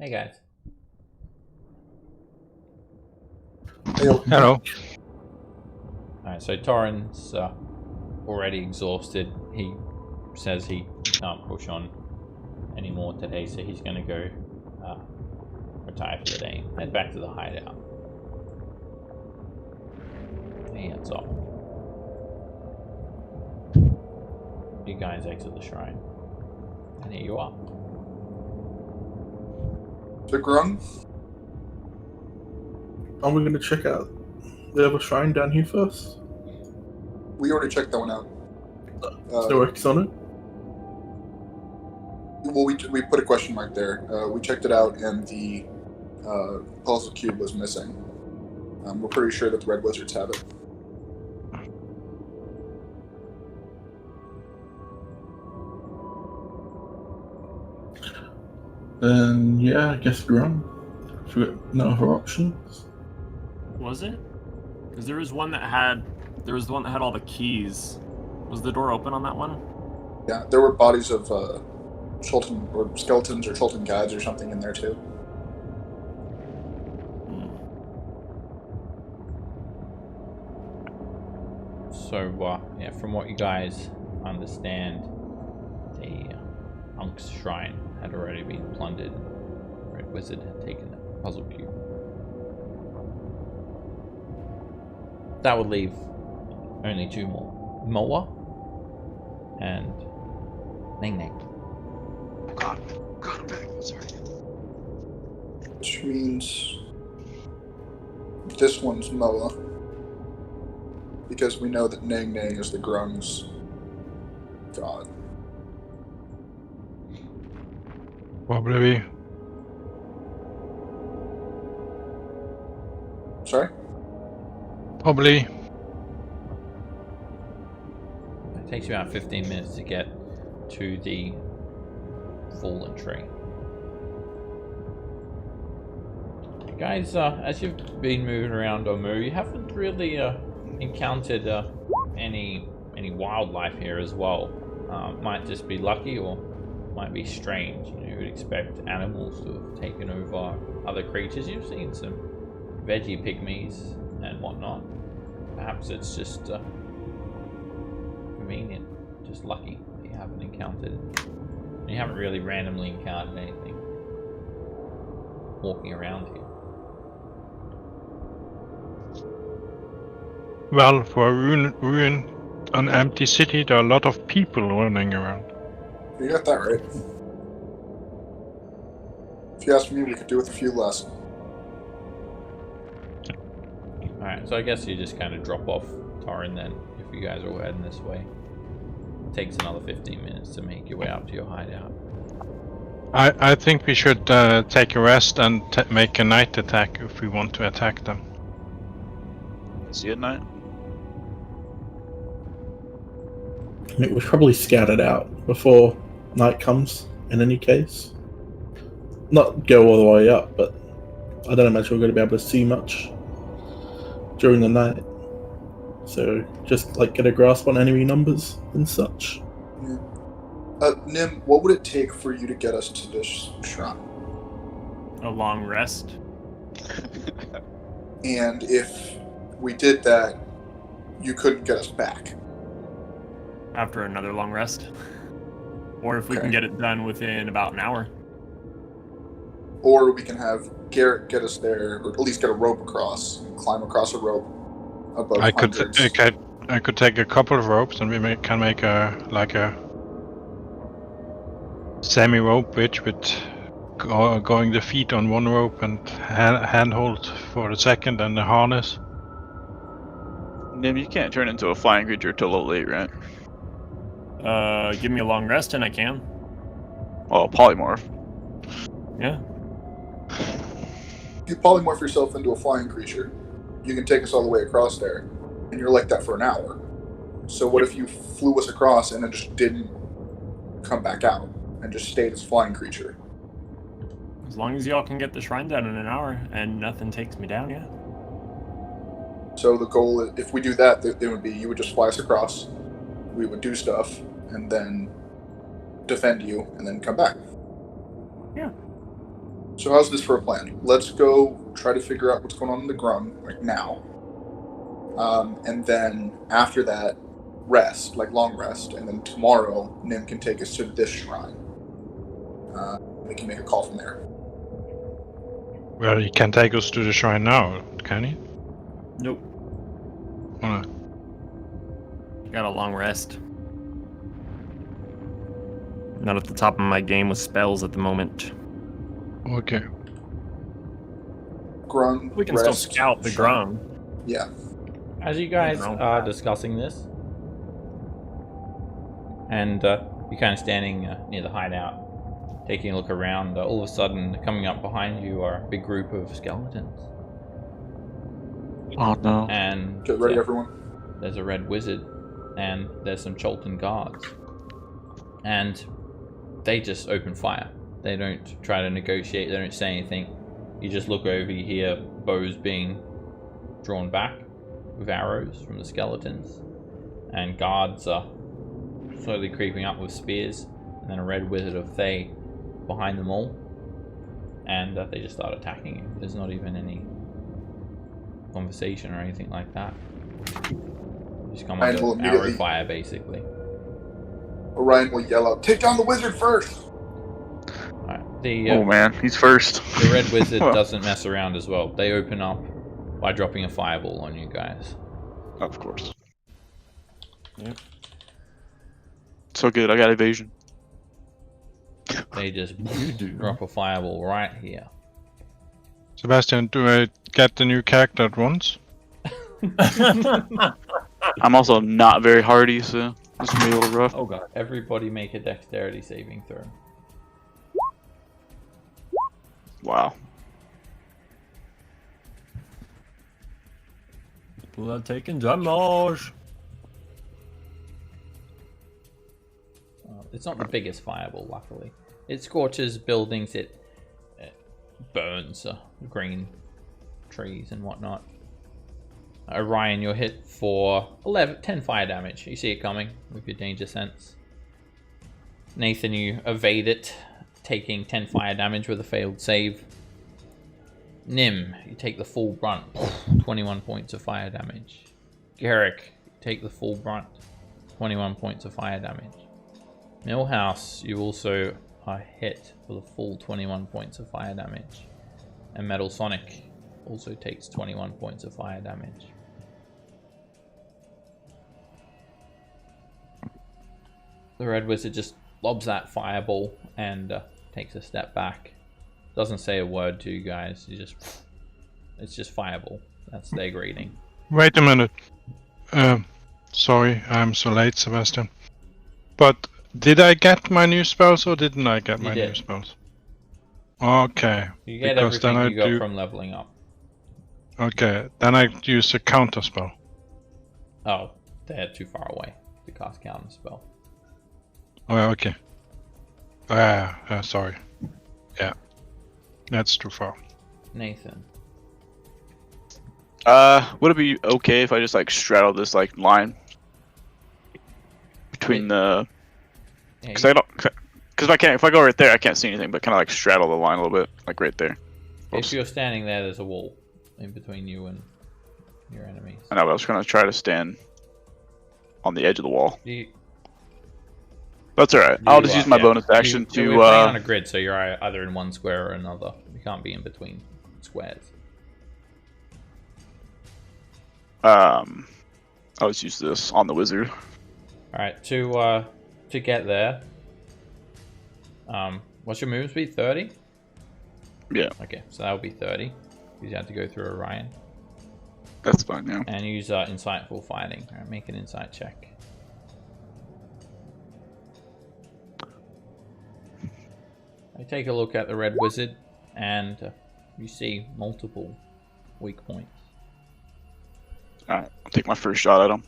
Hey guys. Hello. Alright, so Torrin's already exhausted. He says he can't push on anymore today, so he's going to go retire for the day. Head back to the hideout. Hands off. You guys exit the shrine. And here you are. The Grung? Are we going to check out the other shrine down here first? We already checked that one out. No X on it? Well, we put a question mark there. We checked it out, and the puzzle cube was missing. We're pretty sure that the Red Wizards have it. Then, yeah, I guess Grum. If we got no other options. Was it? Because there was one that had all the keys. Was the door open on that one? Yeah, there were bodies of Chultan, or skeletons, or Chultan guides, or something in there too. So, yeah, from what you guys understand, the Unk's shrine had already been plundered. Red Wizard had taken the puzzle cube. That would leave only two more. Moa and Ning Ning. God, I'm back. Sorry. Which means this one's Moa. Because we know that Nang Nang is the Grung's god. Probably. Sorry? Probably. It takes you about 15 minutes to get to the fallen tree. Guys, as you've been moving around Omu, you haven't really encountered any wildlife here as well. Might just be lucky, or might be strange. You would expect animals to have taken over other creatures. You've seen some veggie pygmies and whatnot. Perhaps it's just convenient, just lucky that you haven't encountered. You haven't really randomly encountered anything walking around here. Well, for a ruin, an empty city, there are a lot of people running around. You got that right. If you ask me, we could do with a few less. Alright, so I guess you just kind of drop off Torrin then, if you guys are all heading this way. It takes another 15 minutes to make your way up to your hideout. I think we should take a rest and make a night attack if we want to attack them. See you at night. I mean, we should probably scout it out before night comes, in any case. Not go all the way up, but I don't imagine we're going to be able to see much during the night. So, just like get a grasp on enemy numbers and such. Yeah. Nim, what would it take for you to get us to this shrine? A long rest. And if we did that, you couldn't get us back. After another long rest. Or if we can get it done within about an hour. Or we can have Garrett get us there, or at least get a rope across, climb across a rope above hundreds. I could take a couple of ropes and we can make a semi-rope bridge with going the feet on one rope and handhold for the second and the harness. Nim, you can't turn into a flying creature till a little late, right? Give me a long rest and I can. Oh, polymorph. Yeah. If you polymorph yourself into a flying creature, you can take us all the way across there, and you're like that for an hour. So what if you flew us across and then just didn't come back out, and just stayed as flying creature? As long as y'all can get the shrine done in an hour and nothing takes me down, yeah. So the goal, if we do that, it would be you would just fly us across, we would do stuff, and then defend you, and then come back. Yeah. So how's this for a plan? Let's go try to figure out what's going on in the Grung right now. And then after that, rest, like long rest, and then tomorrow Nim can take us to this shrine. We can make a call from there. Well, he can take us to the shrine now, can he? Nope. Wanna- Got a long rest. Not at the top of my game with spells at the moment. Okay. Grung. We can rest, still scout the shrine. Grung. Yeah. As you guys No. are discussing this, and you're kind of standing near the hideout, taking a look around, all of a sudden, coming up behind you are a big group of skeletons. Oh no. And Get ready, everyone. there's a red wizard, and there's some Cholton guards. And they just open fire. They don't try to negotiate, they don't say anything. You just look over, you hear bows being drawn back with arrows from the skeletons, and guards are slowly creeping up with spears, and then a red wizard of Thay behind them all, and they just start attacking you. There's not even any conversation or anything like that. You just come And we'll under arrow immediately- fire, basically. Orion will yell out, "Take down the wizard first!" Alright, the Oh man, he's first. the red wizard doesn't mess around as well. They open up by dropping a fireball on you guys. Of course. Yep. So good, I got evasion. They just You do. drop a fireball right here. Sebastian, do I get the new character at once? I'm also not very hardy, so this is gonna be a little rough. Oh god. Everybody make a dexterity saving throw. Wow. People are taking damage. It's not the biggest fireball, luckily. It scorches buildings, it burns green trees and whatnot. Orion, you're hit for 10 fire damage. You see it coming with your danger sense. Nathan, you evade it, taking 10 fire damage with a failed save. Nim, you take the full brunt, 21 points of fire damage. Garrick, you take the full brunt, 21 points of fire damage. Millhouse, you also are hit for the full 21 points of fire damage. And Metal Sonic also takes 21 points of fire damage. The red wizard just lobs that fireball and takes a step back. Doesn't say a word to you guys. It's just fireball. That's their greeting. Wait a minute. Sorry, I'm so late, Sebastian. But did I get my new spells or didn't I get my new spells? Okay. You get because then everything I you got do- from leveling up. Okay, then I use a counter spell. Oh, they're too far away to cast counter spell. Oh, okay. Sorry. Yeah. That's too far. Nathan. Would it be okay if I just like straddle this like line between the? Yeah, Because I don't. Because if I go right there, I can't see anything. But kind of like straddle the line a little bit, like right there. if you're standing there, there's a wall in between you and your enemies. I know, but I was gonna try to stand on the edge of the wall. That's all right. I'll just use my bonus action We're to. playing on a grid, so you're either in one square or another. You can't be in between squares. I'll just use this on the wizard. All right, to get there. What's your movement speed? 30. Yeah, Okay, so that would be 30. You have to go through Orion that's fine. Yeah. and use insightful fighting. All right, make an insight check. I take a look at the red wizard, and you see multiple weak points. All right, I'll take my first shot at him.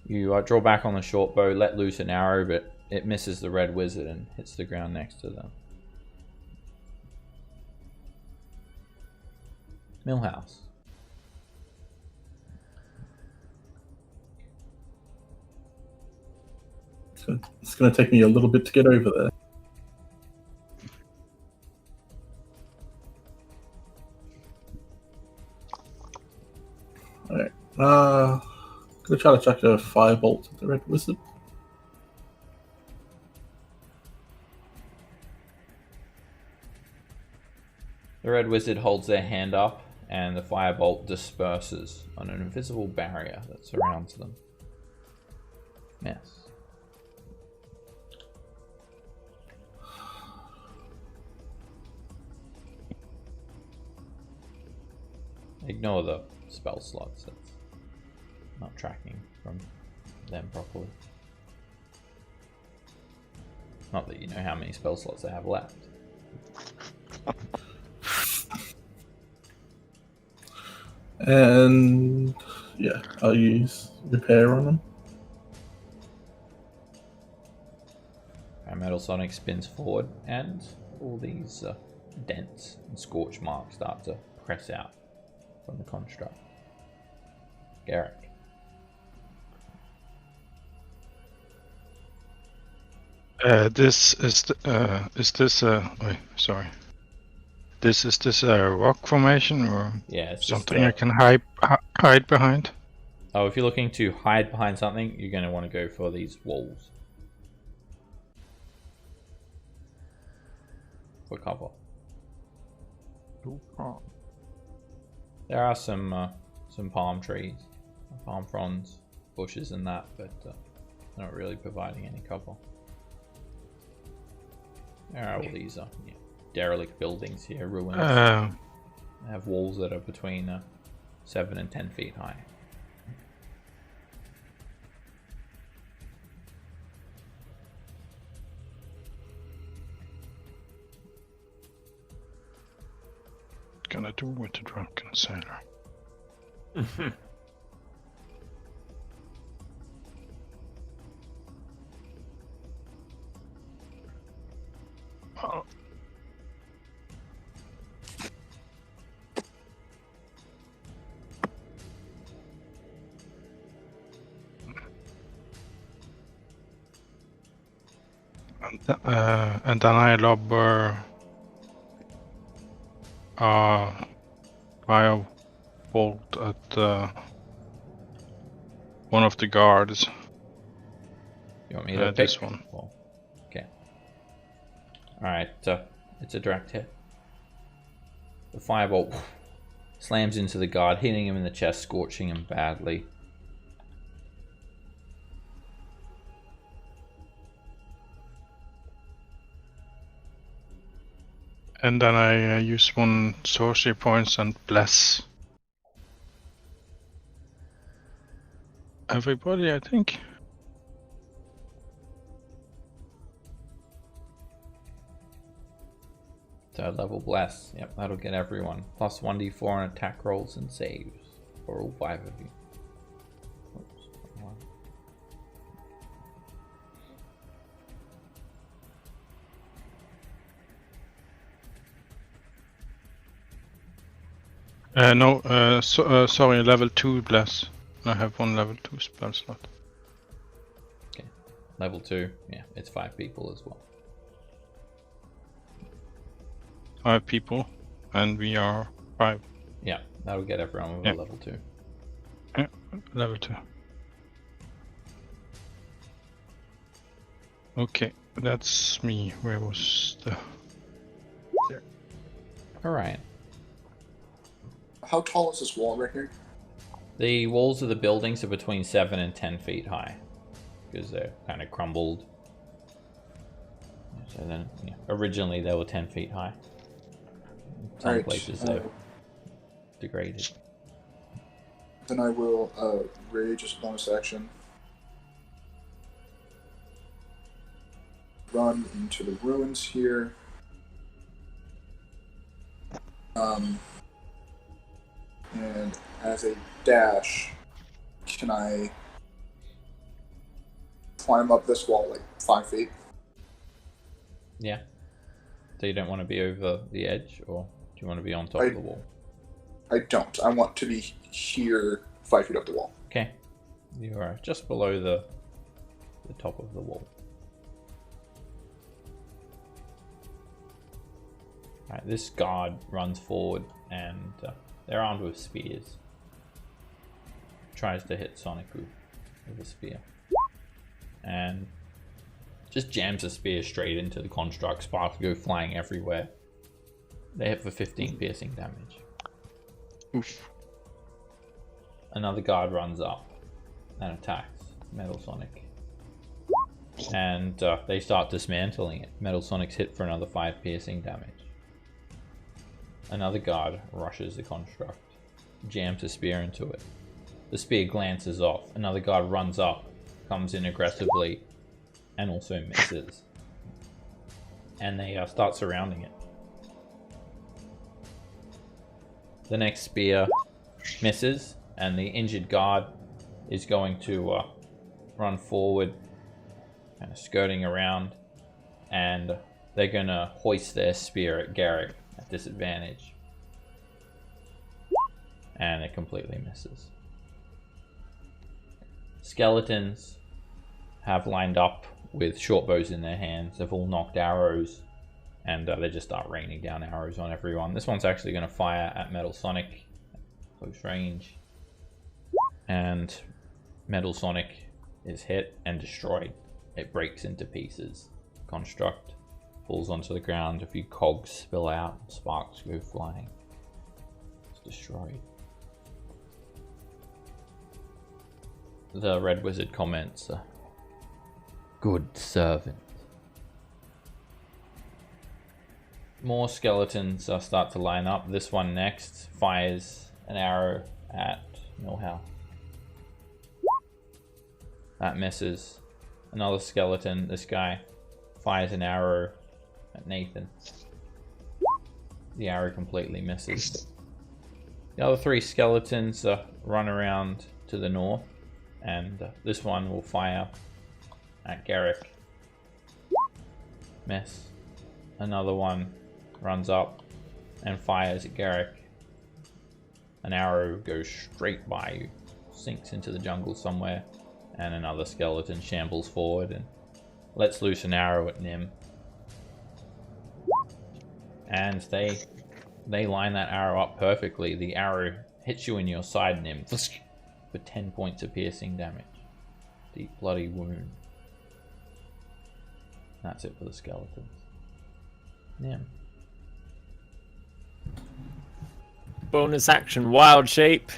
You draw back on the short bow, let loose an arrow, but it misses the red wizard and hits the ground next to them. Millhouse. It's gonna take me a little bit to get over there. Alright. Gonna try to chuck a firebolt at the red wizard. The red wizard holds their hand up, and the firebolt disperses on an invisible barrier that surrounds them. Yes. Ignore the spell slots. That's not tracking from them properly. Not that you know how many spell slots they have left. And yeah, I'll use repair on them. Metal Sonic spins forward, and all these dents and scorch marks start to press out from the construct. Garrick. This is this a rock formation or Yeah, it's something I can hide behind? Oh, if you're looking to hide behind something, you're going to want to go for these walls. For cover. There are some palm trees, palm fronds, bushes and that, but they're not really providing any cover. There are all these derelict buildings here, ruins. They have walls that are between 7 and 10 feet high. Gonna do with the drunken sailor. Oh. And then I lob fire bolt at one of the guards. You want me to pick? This one. Well, okay. Alright, it's a direct hit. The firebolt slams into the guard, hitting him in the chest, scorching him badly. And then I use one sorcery points and bless everybody, I think. Third level bless. Yep, that'll get everyone. Plus 1d4 on attack rolls and saves for all 5 of you. Oops, sorry, level 2 bless. I have one level 2 spell slot. Okay, level 2. Yeah, it's 5 people as well. 5 people, and we are 5. Yeah, that'll get everyone with a level 2. Yeah, level 2. Okay, that's me. Where was the... There. Alright. How tall is this wall right here? The walls of the buildings are between 7 and 10 feet high, because they're kind of crumbled. So then, yeah, originally they were 10 feet high. Some places they're degraded. Then I will rage as a bonus action. Run into the ruins here. And as a dash, can I climb up this wall like 5 feet? Yeah. So you don't want to be over the edge, or do you want to be on top of the wall? I don't. I want to be here 5 feet up the wall. Okay. You are just below the top of the wall. Right, this guard runs forward and they're armed with spears. Tries to hit Sonic with a spear. And just jams a spear straight into the construct. Sparks go flying everywhere. They hit for 15 piercing damage. Oof. Another guard runs up and attacks Metal Sonic. And they start dismantling it. Metal Sonic's hit for another 5 piercing damage. Another guard rushes the construct, jams a spear into it. The spear glances off. Another guard runs up, comes in aggressively, and also misses. And they start surrounding it. The next spear misses, and the injured guard is going to run forward, kind of skirting around, and they're going to hoist their spear at Garrick at disadvantage. And it completely misses. Skeletons have lined up with short bows in their hands. They've all knocked arrows, and they just start raining down arrows on everyone. This one's actually going to fire at Metal Sonic, close range, and Metal Sonic is hit and destroyed. It breaks into pieces. Construct falls onto the ground. A few cogs spill out. Sparks go flying. It's destroyed. The Red Wizard comments, "Good servant." More skeletons start to line up. This one next fires an arrow at Millhouse. That misses. Another skeleton, this guy, fires an arrow at Nathan. The arrow completely misses. The other 3 skeletons run around to the north, and this one will fire at Garrick. Miss. Another one runs up and fires at Garrick. An arrow goes straight by you, sinks into the jungle somewhere, and another skeleton shambles forward and lets loose an arrow at Nim. And they line that arrow up perfectly. The arrow hits you in your side, Nim, for 10 points of piercing damage. Deep bloody wound. That's it for the skeletons. Nim. Bonus action, wild shape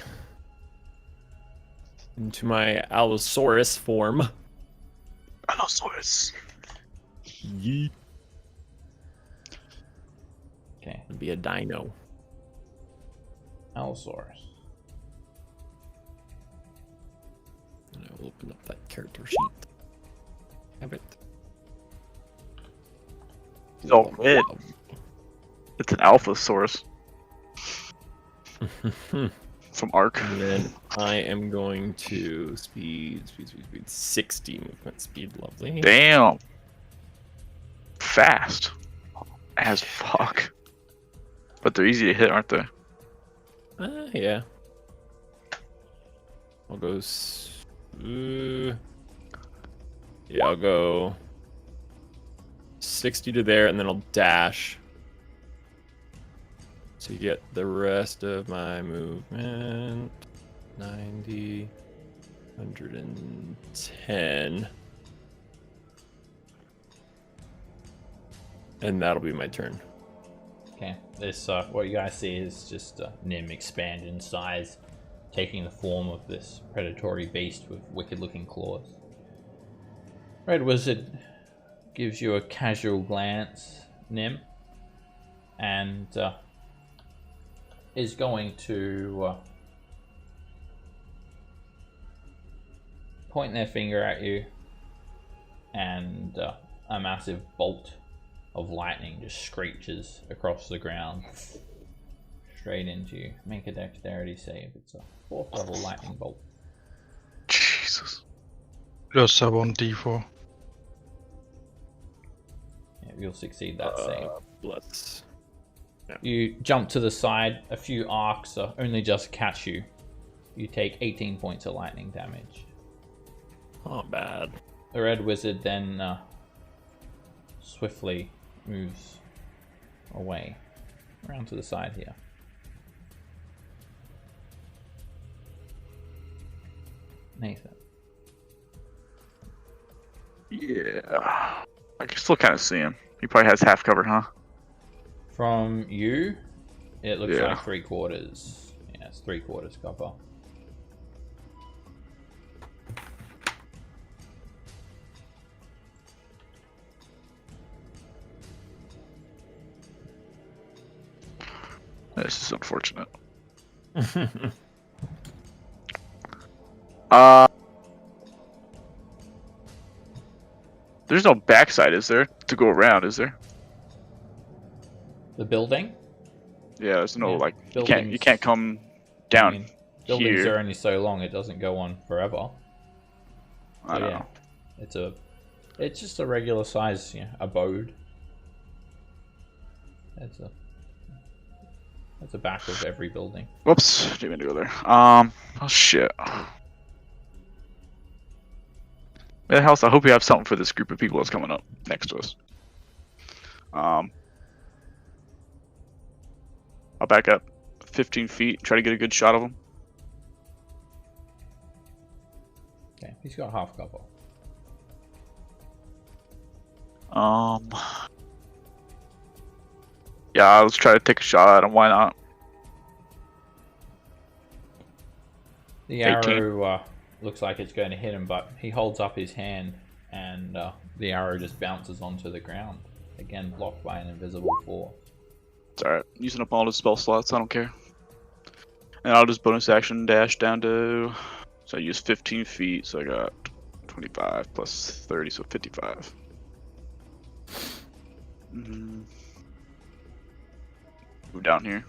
into my Allosaurus form. Allosaurus. Yeet. Okay. It'd be a dino. Allosaurus. And I'll open up that character sheet. Have it. Oh, it. It's an Alphasaurus. From Ark. And then I am going to speed 60 movement speed. Lovely. Damn. Fast. As fuck. But they're easy to hit, aren't they? Yeah. I'll go. Yeah, I'll go 60 to there, and then I'll dash. So you get the rest of my movement. 90, 110. And that'll be my turn. Okay, this what you guys see is just Nim expand in size, taking the form of this predatory beast with wicked-looking claws. Red Wizard gives you a casual glance, Nim, and is going to point their finger at you, and a massive bolt of lightning just screeches across the ground straight into you. Make a dexterity save. It's a 4th level lightning bolt. Jesus. Plus a 1d4. Yeah, you'll succeed that save. Let's. You jump to the side. A few arcs only just catch you. You take 18 points of lightning damage. Not bad. The Red Wizard then swiftly moves away. around to the side here. Nathan. Yeah. I can still kind of see him. He probably has half cover, huh? From you, it looks Yeah. like 3/4. Yeah, it's 3/4 cover. This is unfortunate. There's no backside, is there? To go around, is there? The building? Yeah, there's no Yeah, like you buildings- can't come down I mean, buildings here. are only so long; it doesn't go on forever. I don't know. It's just a regular size abode. That's the back of every building. Whoops, didn't mean to go there. Oh shit. Yeah, house. I hope we have something for this group of people that's coming up next to us. I'll back up 15 feet, try to get a good shot of him. Okay, he's got half cover. Yeah, let's try to take a shot at him. Why not? The 18. arrow looks like it's going to hit him, but he holds up his hand, and the arrow just bounces onto the ground. Again, blocked by an invisible force. It's alright. Using up all his spell slots, I don't care. And I'll just bonus action dash down to... So I use 15 feet, so I got 25 plus 30, so 55. Move down here.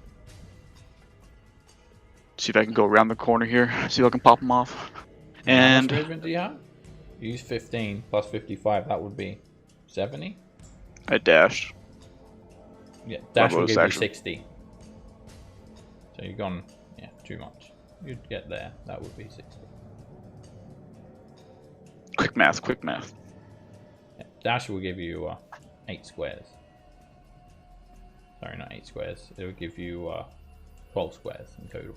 See if I can go around the corner here. See if I can pop him off. How And much movement do you have? You use 15 plus 55, that would be 70? I dashed. Yeah, dash will bonus give you action. 60. So you've gone, too much. You'd get there, that would be 60. Quick math, quick math. Yeah, dash will give you 8 squares. Sorry, not 8 squares. It will give you 12 squares in total.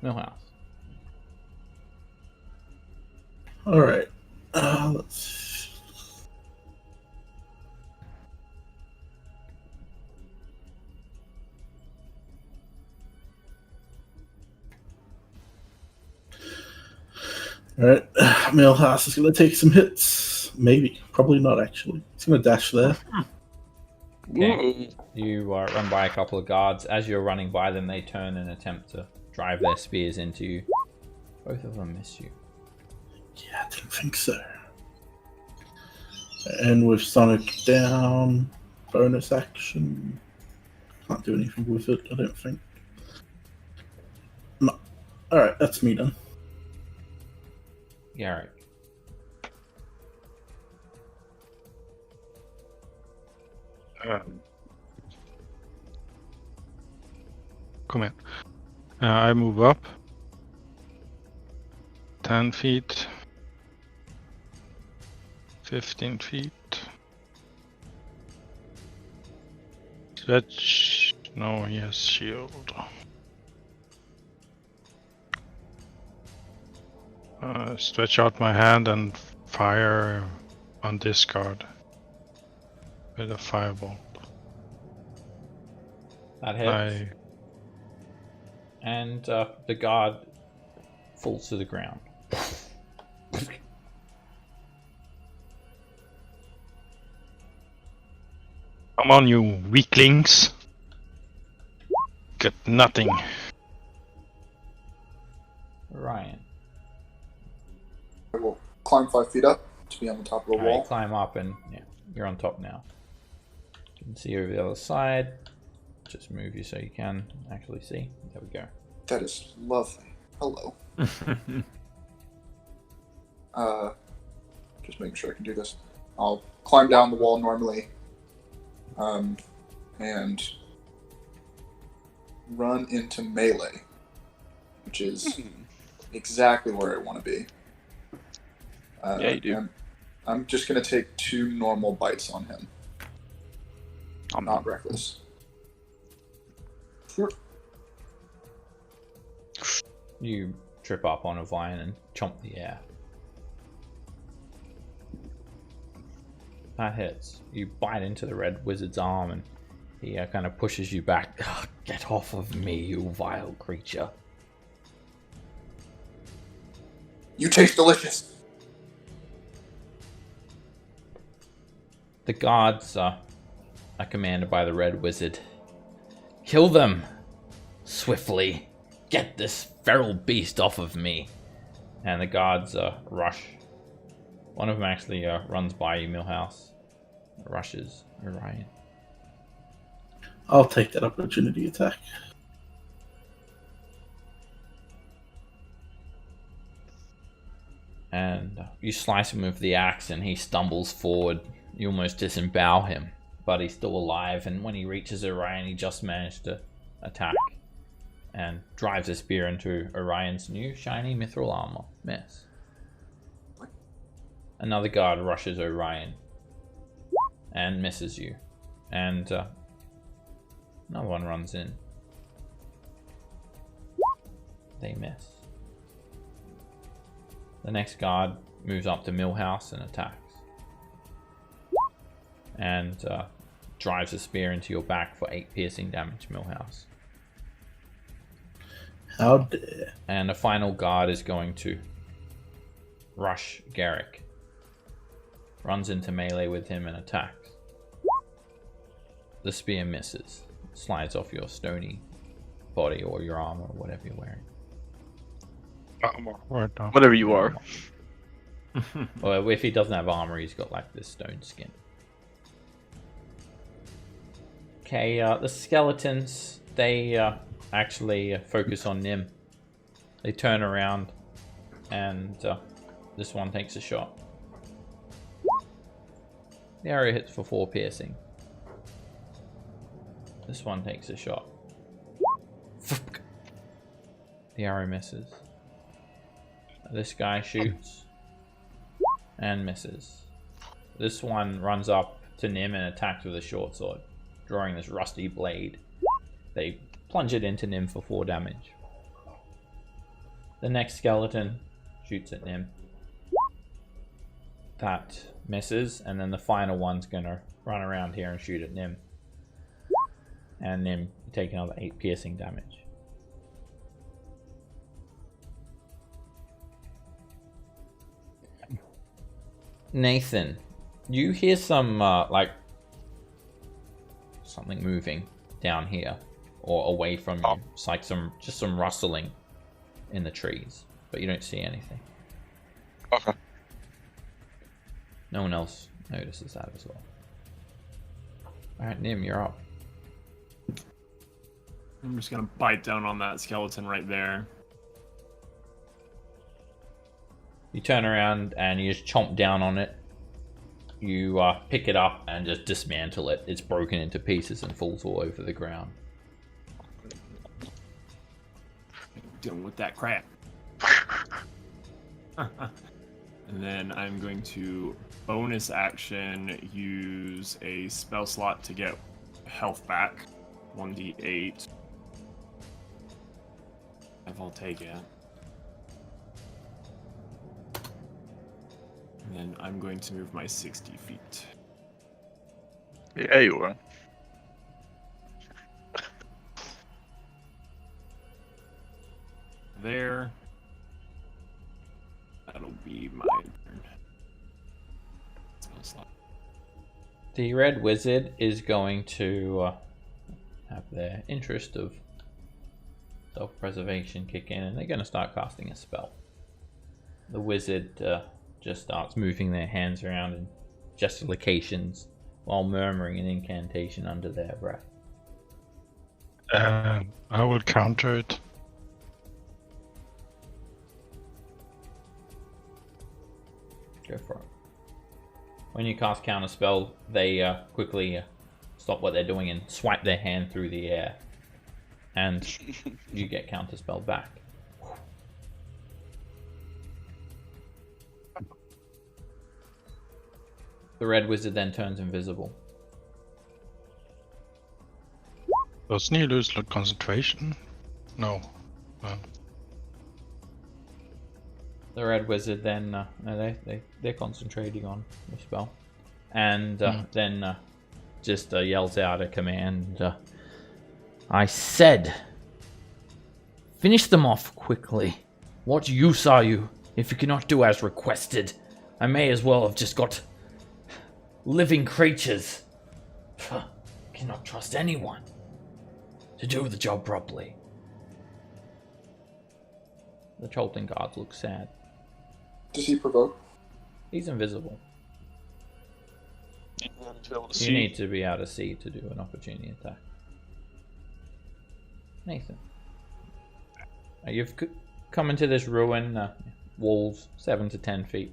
Millhouse. Alright. Let's... Alright. Millhouse is going to take some hits. Maybe. Probably not, actually. He's going to dash there. Okay. You run by a couple of guards. As you're running by them, they turn and attempt to drive their spears into you. Both of them miss you. Yeah, I didn't think so. And with Sonic down, bonus action. Can't do anything with it, I don't think. No. Alright, that's me done. Garrett. Come in. I move up 10 feet, 15 feet. Stretch. No, he has shield. Stretch out my hand and fire on discard with a firebolt. That hits. And the guard falls to the ground. Come on, you weaklings! Get nothing. Ryan. I will climb 5 feet up to be on the top of the Alright, wall. climb up and you're on top now. You can see over the other side. Just move you so you can actually see. There we go. That is lovely. Hello. Just making sure I can do this. I'll climb down the wall normally, and run into melee, which is exactly where I want to be. Yeah, you do. and I'm just going to take 2 normal bites on him. I'm not reckless. Sure. You trip up on a vine and chomp the air. That hits. You bite into the red wizard's arm and he kind of pushes you back. "Ugh, get off of me, you vile creature." You taste delicious. The guards are commanded by the red wizard. "Kill them! Swiftly! Get this feral beast off of me!" And the guards rush. One of them actually runs by you, Millhouse. Rushes Orion. I'll take that opportunity attack. And you slice him with the axe and he stumbles forward. You almost disembowel him, but he's still alive, and when he reaches Orion, he just managed to attack and drives a spear into Orion's new shiny mithril armor. Miss. Another guard rushes Orion and misses you, and another one runs in. They miss. The next guard moves up to Millhouse and attacks. And drives a spear into your back for 8 piercing damage, Millhouse. How dare. And the final guard is going to rush Garrick. Runs into melee with him and attacks. The spear misses. Slides off your stony body or your armor or whatever you're wearing. Whatever you are. Well, if he doesn't have armor, he's got like this stone skin. Okay, the skeletons, they actually focus on Nim. They turn around and this one takes a shot. The arrow hits for 4 piercing. This one takes a shot. The arrow misses. This guy shoots and misses. This one runs up to Nim and attacks with a short sword, drawing this rusty blade. They plunge it into Nim for 4 damage. The next skeleton shoots at Nim. That misses, and then the final one's gonna run around here and shoot at Nim. And Nim, you take another 8 piercing damage. Nathan, you hear some like something moving down here or away from you. It's like just some rustling in the trees, but you don't see anything. Okay. No one else notices that as well. Alright, Nim, you're up. I'm just gonna bite down on that skeleton right there. You turn around and you just chomp down on it. You pick it up and just dismantle it. It's broken into pieces and falls all over the ground. Dealing with that crap. And then I'm going to bonus action use a spell slot to get health back. 1d8. If I'll take it. And then I'm going to move my 60 feet. Yeah, you are. There. That'll be my turn. Spell slot. The red wizard is going to have their interest of self-preservation kick in, and they're going to start casting a spell. The wizard just starts moving their hands around in gesticulations while murmuring an incantation under their breath. I will counter it. Go for it. When you cast counter spell, they quickly stop what they're doing and swipe their hand through the air, and you get counter spell back. The red wizard then turns invisible. Doesn't he lose like concentration? No. The red wizard then no, they're concentrating on the spell, and then just yells out a command. I said, finish them off quickly. What use are you if you cannot do as requested? I may as well have just got living creatures. Cannot trust anyone to do the job properly. The Cholton guard looks sad. Does he provoke? He's invisible. You need to be able to You see. need to be able to see to do an opportunity attack. Nathan. You've come into this ruin, walls 7 to 10 feet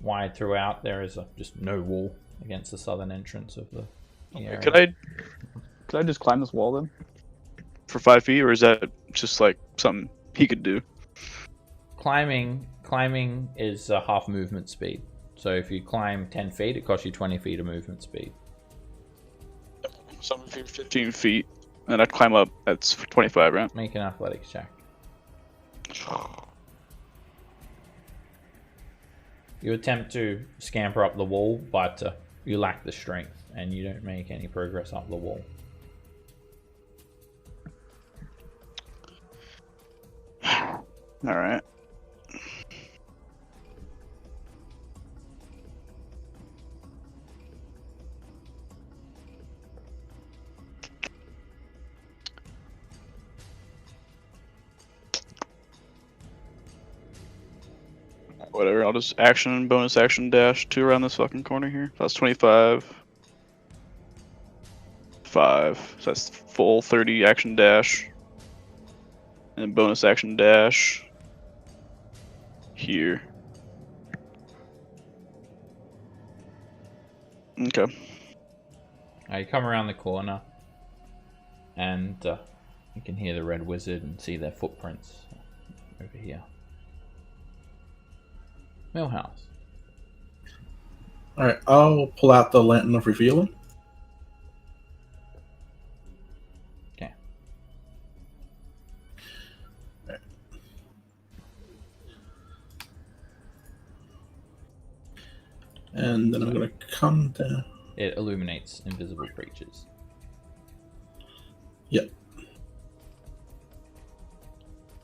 wide throughout. There is just no wall against the southern entrance of the area. Could I just climb this wall then? For 5 feet, or is that just like something he could do? Climbing is half movement speed. So if you climb 10 feet, it costs you 20 feet of movement speed. So I'm 15 feet, and I'd climb up. That's 25, right? Make an athletics check. You attempt to scamper up the wall, but you lack the strength, and you don't make any progress up the wall. Alright. Whatever, I'll just bonus action dash 2 around this fucking corner here. That's 25. 5. So that's full 30 action dash. And then bonus action dash here. Okay. You come around the corner, and you can hear the red wizard and see their footprints over here. Millhouse. Alright, I'll pull out the Lantern of Revealing. Okay. And then I'm going to come down. It illuminates invisible creatures. Yep.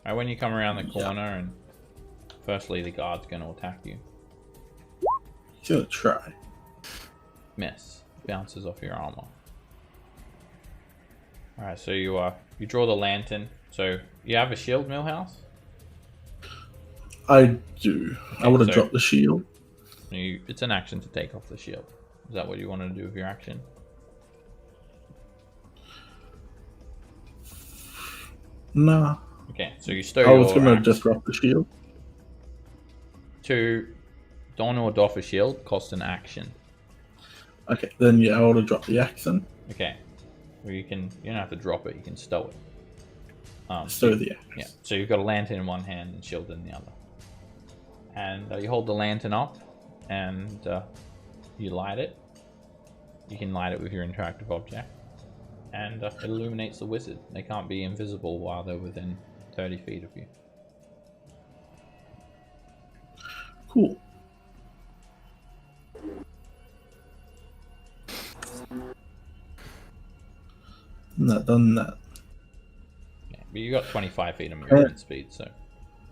Alright, when you come around the corner, and firstly the guard's going to attack you. He's going to try. Miss. Bounces off your armor. Alright, so you draw the lantern. So you have a shield, Millhouse? I do. Okay, I would have so- dropped the shield. It's an action to take off the shield. Is that what you want to do with your action? Nah. Okay, so you stow I was your going to axe. just drop the shield. To don or doff a shield costs an action. Okay, then yeah, I would have dropped the accent. Okay. Well, you don't have to drop it, you can stow it. Stow the axe. Yeah, so you've got a lantern in one hand and shield in the other. And you hold the lantern up, and you light it. You can light it with your interactive object. And it illuminates the wizard. They can't be invisible while they're within 30 feet of you. Cool. Not done that. Yeah, but you got 25 feet of movement speed, so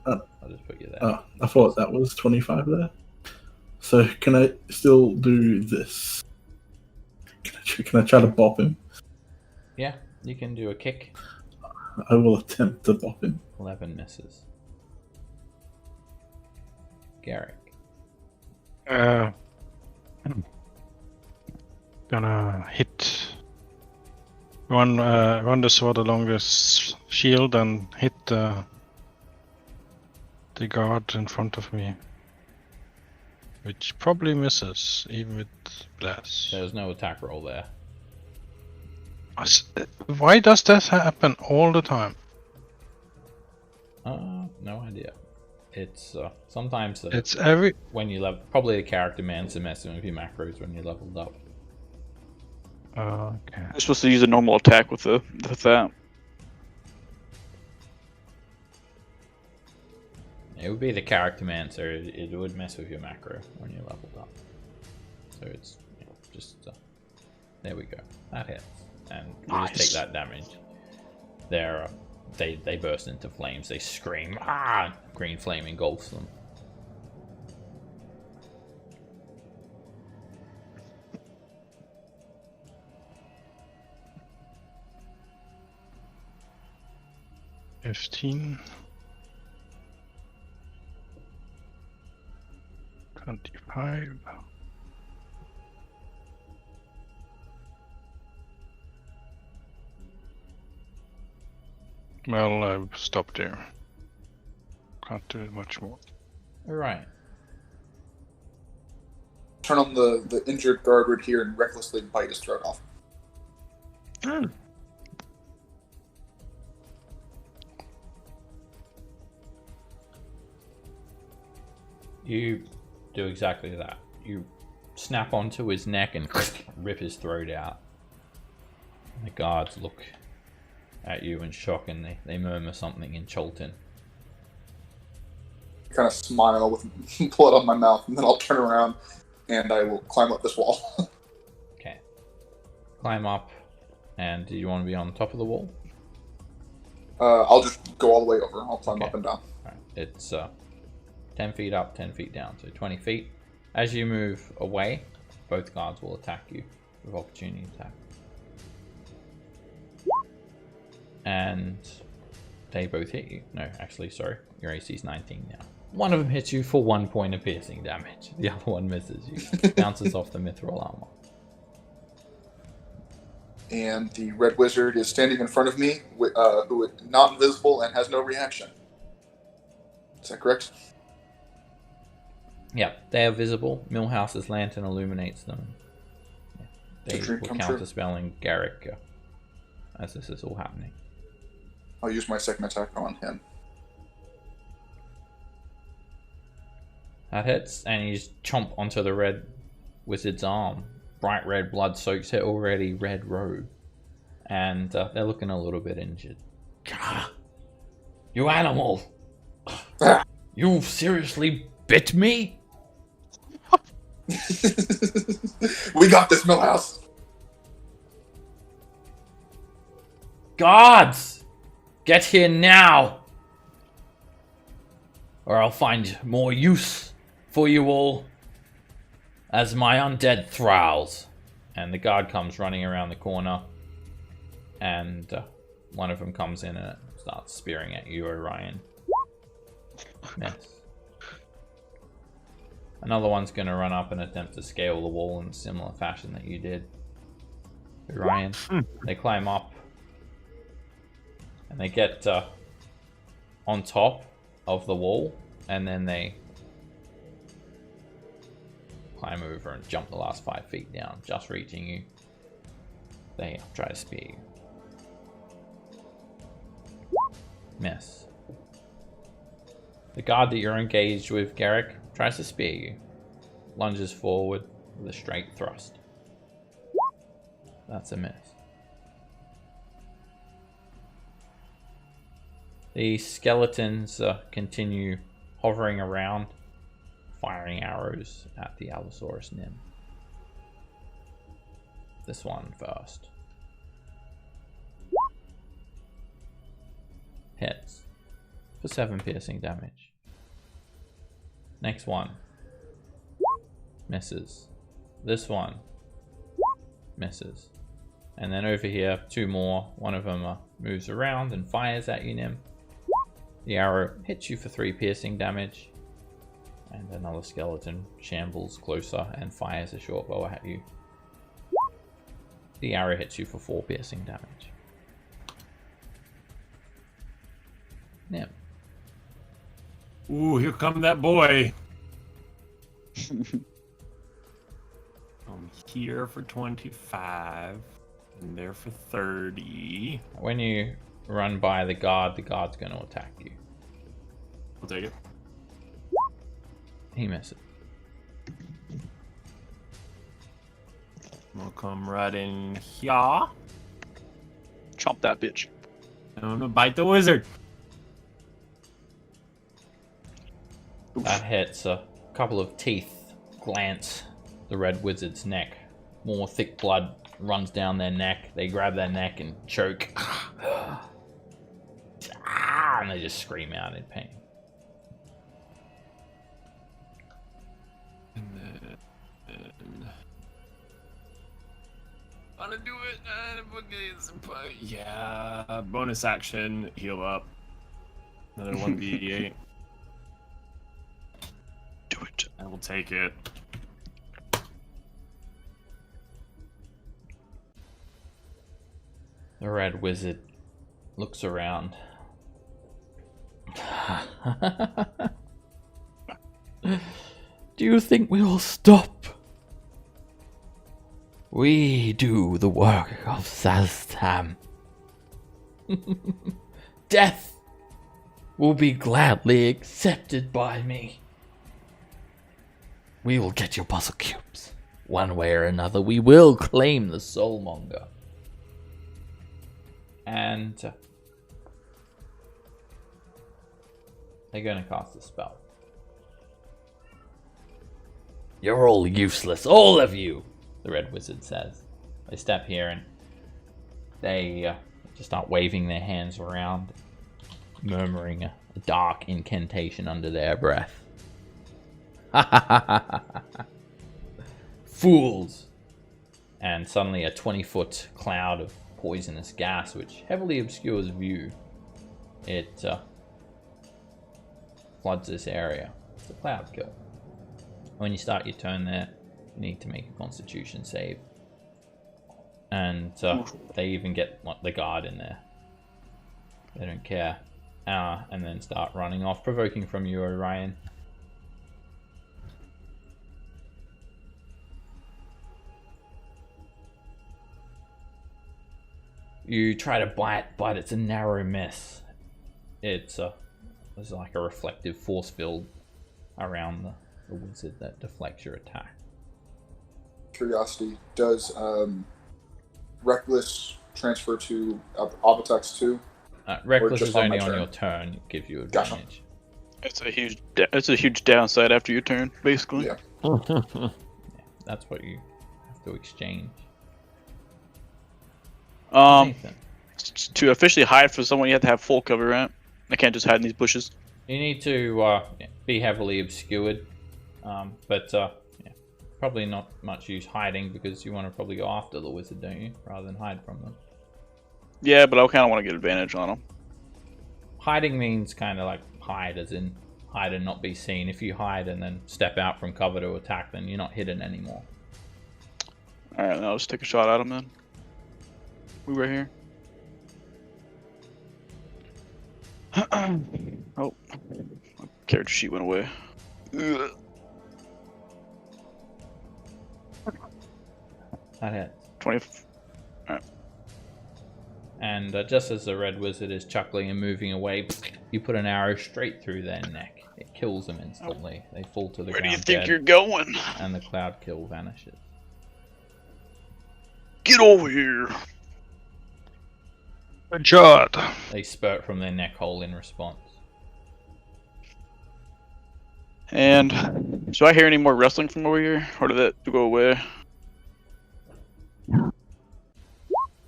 Oh. I'll just put you there. Oh, I thought that was 25 there. So can I still do this? Can I try to bop him? Yeah, you can do a kick. I will attempt to bop him. 11 misses. Garrick. Gonna hit run the sword along this shield and hit the guard in front of me, which probably misses even with blast. There's no attack roll there. Why does this happen all the time? No idea. It's sometimes It's every when you level. Probably the character man's messing with your macros when you leveled up. Okay. You're supposed to use a normal attack with that. It would be the character man, so it would mess with your macro when you're leveled up. So it's just there we go. That hits, and you just take that damage. They burst into flames. They scream. Ah! Green flame engulfs them. $15. 25. Well, I've stopped there. Can't do much more. Alright. Turn on the injured guard right here and recklessly bite his throat off. You do exactly that. You snap onto his neck and rip his throat out. And the guards look at you in shock, and they murmur something in Cholton. I kind of smile with blood on my mouth, and then I'll turn around and I will climb up this wall. Okay. Climb up, and do you want to be on top of the wall? I'll just go all the way over. I'll climb up and down. Right. It's 10 feet up, 10 feet down, so 20 feet. As you move away, both guards will attack you with opportunity attack. And they both hit you. No, actually, sorry. Your AC is 19 now. One of them hits you for 1 point of piercing damage. The other one misses you. Bounces off the mithril armor. And the red wizard is standing in front of me, who is not invisible and has no reaction. Is that correct? Yeah, they are visible. Millhouse's lantern illuminates them. Yeah, they will counterspelling Garrick as this is all happening. I'll use my second attack on him. That hits, and you just chomp onto the red wizard's arm. Bright red blood soaks her already red robe. And they're looking a little bit injured. You animal! You seriously bit me? We got this, Millhouse! Guards! Get here now! Or I'll find more use for you all as my undead thralls. And the guard comes running around the corner, and one of them comes in and starts spearing at you, Orion. Miss. Another one's going to run up and attempt to scale the wall in a similar fashion that you did, Orion. They climb up, and they get on top of the wall, and then they climb over and jump the last 5 feet down, just reaching you. They try to spear you. Miss. The guard that you're engaged with, Garrick, tries to spear you. Lunges forward with a straight thrust. That's a miss. The skeletons continue hovering around, firing arrows at the Allosaurus Nim. This one first. Hits for 7 piercing damage. Next one misses. This one misses. And then over here, 2 more. One of them moves around and fires at you, Nim. The arrow hits you for 3 piercing damage. And another skeleton shambles closer and fires a short bow at you. The arrow hits you for 4 piercing damage. Nim. Ooh, here come that boy. I'm here for 25, and there for 30. When you run by the guard's going to attack you. I'll take it. He misses. We'll come right in here. Chomp that bitch. I'm gonna bite the wizard. That hits. A couple of teeth glance the red wizard's neck. More thick blood runs down their neck. They grab their neck and choke. And they just scream out in pain. And then... Wanna do it? Yeah. Bonus action, heal up. Another 1d8. Do it. I will take it. The red wizard looks around. Do you think we will stop? We do the work of Saztam. Death will be gladly accepted by me. We will get your puzzle cubes. One way or another, we will claim the Soulmonger. And they're going to cast a spell. You're all useless, all of you, the red wizard says. They step here and they just start waving their hands around, murmuring a dark incantation under their breath. Fools! And suddenly a 20-foot cloud of poisonous gas, which heavily obscures view, it floods this area. It's a cloud kill. When you start your turn there, you need to make a Constitution save. And they even get the guard in there. They don't care. And then start running off, provoking from you, Orion. You try to bite, but it's a narrow miss. It's there's like a reflective force field around the wizard that deflects your attack. Curiosity, does Reckless transfer to Obitex too? Reckless just is on only my on turn? your turn. It gives you Gotcha. advantage. It's a huge downside after your turn, basically. Yeah. That's what you have to exchange. Nathan, To officially hide from someone, you have to have full cover, right? I can't just hide in these bushes. you need to be heavily obscured, but probably not much use hiding because you want to probably go after the wizard, don't you, rather than hide from them. Yeah, but I kind of want to get advantage on them. Hiding means kind of like hide, as in hide and not be seen. If you hide and then step out from cover to attack, then you're not hidden anymore. Alright, I'll just take a shot at him then. We right here. Oh, my character sheet went away. Ugh. That hits. 20. And just as the red wizard is chuckling and moving away, you put an arrow straight through their neck. It kills them instantly. They fall to the Where ground do you think dead, you're going? and the cloud kill vanishes. Get over here. Good shot. They spurt from their neck hole in response. And do I hear any more wrestling from over here, or did that go away?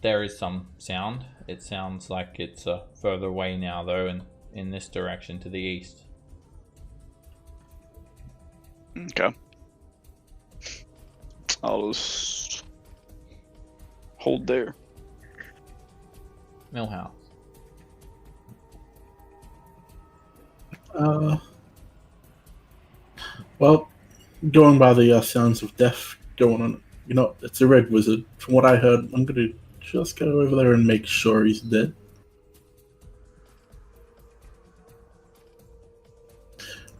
There is some sound. It sounds like it's further away now, though, and in this direction to the east. Okay. I'll just hold there. Millhouse. Well, going by the sounds of death going on, you know, it's a red wizard. From what I heard, I'm gonna just go over there and make sure he's dead.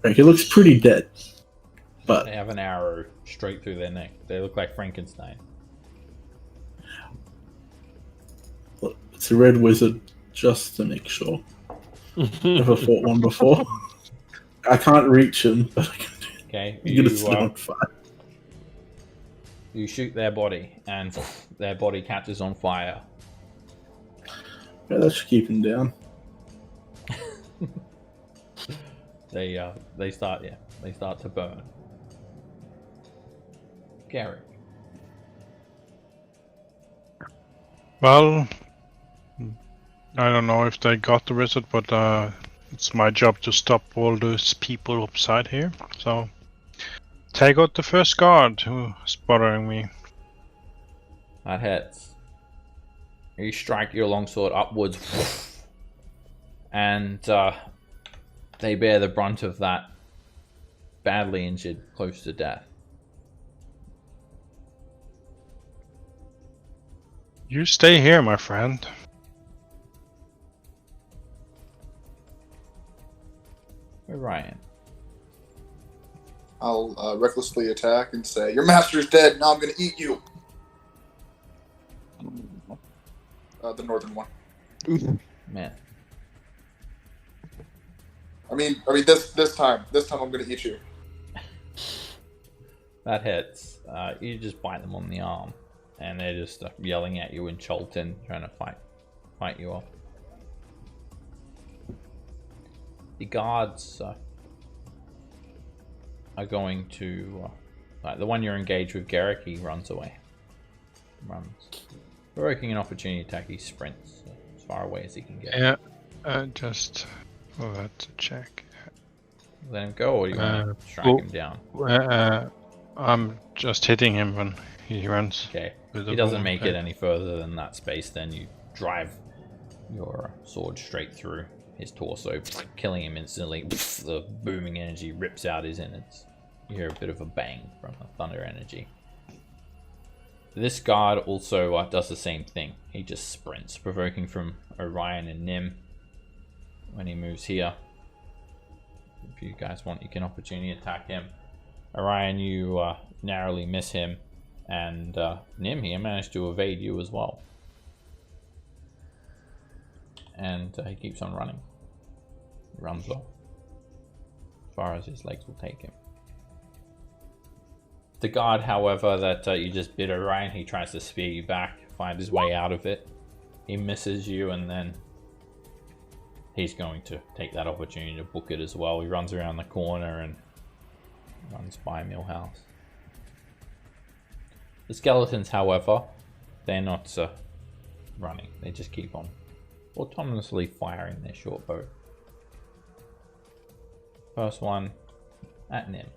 Right, he looks pretty dead, but They have an arrow straight through their neck. They look like Frankenstein. look, it's a red wizard just to make sure. Never fought one before. I can't reach him, but I can do. Okay, I'm gonna set him on fire. You shoot their body, and their body catches on fire. Yeah, that should keep him down. They start to burn. Garrick. Well, I don't know if they got the wizard, but it's my job to stop all those people upside here. So, take out the first guard who's bothering me. That hits. You strike your longsword upwards, and they bear the brunt of that. Badly injured, close to death. You stay here, my friend. Orion. I'll recklessly attack and say, "Your master's dead. Now I'm going to eat you." The northern one. Man. I mean, this time I'm going to eat you. That hits. You just bite them on the arm, and they're just yelling at you in Cholton, trying to fight you off. The guards are going to, the one you're engaged with, Garrick, he runs away. Provoking an opportunity attack, he sprints as far away as he can get. Yeah, just for that to check. Let him go, or do you want to strike him down? I'm just hitting him when he runs. Okay. He doesn't make it any further than that space, then you drive your sword straight through his torso, killing him instantly. The booming energy rips out his innards. You hear a bit of a bang from the thunder energy. This guard also does the same thing. He just sprints, provoking from Orion and Nim when he moves here. If you guys want, you can opportunity attack him. Orion, you narrowly miss him, and Nim here managed to evade you as well. And he keeps on running. He runs off as far as his legs will take him. The guard, however, that you just bit Orion, he tries to spear you back, find his way out of it. He misses you, and then he's going to take that opportunity to book it as well. He runs around the corner and runs by Millhouse. The skeletons, however, they're not running. They just keep on autonomously firing their short bow. First one at Nim.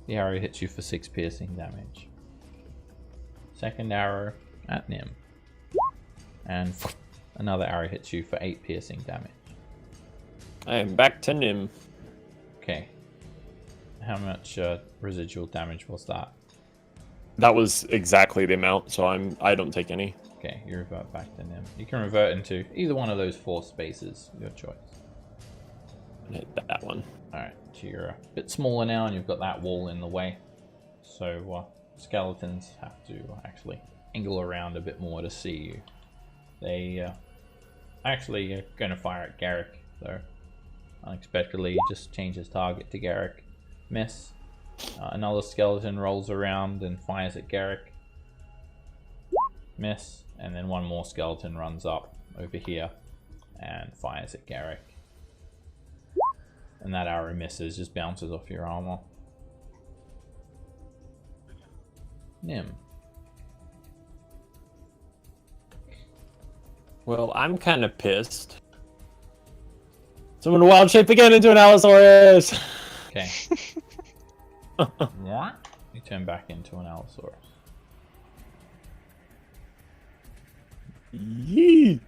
The arrow hits you for 6 piercing damage. Second arrow at Nim. And another arrow hits you for 8 piercing damage. I am back to Nim. Okay. How much residual damage was that? That was exactly the amount, so I don't take any. Okay, you revert back to Nim. You can revert into either one of those 4 spaces, your choice. Hit that one. Alright, so you're a bit smaller now and you've got that wall in the way. So skeletons have to actually angle around a bit more to see you. They actually are going to fire at Garrick, though. Unexpectedly, just changes target to Garrick. Miss. Another skeleton rolls around and fires at Garrick. Miss. And then one more skeleton runs up over here and fires at Garrick. And that arrow misses, just bounces off your armor. Nim. Well, I'm kind of pissed. So I'm gonna wild shape again into an Allosaurus. Okay. What? You turn back into an Allosaurus. Yee.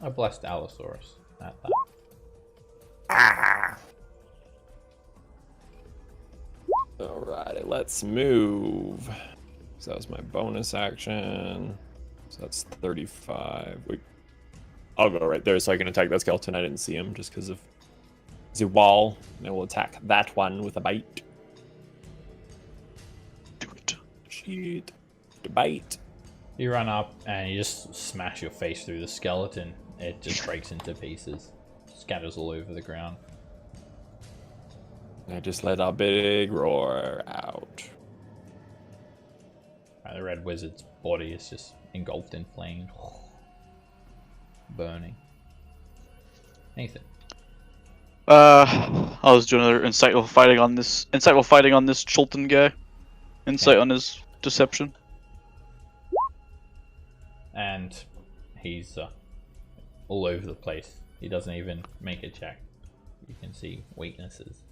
A blessed Allosaurus at that. Alrighty, let's move. So that was my bonus action. So that's 35. Wait. I'll go right there so I can attack that skeleton. I didn't see him just because of the wall. And I will attack that one with a bite. Do it. Cheat. The bite. You run up and you just smash your face through the skeleton, it just breaks into pieces, scatters all over the ground. I just let a big roar out. The red wizard's body is just engulfed in flame, burning. Nathan. I'll just do another insightful fighting on this Chultan guy. Insight on his deception. And he's all over the place. He doesn't even make a check. You can see weaknesses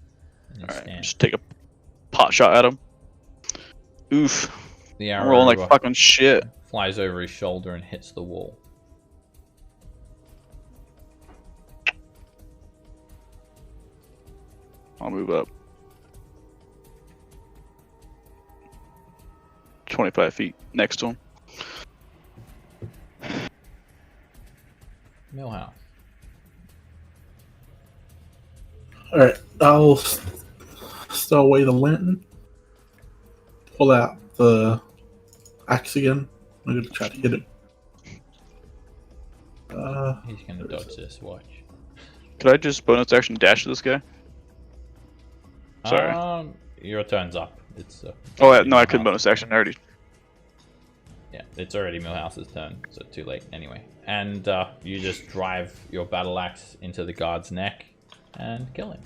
in his Alright, stance. just take a pot shot at him. Oof. The I'm arrow rolling like fucking shit. flies over his shoulder and hits the wall. I'll move up. 25 feet next to him. Millhouse. Alright, I'll stow away the lantern. Pull out the axe again. I'm going to try to hit it. He's gonna dodge this, watch. Could I just bonus action dash to this guy? Sorry. Your turn's up. It's Oh, yeah, no, I couldn't Millhouse. bonus action. I already. Yeah, it's already Millhouse's turn, so too late anyway. And you just drive your battle axe into the guard's neck and kill him.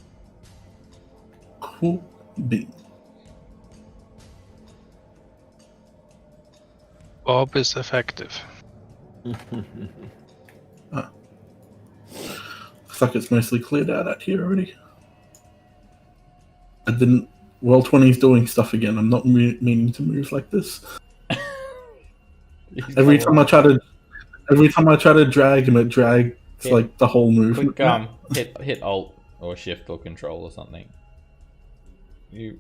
Cool. B. Bob is effective. Looks like it's mostly cleared out here already. I didn't. Roll20's doing stuff again. I'm not meaning to move like this. Every time I try to drag him, it drags Hit. like the whole movement. Quick, hit Alt or Shift or Control or something. You.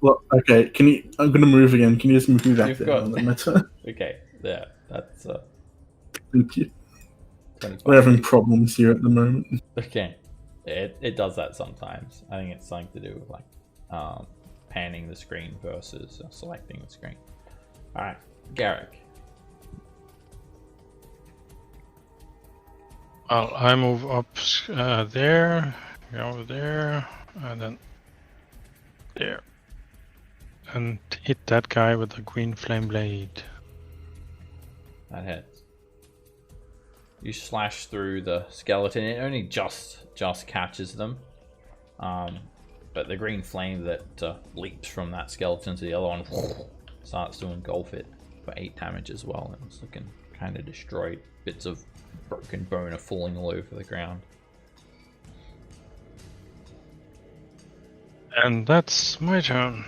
Well, okay. Can you? I'm gonna move again. Can you just move me back You've there? got- On my turn? Okay, there. That's Thank you. 25. We're having problems here at the moment. Okay, it does that sometimes. I think it's something to do with like panning the screen versus selecting the screen. All right, Garrick. Well, I move up there, go there, and then there. And hit that guy with the green flame blade. That hits. You slash through the skeleton. It only just catches them. But the green flame that leaps from that skeleton to the other one starts to engulf it for 8 damage as well. And it's looking kind of destroyed. Bits of broken bone are falling all over the ground. And that's my turn.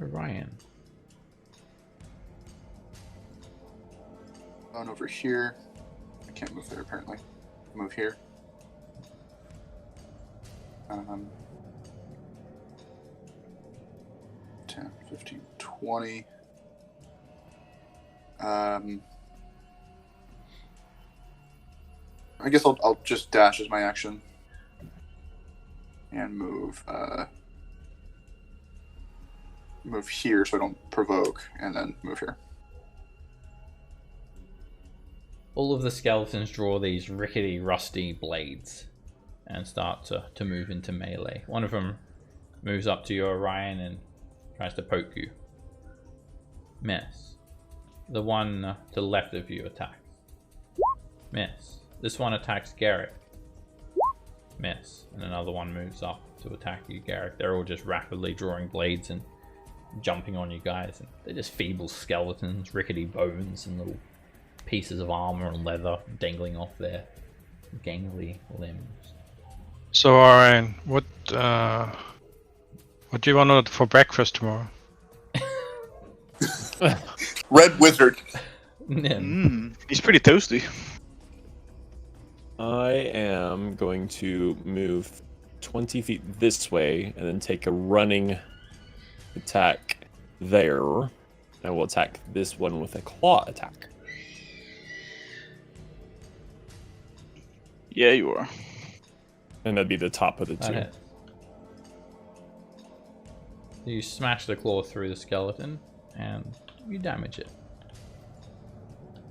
Orion. On over here. I can't move there apparently. Move here. 10, 15, 20. I guess I'll just dash as my action. And move move here so I don't provoke, and then move here. All of the skeletons draw these rickety, rusty blades and start to move into melee. One of them moves up to you, Orion, and tries to poke you. Miss. The one to the left of you attacks. Miss. This one attacks Garrick. Miss. And another one moves up to attack you, Garrick. They're all just rapidly drawing blades and jumping on you guys. And they're just feeble skeletons, rickety bones, and little pieces of armor and leather dangling off their gangly limbs. So, Orion, what do you want for breakfast tomorrow? Red Wizard. He's pretty toasty. I am going to move 20 feet this way and then take a running attack there. I will attack this one with a claw attack. Yeah, you are. And that'd be the top of the That two. hits. You smash the claw through the skeleton and you damage it.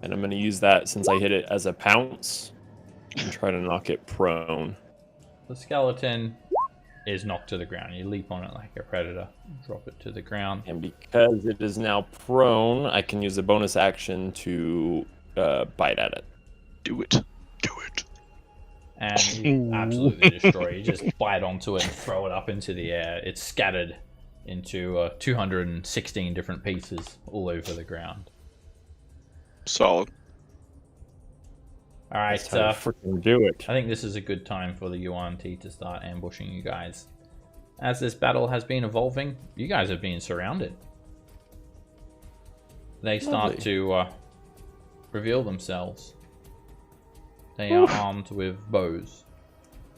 And I'm going to use that since I hit it as a pounce and try to knock it prone. The skeleton is knocked to the ground. You leap on it like a predator, drop it to the ground. And because it is now prone, I can use a bonus action to bite at it. Do it. Do it. And you absolutely destroy it. You just bite onto it and throw it up into the air. It's scattered into 216 different pieces all over the ground. Solid. All right, That's how to freaking do it. I think this is a good time for the Yuan Ti to start ambushing you guys. As this battle has been evolving, you guys have been surrounded. They start to reveal themselves. They are armed with bows.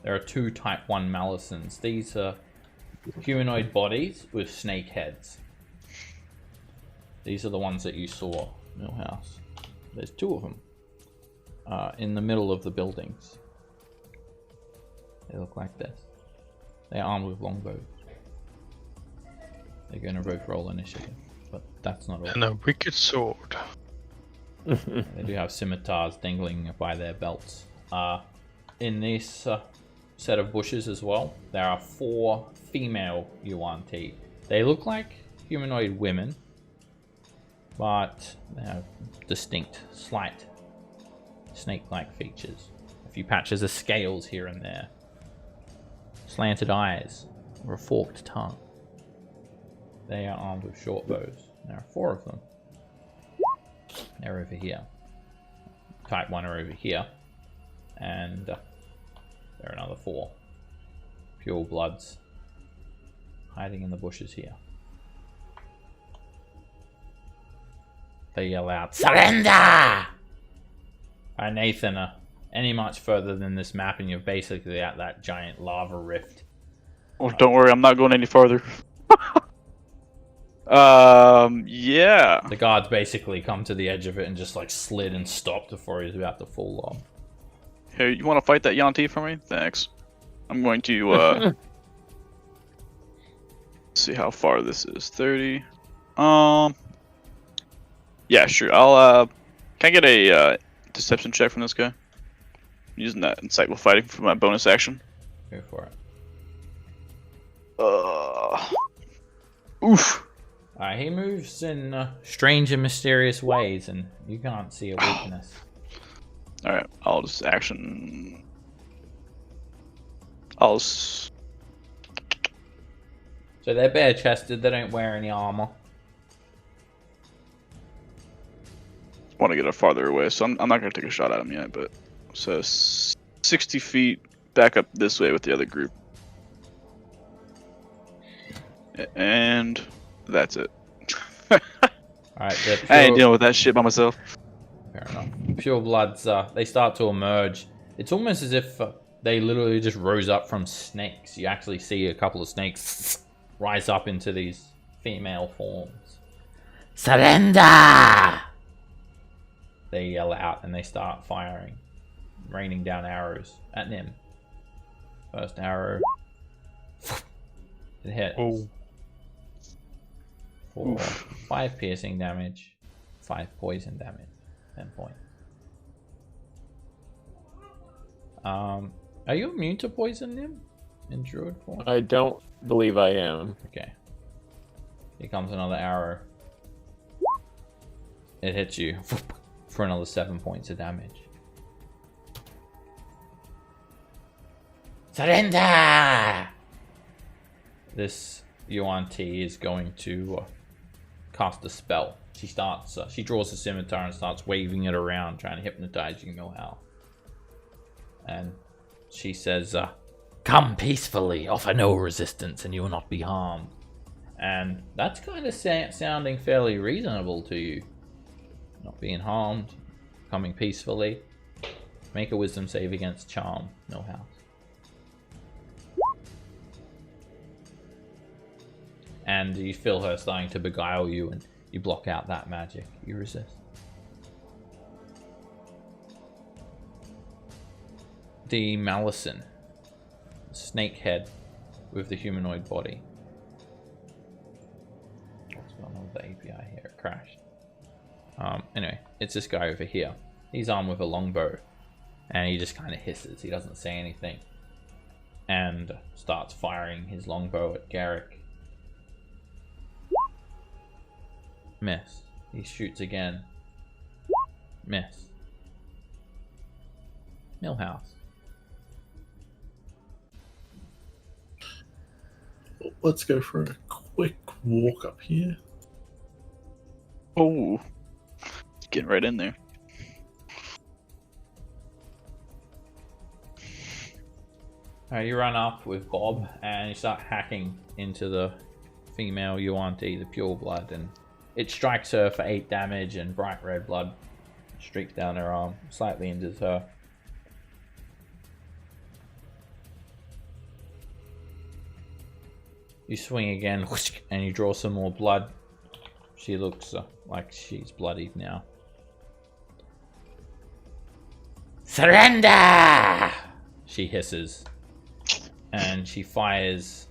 There are 2 Type 1 Malisons. These are humanoid bodies with snake heads. These are the ones that you saw, Millhouse. There's 2 of them in the middle of the buildings. They look like this. They're armed with longbows. They're going to both roll initiative, but that's not all. And a wicked sword. They do have scimitars dangling by their belts. In this set of bushes as well, there are 4 female Yuan Ti. They look like humanoid women, but they have distinct, slight, snake-like features. A few patches of scales here and there. Slanted eyes, or a forked tongue. They are armed with short bows. There are 4 of them. They're over here. Type 1 are over here. And there are another 4. Pure bloods hiding in the bushes here. They yell out, "Surrender!" Alright, Nathan, any much further than this map and you're basically at that giant lava rift. Well, don't worry, I'm not going any farther. Yeah. The guards basically come to the edge of it and just like slid and stopped before he was about to fall off. Hey, you want to fight that Yuan Ti for me? Thanks. I'm going to see how far this is. 30. Yeah, sure. I'll can I get a deception check from this guy? I'm using that insightful fighting for my bonus action. Go for it. Oof. Alright, he moves in strange and mysterious ways, and you can't see a weakness. Alright, I'll just action. So they're bare-chested, they don't wear any armor. Want to get it farther away, so I'm not going to take a shot at him yet, but so 60 feet back up this way with the other group. And that's it. Alright, I ain't dealing with that shit by myself. Fair enough. Pure bloods, they start to emerge. It's almost as if they literally just rose up from snakes. You actually see a couple of snakes rise up into these female forms. Surrender! They yell out and they start firing, raining down arrows at Nim. First arrow. It hits. Oh. For 5 piercing damage, 5 poison damage, 10 points. Are you immune to poison, Nim? In druid form? I don't believe I am. Okay. Here comes another arrow. It hits you for another 7 points of damage. Surrender! This Yuan Ti is going to cast a spell. She starts. She draws a scimitar and starts waving it around, trying to hypnotize you, Millhouse. And she says, "Come peacefully, offer no resistance, and you will not be harmed." And that's kind of sounding fairly reasonable to you. Not being harmed, coming peacefully. Make a wisdom save against charm, Millhouse. And you feel her starting to beguile you, and you block out that magic. You resist. The Malison. Snake head with the humanoid body. What's going on with the API here? It crashed. Anyway, it's this guy over here. He's armed with a longbow, and he just kind of hisses. He doesn't say anything, and starts firing his longbow at Garrick. Miss. He shoots again. Miss. Millhouse. Let's go for a quick walk up here. Oh, getting right in there. You run up with Bob and you start hacking into the female Yuan-Ti, the pure blood, and it strikes her for 8 damage, and bright red blood streaks down her arm, slightly injures her. You swing again, and you draw some more blood. She looks like she's bloodied now. Surrender! She hisses. And she fires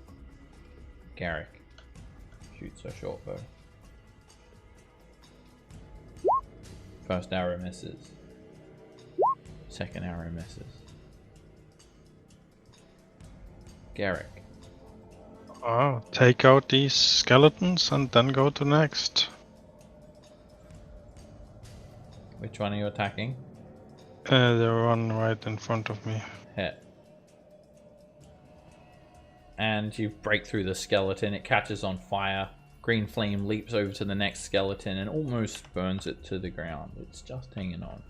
Garrick. Shoots her short bow. First arrow misses. Second arrow misses. Garrick. Oh, take out these skeletons and then go to next. Which one are you attacking? The one right in front of me. Hit. And you break through the skeleton. It catches on fire. Green flame leaps over to the next skeleton and almost burns it to the ground. It's just hanging on.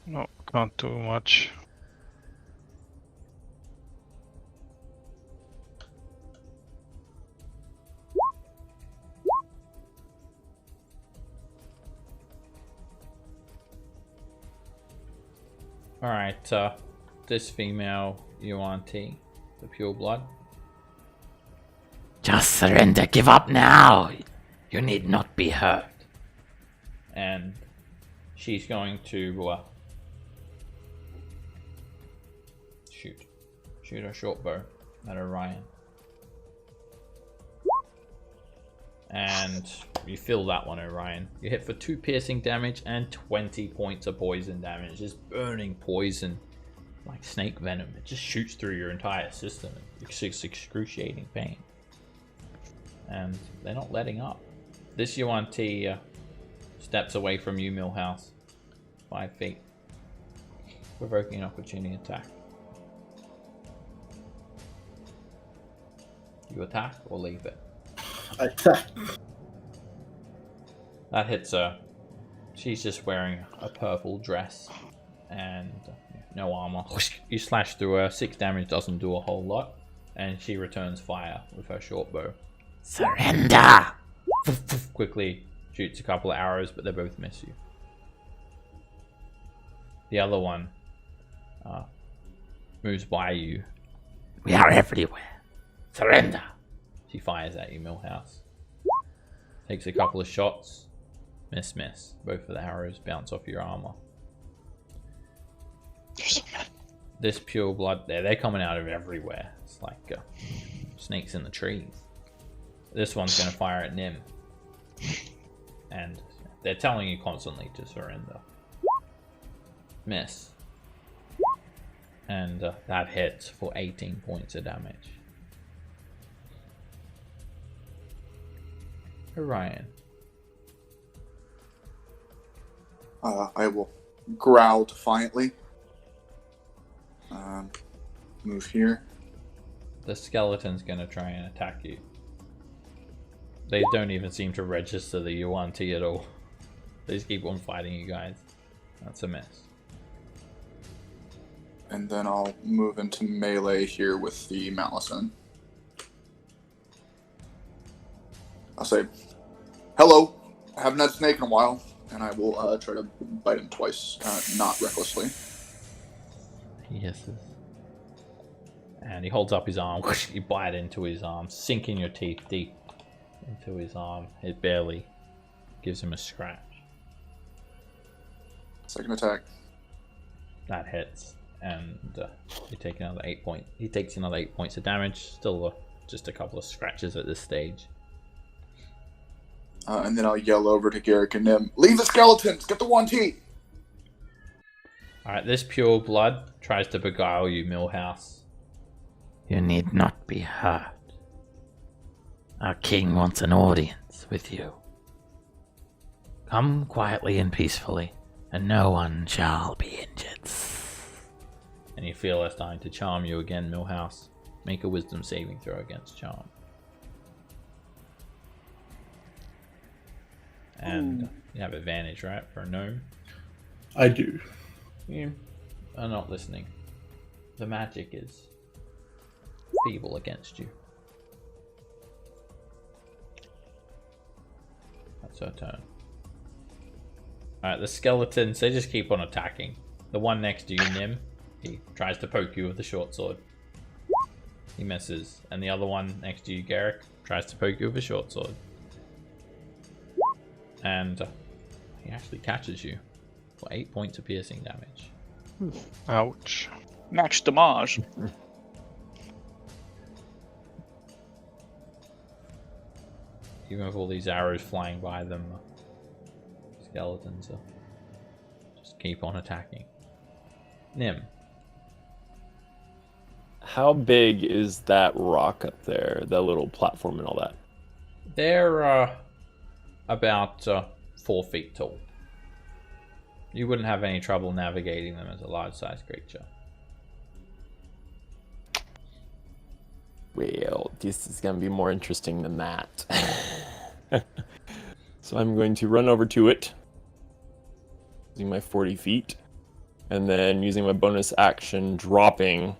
No, can't do much. Alright, this female Yuan-Ti, the pure blood. Just surrender, give up now! You need not be hurt. And she's going to shoot her short bow at Orion. And you feel that one, Orion. You hit for 2 piercing damage and 20 points of poison damage. Just burning poison like snake venom. It just shoots through your entire system. It's excruciating pain. And they're not letting up. This Yuan-Ti steps away from you, Millhouse. 5 feet. Provoking an opportunity attack. You attack or leave it? Attack. That hits her. She's just wearing a purple dress and no armor. You slash through her. 6 damage doesn't do a whole lot. And she returns fire with her short bow. Surrender! Quickly shoots a couple of arrows, but they both miss you. The other one moves by you. We are everywhere. Surrender! She fires at you, Millhouse. Takes a couple of shots. Miss. Both of the arrows bounce off your armor. This pure blood, they're coming out of everywhere. It's like snakes in the trees. This one's going to fire at Nim. And they're telling you constantly to surrender. Miss. And that hits for 18 points of damage. Orion. I will growl defiantly. Move here. The skeleton's gonna try and attack you. They don't even seem to register the Yuan-Ti at all. They just keep on fighting you guys. That's a miss. And then I'll move into melee here with the Malison. I'll say, hello, I haven't had snake in a while, and I will try to bite him twice, not recklessly. He hisses. And he holds up his arm. You bite into his arm, sinking your teeth deep into his arm. It barely gives him a scratch. Second attack. That hits, and you take another 8 points. He takes another 8 points of damage. Still just a couple of scratches at this stage. And then I'll yell over to Garrick and Nim, leave the skeletons, get the 1T! Alright, this pure blood tries to beguile you, Millhouse. You need not be hurt. Our king wants an audience with you. Come quietly and peacefully, and no one shall be injured. And you feel it's starting to charm you again, Millhouse. Make a wisdom saving throw against charm. And you have advantage, right, for a gnome? I do. You are not listening. The magic is feeble against you. That's her turn. Alright, the skeletons, they just keep on attacking. The one next to you, Nim, he tries to poke you with the short sword. He misses. And the other one next to you, Garrick, tries to poke you with a short sword. And he actually catches you for 8 points of piercing damage. Ouch. Max damage. Even with all these arrows flying by them, skeletons just keep on attacking. Nim. How big is that rock up there? That little platform and all that? They're about 4 feet tall. You wouldn't have any trouble navigating them as a large-sized creature. Well, this is going to be more interesting than that. So I'm going to run over to it, using my 40 feet, and then using my bonus action, dropping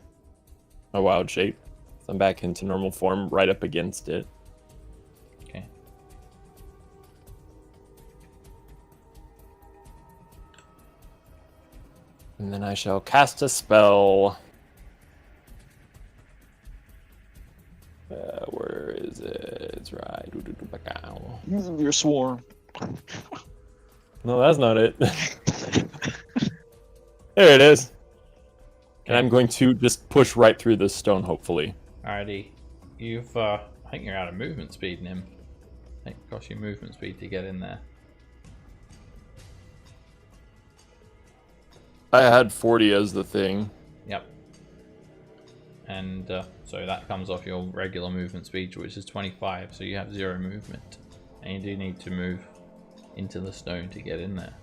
my wild shape. So I'm back into normal form, right up against it. Okay. And then I shall cast a spell. Where is it? It's right. Your swarm. No, that's not it. There it is. And I'm going to just push right through this stone, hopefully. Alrighty. You've, I think you're out of movement speed, Nim. I think it costs you movement speed to get in there. I had 40 as the thing. Yep. And so that comes off your regular movement speed, which is 25, so you have 0 movement. And you do need to move into the stone to get in there.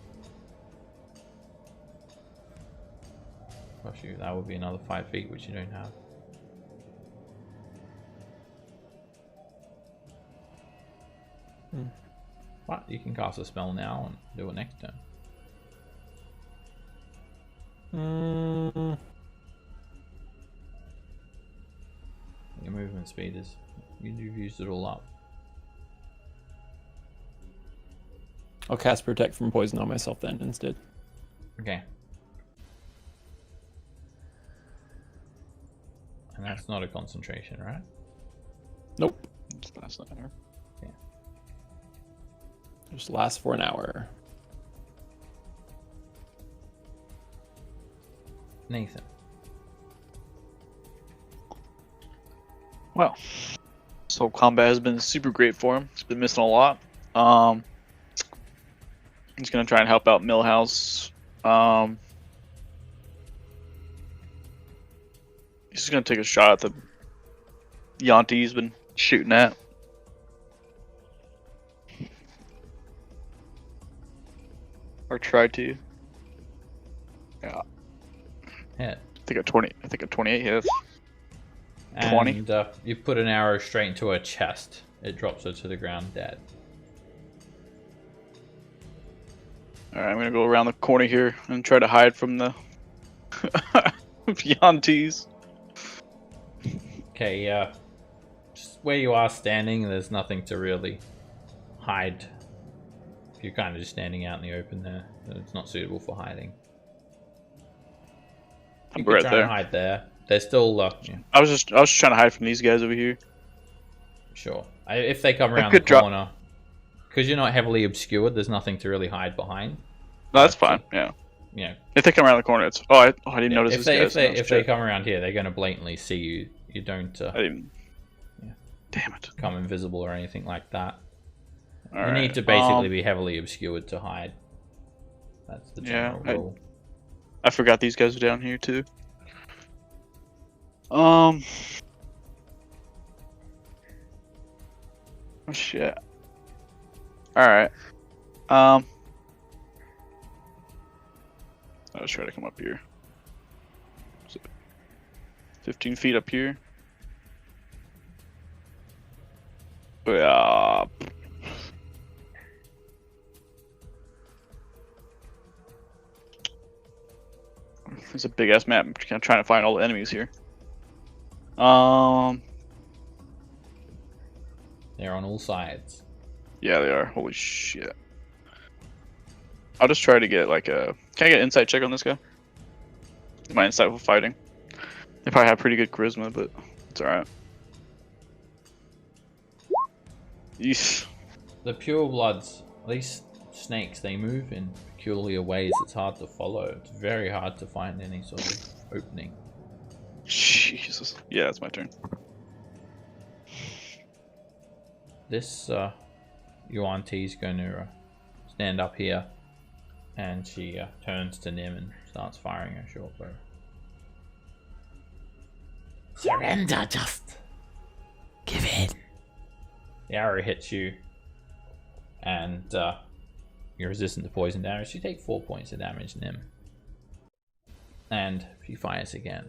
Gosh, that would be another 5 feet, which you don't have. But you can cast a spell now and do it next turn. Your movement speed is... You've used it all up. I'll cast Protect from Poison on myself then instead. Okay. And that's not a concentration, right? Nope. That's not her. Yeah. Just lasts for an hour. Nathan. Well, this whole combat has been super great for him. He's been missing a lot. I'm just gonna try and help out Millhouse. He's just gonna take a shot at the Yanti he's been shooting at. Or try to. Yeah. Hit. I think a 20. I think a 28 hits. And 20. You put an arrow straight into her chest. It drops her to the ground dead. Alright, I'm gonna go around the corner here and try to hide from the Yantis. Okay, just where you are standing, there's nothing to really hide. You're kind of just standing out in the open there. It's not suitable for hiding. You I'm can right try there. and hide there. They're still, yeah, I was just trying to hide from these guys over here. sure. If they come I around the could drop- corner, because you're not heavily obscured, there's nothing to really hide behind. No, that's fine. Yeah. you know, If they come around the corner, it's I didn't notice if this they guy. if they come around here, they're going to blatantly see you. You don't I didn't. Yeah. Damn it. Come invisible or anything like that. All you right. need to basically be heavily obscured to hide. That's the general rule. I forgot these guys are down here too. Oh shit. Alright. I'll just try to come up here. So, 15 feet up here. Yeah. It's a big ass map. I'm kind of trying to find all the enemies here. They're on all sides. Yeah, they are. Holy shit. I'll just try to get like a. Can I get an insight check on this guy? My insight for fighting. They probably have pretty good charisma, but it's alright. Yeesh. The purebloods, these snakes, they move in peculiar ways. It's hard to follow. It's very hard to find any sort of opening. Jesus. Yeah, it's my turn. This Yuan T is going to stand up here, and she turns to Nim and starts firing her short bow. Surrender, just give in. The arrow hits you, and you're resistant to poison damage. You take 4 points of damage, Nim. And she fires again.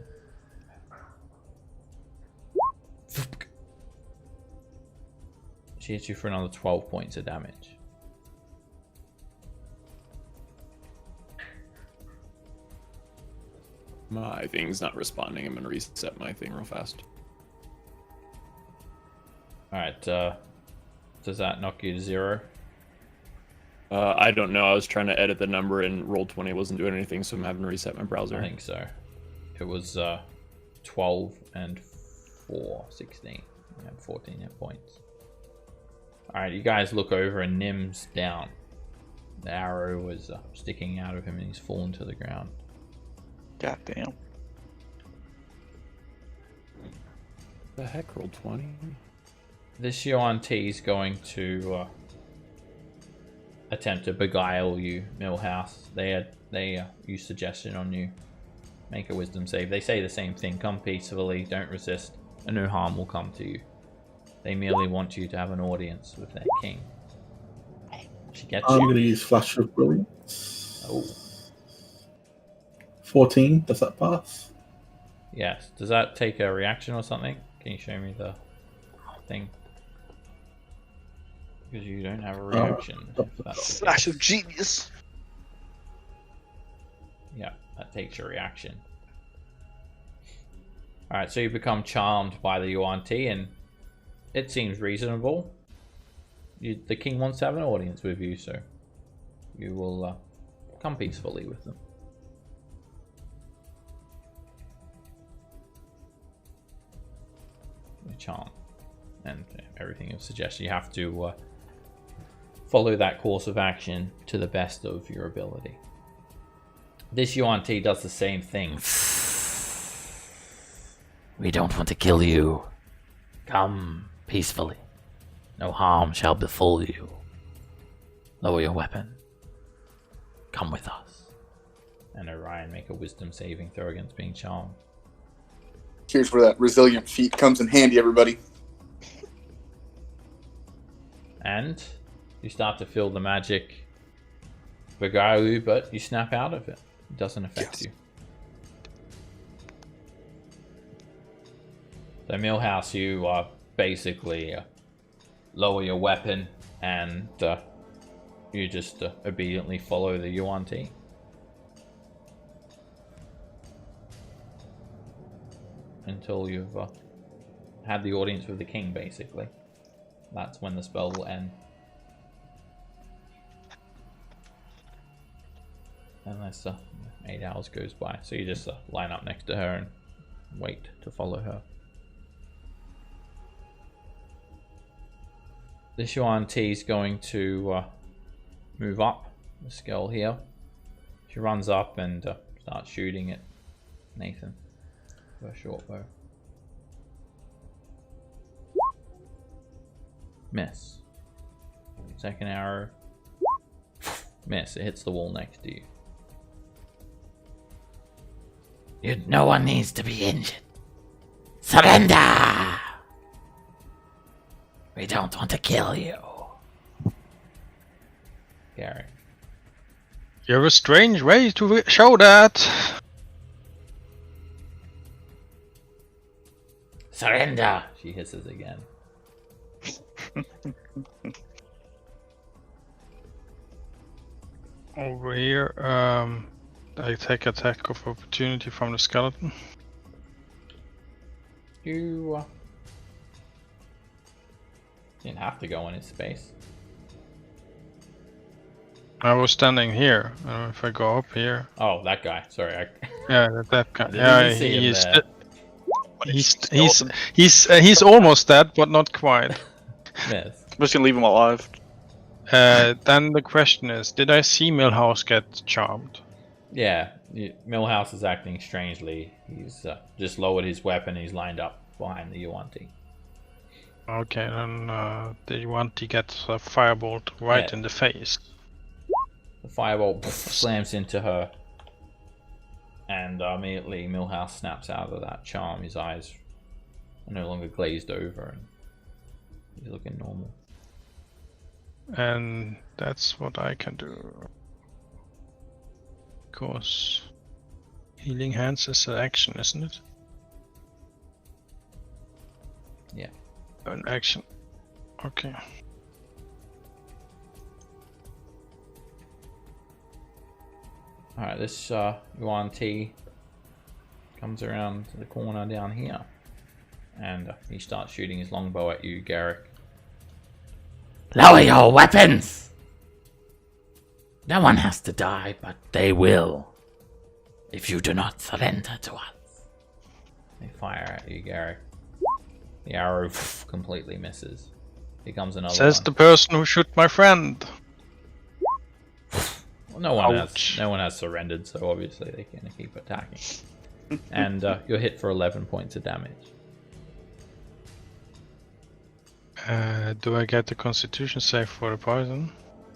She hits you for another 12 points of damage. My thing's not responding. I'm gonna reset my thing real fast. Alright, does that knock you to 0? I don't know. I was trying to edit the number and Roll20 wasn't doing anything, so I'm having to reset my browser. I think so. It was 12 and 4, 16. You had 14 hit points. Alright, you guys look over and Nim's down. The arrow was sticking out of him and he's fallen to the ground. God damn. The heck, Roll20? This Yuan T is going to attempt to beguile you, Millhouse. They use suggestion on you. Make a wisdom save. They say the same thing. Come peacefully, don't resist, and no harm will come to you. They merely want you to have an audience with their king. She gets I'm you. going to use Flash of Brilliance. Oh. 14, does that pass? Yes. Does that take a reaction or something? Can you show me the thing? Because you don't have a reaction. Flash of genius. Yeah, that takes your reaction. Alright, so you become charmed by the Yuan Ti, and it seems reasonable. The king wants to have an audience with you, so you will come peacefully with them. You charm, and everything is suggested. You have to follow that course of action to the best of your ability. This Yuan Ti does the same thing. We don't want to kill you. Come peacefully. No harm shall befall you. Lower your weapon. Come with us. And Orion, make a wisdom saving throw against being charmed. Here's where that resilient feat comes in handy, everybody. And you start to feel the magic beguile you, but you snap out of it. It doesn't affect you. So Millhouse, you basically lower your weapon and you just obediently follow the Yuan Ti. Until you've had the audience with the king, basically. That's when the spell will end. Unless 8 hours goes by. So you just line up next to her and wait to follow her. This Yuan Ti is going to move up the scale here. She runs up and starts shooting at Nathan with a short bow. Miss. Second arrow. Miss. It hits the wall next to you. No one needs to be injured. Surrender! We don't want to kill you. Garrick. You have a strange way to show that. Surrender! She hisses again. Over here, I take attack of opportunity from the skeleton. You didn't have to go in his space. I was standing here. I don't know if I go up here. Oh, that guy. Sorry. Yeah, that guy. Didn't Yeah, even see him he's there. he's almost dead, but not quite. Miss. I'm just gonna leave him alive. Then the question is, did I see Millhouse get charmed? Yeah, Millhouse is acting strangely. He's just lowered his weapon. He's lined up behind the Yuan-Ti. Okay, then the Yuan-Ti gets a firebolt right Yeah. in the face. The firebolt slams into her, and immediately Millhouse snaps out of that charm. His eyes are no longer glazed over, and he's looking normal. And that's what I can do. Of course, healing hands is an action, isn't it? Yeah. An action. Okay. Alright, this Yuan-Ti comes around the corner down here, and he starts shooting his longbow at you, Garrick. Lower your weapons! No one has to die, but they will. If you do not surrender to us. They fire at you, Garrick. The arrow completely misses. Here comes another Says one. the person who shot my friend. Well, no one Ouch. has surrendered, so obviously they can keep attacking. And you're hit for 11 points of damage. Do I get the Constitution save for the poison,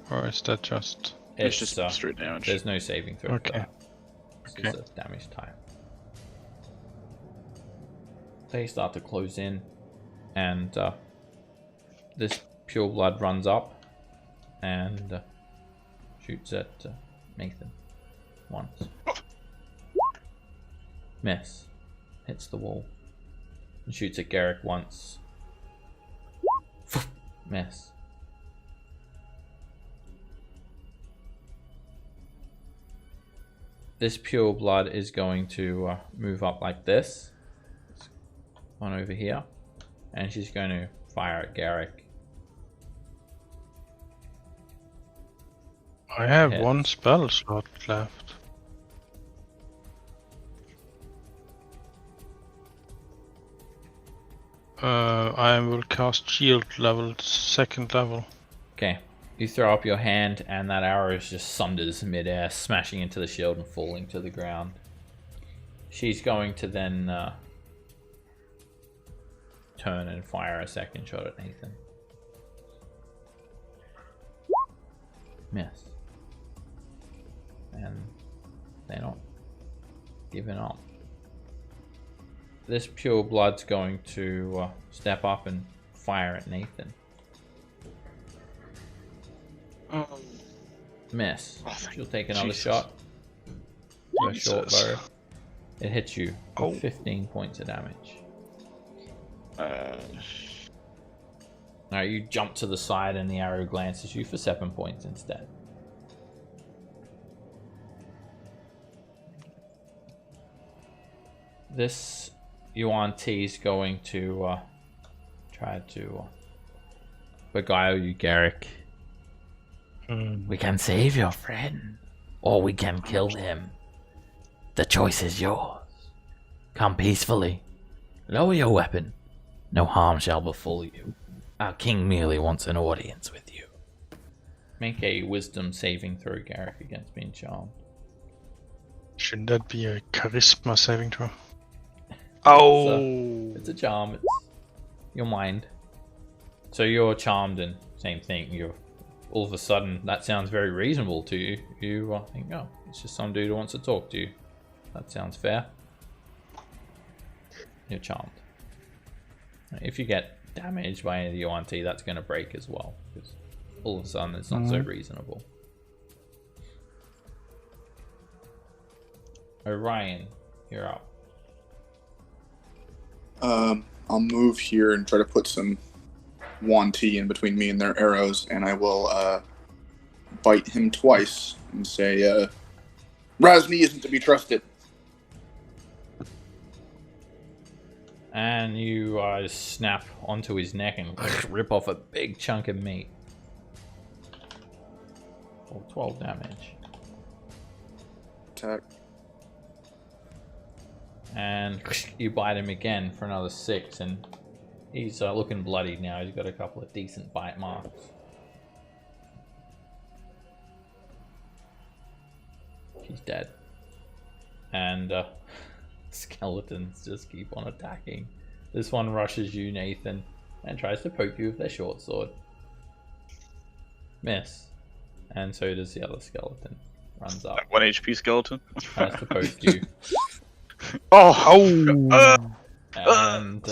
or is that just? It's just straight damage. There's no saving throw for Okay. that. This is a damage type. They start to close in, and this pure blood runs up and shoots at Nathan once. Miss. Hits the wall. And shoots at Garrick once. Miss. This pure blood is going to move up like this. One over here. And she's going to fire at Garrick. I have Hits. one spell slot left. I will cast shield level, second level. Okay. You throw up your hand and that arrow just sunders midair, smashing into the shield and falling to the ground. She's going to then turn and fire a second shot at Nathan. Miss. And they're not giving up. This pure blood's going to step up and fire at Nathan. Miss. She'll take another Jesus. shot. With a short Jesus. bow. It hits you Oh. with 15 points of damage. Now you jump to the side and the arrow glances you for 7 points instead. This Yuan-Ti is going to try to beguile you, Garrick. We can save your friend, or we can kill him. The choice is yours. Come peacefully. Lower your weapon. No harm shall befall you. Our king merely wants an audience with you. Make a wisdom saving throw, Garrick, against being charmed. Shouldn't that be a charisma saving throw? It's a charm. It's your mind. So you're charmed, and same thing. You're all of a sudden that sounds very reasonable to you. You think, oh, it's just some dude who wants to talk to you. That sounds fair. You're charmed. If you get damaged by any of the ONT, that's going to break as well, because all of a sudden it's not so reasonable. Orion, you're up. I'll move here and try to put some Wanti in between me and their arrows, and I will bite him twice and say, Razmi isn't to be trusted. And you snap onto his neck and rip off a big chunk of meat. For 12 damage. Attack. And you bite him again for another 6, and he's looking bloody now. He's got a couple of decent bite marks. He's dead. And skeletons just keep on attacking. This one rushes you, Nathan, and tries to poke you with their short sword. Miss. And so does the other skeleton. Runs up. 1 HP skeleton. Tries to poke you. And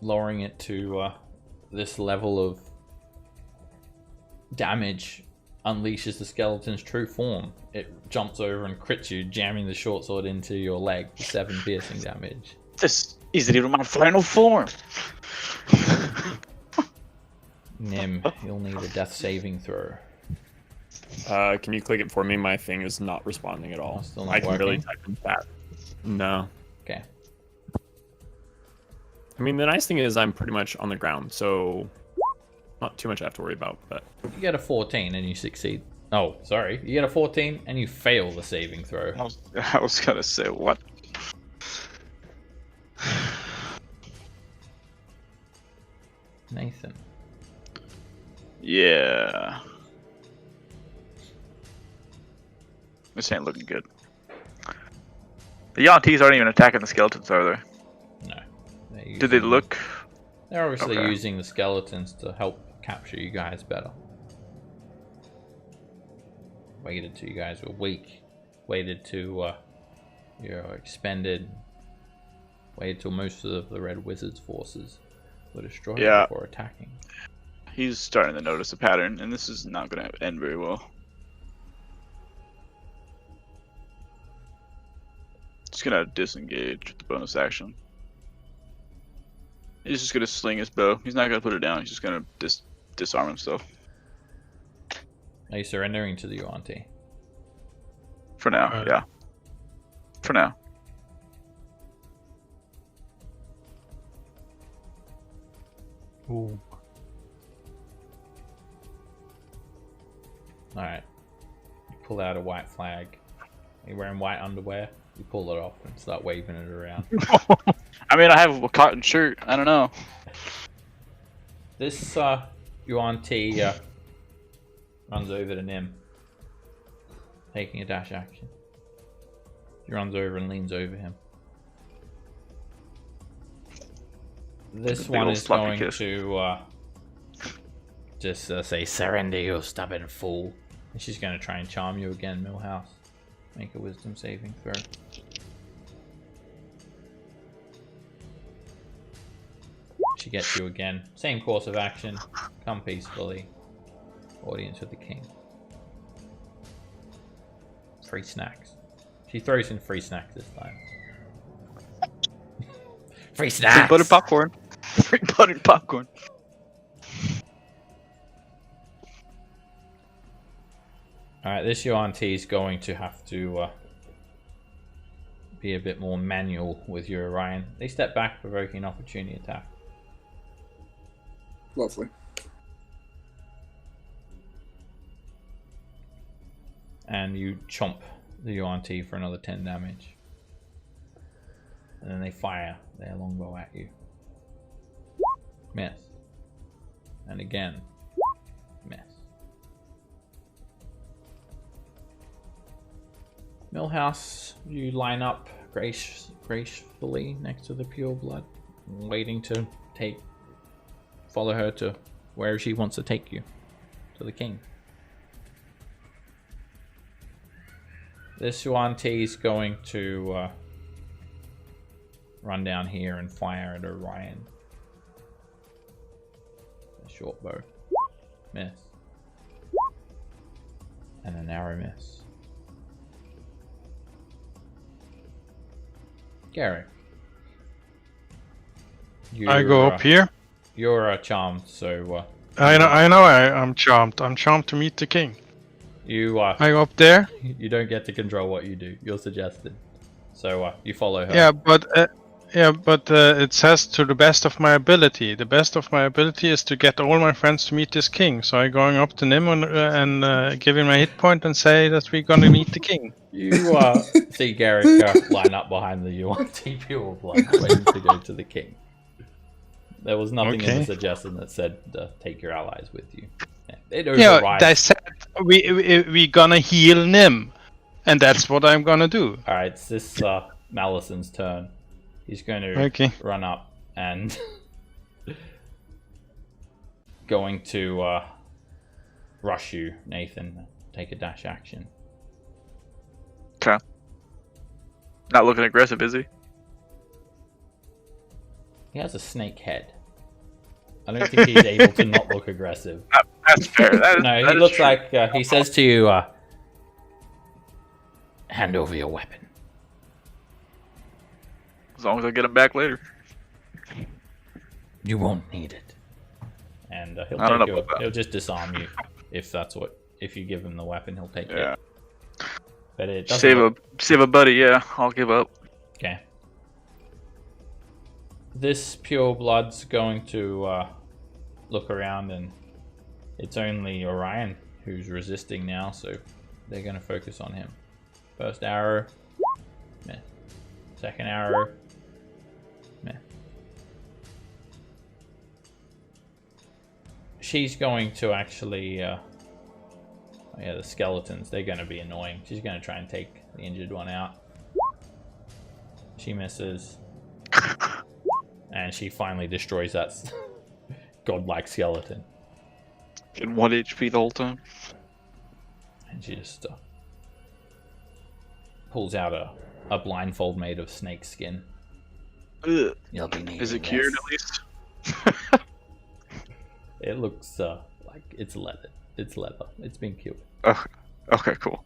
lowering it to this level of damage unleashes the skeleton's true form. It jumps over and crits you, jamming the short sword into your leg for 7 piercing damage. This isn't even my final form. Nim, you'll need a death saving throw. Can you click it for me? My thing is not responding at all. Still not I can really working? type in chat. No. Okay. I mean, the nice thing is I'm pretty much on the ground, so not too much I have to worry about. But You get a 14 and you succeed. Oh, sorry. You get a 14 and you fail the saving throw. I was gonna say, what? Nathan. Yeah. This ain't looking good. The Yantees aren't even attacking the skeletons, are they? No. Did they look? They're obviously Okay. using the skeletons to help capture you guys better. Waited till you guys were weak. Waited till you're expended. Waited till most of the Red Wizard's forces were destroyed before attacking. He's starting to notice a pattern, and this is not going to end very well. Just going to disengage with the bonus action. He's just going to sling his bow. He's not going to put it down. He's just going to disarm himself. Are you surrendering to the Yuan-Ti? For now, yeah. For now. Ooh. Alright. You pull out a white flag. Are you wearing white underwear? You pull it off and start waving it around. I mean, I have a cotton shirt. I don't know. This Yuan-Ti runs over to Nim, taking a dash action. He runs over and leans over him. This Big one old is sloppy going kiss. to just say, "Surrender, you stubborn fool." And she's going to try and charm you again, Millhouse. Make a wisdom saving throw. She gets you again. Same course of action. Come peacefully. Audience with the king. Free snacks. She throws in free snacks this time. Free snacks! Free buttered popcorn. Free buttered popcorn. Alright, this Yuan-Ti is going to have to be a bit more manual with your Orion. They step back, provoking an opportunity attack. Lovely. And you chomp the Yuan-Ti for another 10 damage. And then they fire their longbow at you. Miss. And again. Miss. Millhouse, you line up gracefully next to the pure blood, waiting to follow her to where she wants to take you, to the king. This Yuan-Ti is going to run down here and fire at Orion. A short bow. Miss. And a narrow miss. Gary. I go up here. You're charmed, so... I know I'm charmed. I'm charmed to meet the king. You I go up there. You don't get to control what you do. You're suggested. So you follow her. Yeah, but it says to the best of my ability. The best of my ability is to get all my friends to meet this king. So I'm going up to Nim and give him my hit point and say that we're gonna meet the king. You see Garrick line up behind the Yuan-Ti pure blood, waiting to go to the king. There was nothing in the suggestion that said take your allies with you. It overrides. They said we gonna heal Nim, and that's what I'm gonna do. All right, it's this Malison's turn. He's going to run up and going to rush you, Nathan. Take a dash action. Okay. Not looking aggressive, is he? He has a snake head. I don't think he's able to not look aggressive. That's fair. No, he looks like he says to you, hand over your weapon. As long as I get him back later. You won't need it. And he'll just disarm you if you give him the weapon, he'll take it. But it doesn't save a buddy, yeah. I'll give up. Okay. This pure blood's going to look around, and it's only Orion who's resisting now, so they're going to focus on him. First arrow, meh. Second arrow, meh. She's going to actually, the skeletons, they're going to be annoying. She's going to try and take the injured one out. She misses. And she finally destroys that godlike skeleton. In 1 HP the whole time. And she just pulls out a blindfold made of snake skin. Ugh. You'll be needing Is it cured at least? It looks like it's leather. It's leather. It's been cured. Okay, cool.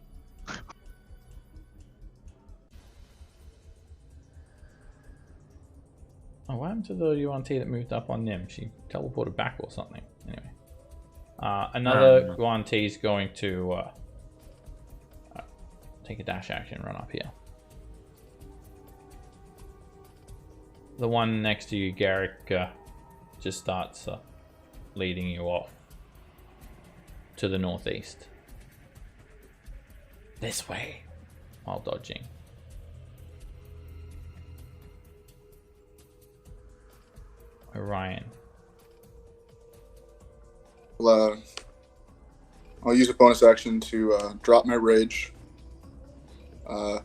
Oh, what happened to the Yuan-Ti that moved up on Nim? She teleported back or something. Anyway. Another Yuan-Ti is going to take a dash action, run up here. The one next to you, Garrick, just starts leading you off to the northeast. This way, while dodging. Orion. I'll use a bonus action to drop my rage. And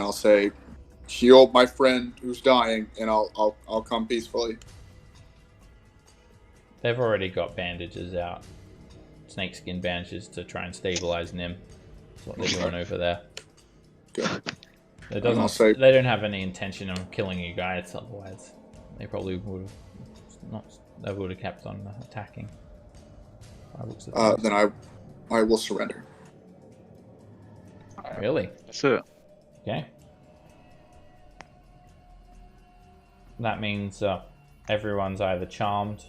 I'll say, heal my friend who's dying, and I'll come peacefully. They've already got bandages out. Snakeskin bandages to try and stabilize Nim. That's what they're doing over there. Good. They don't have any intention of killing you guys, otherwise they probably would have not. They would have kept on attacking. Then I will surrender. Really? That's it. Okay. That means everyone's either charmed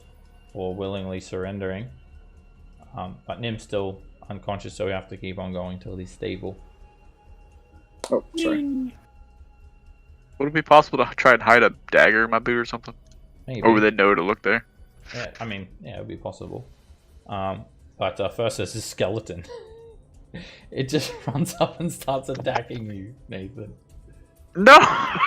or willingly surrendering. But Nim's still unconscious, so we have to keep on going till he's stable. Oh, sorry. Would it be possible to try and hide a dagger in my boot or something? Maybe. Or would they know to look there? Yeah, I mean, yeah, it would be possible. But first there's this skeleton. It just runs up and starts attacking you, Nathan. No!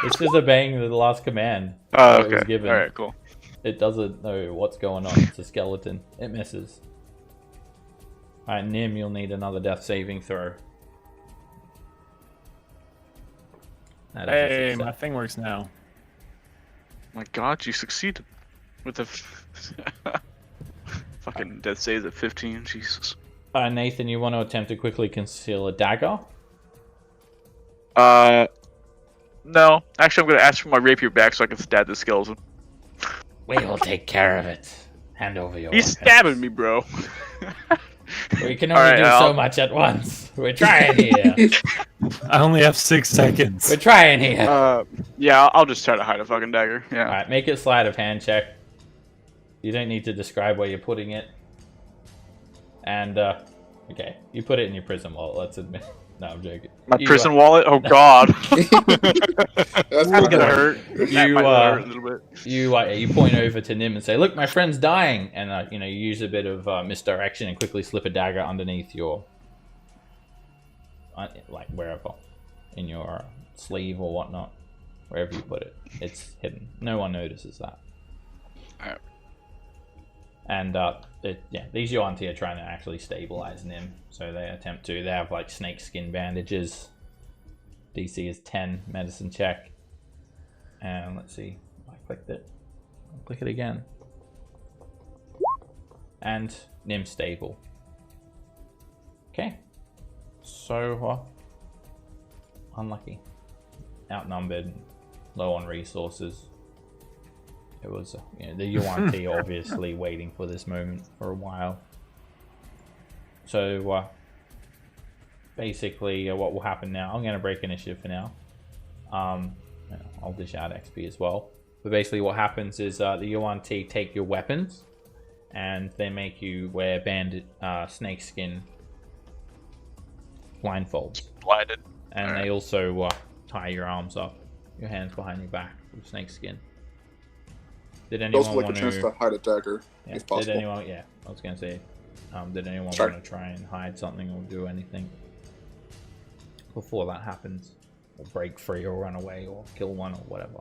It's just obeying the last command. Oh, It was okay. given. Alright, cool. It doesn't know what's going on. It's a skeleton. It misses. Alright, Nim, you'll need another death saving throw. That is a Hey, success. my thing works now. My God, you succeeded with the fucking death saves at 15. Jesus. Nathan, you want to attempt to quickly conceal a dagger? No. Actually, I'm gonna ask for my rapier back so I can stab the skeleton. We will take care of it. Hand over your He's weapons. stabbing me, bro. We can only Alright, do so I'll- much at once. We're trying here. I only have 6 seconds. We're trying here. Yeah, I'll just try to hide a fucking dagger. Yeah. Alright, make it sleight of hand check. You don't need to describe where you're putting it. And, okay, you put it in your prison wallet, let's admit. No, I'm joking. My You, prison wallet? Oh God. That's That's pretty gonna good. hurt. That might hurt a little bit. You point over to Nim and say, "Look, my friend's dying," and you use a bit of misdirection and quickly slip a dagger underneath your, like wherever, in your sleeve or whatnot, wherever you put it. It's hidden. No one notices that. Alright. And these Yuan-Ti are trying to actually stabilize Nim, so they attempt to. They have like snake skin bandages. DC is 10 medicine check, and let's see. I clicked it. I'll click it again. And Nim's stable. Okay. So unlucky, outnumbered, low on resources. It was the Yuan-Ti obviously waiting for this moment for a while. So basically what will happen now, I'm going to break initiative for now. I'll dish out XP as well. But basically what happens is the Yuan-Ti take your weapons and they make you wear snakeskin blindfolds. Blinded. And they also tie your arms up, your hands behind your back with snakeskin. Did anyone Also like a want chance to hide a dagger, Yeah. if possible. Did anyone? Yeah, I was gonna say. Did anyone Sorry. want to try and hide something or do anything before that happens, or break free, or run away, or kill one, or whatever?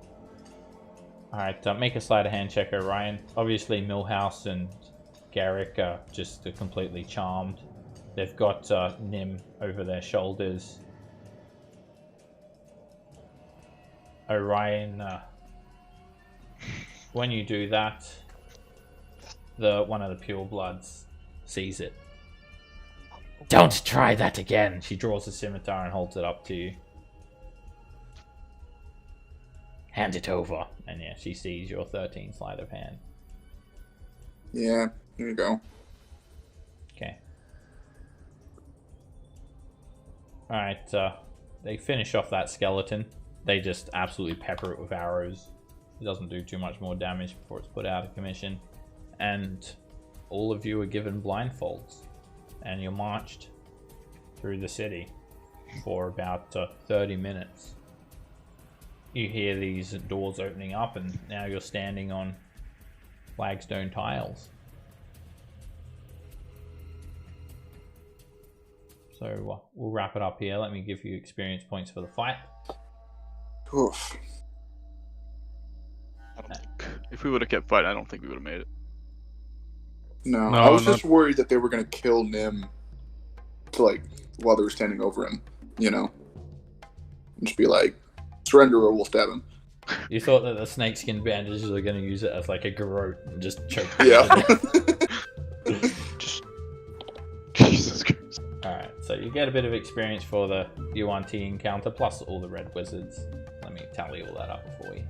All right, make a sleight of hand check, Orion. Obviously, Millhouse and Garrick are just completely charmed. They've got Nim over their shoulders. Orion. When you do that, one of the purebloods sees it. Don't try that again. She draws a scimitar and holds it up to you. Hand it over. And yeah, she sees your 13 sleight of hand. Yeah, here you go. Okay. Alright, they finish off that skeleton. They just absolutely pepper it with arrows. It doesn't do too much more damage before it's put out of commission. And all of you are given blindfolds. And you're marched through the city for about 30 minutes. You hear these doors opening up, and now you're standing on flagstone tiles. So we'll wrap it up here. Let me give you experience points for the fight. Oof. I don't think, if we would have kept fighting, I don't think we would have made it. No, No, I was not- just worried that they were gonna kill Nim, while they were standing over him, and just be like, surrender or we'll stab him. You thought that the snakeskin bandages were going to use it as like a garrote and just choke you Yeah. to death. Just Jesus Christ. Alright, so you get a bit of experience for the Yuan-Ti encounter, plus all the red wizards. Let me tally all that up for you.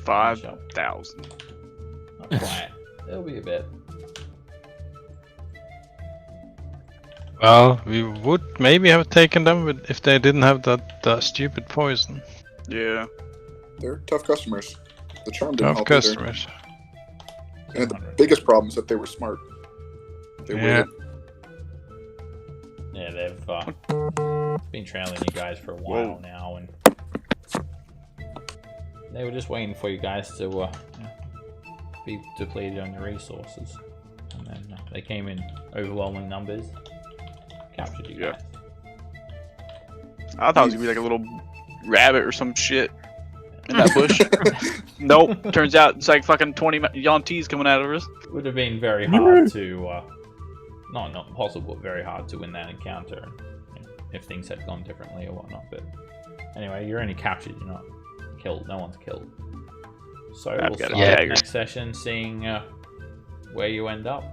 5,000. Not quite. It'll be a bit. Well, we would maybe have taken them if they didn't have that stupid poison. Yeah. They're tough customers. The charm didn't Tough help either. customers. And the biggest problem is that they were smart. They Yeah. waited. Yeah, they've been trailing you guys for a while now, and they were just waiting for you guys to be depleted on your resources. And then they came in overwhelming numbers, captured you Yeah. guys. I thought it was gonna be like a little rabbit or some shit in that bush. Nope. Turns out it's like fucking 20 Yuan-Tis coming out of us. It would have been very hard to, not impossible, but very hard to win that encounter if things had gone differently or whatnot. But Anyway, you're only captured. You're not killed. No one's killed. So I've we'll got start a the dagger. next session, seeing where you end up.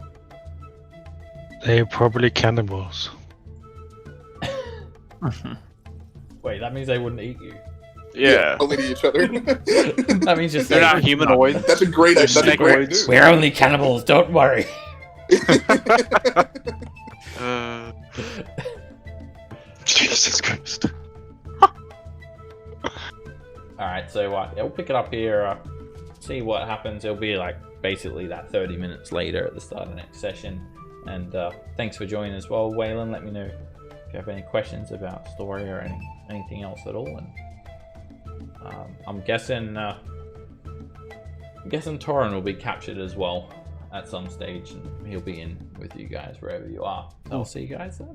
They're probably cannibals. Wait, that means they wouldn't eat you. Yeah. Only to each other. That means just They're not humanoid. That's a great. That's a great. Snakeoids. We're only cannibals, don't worry. Jesus Christ. Alright, so I'll pick it up here, see what happens. It'll be like basically that 30 minutes later at the start of the next session. And thanks for joining as well, Waylon. Let me know if you have any questions about story or anything else at all. And I'm guessing Torin will be captured as well at some stage, and he'll be in with you guys wherever you are. So I'll see you guys then.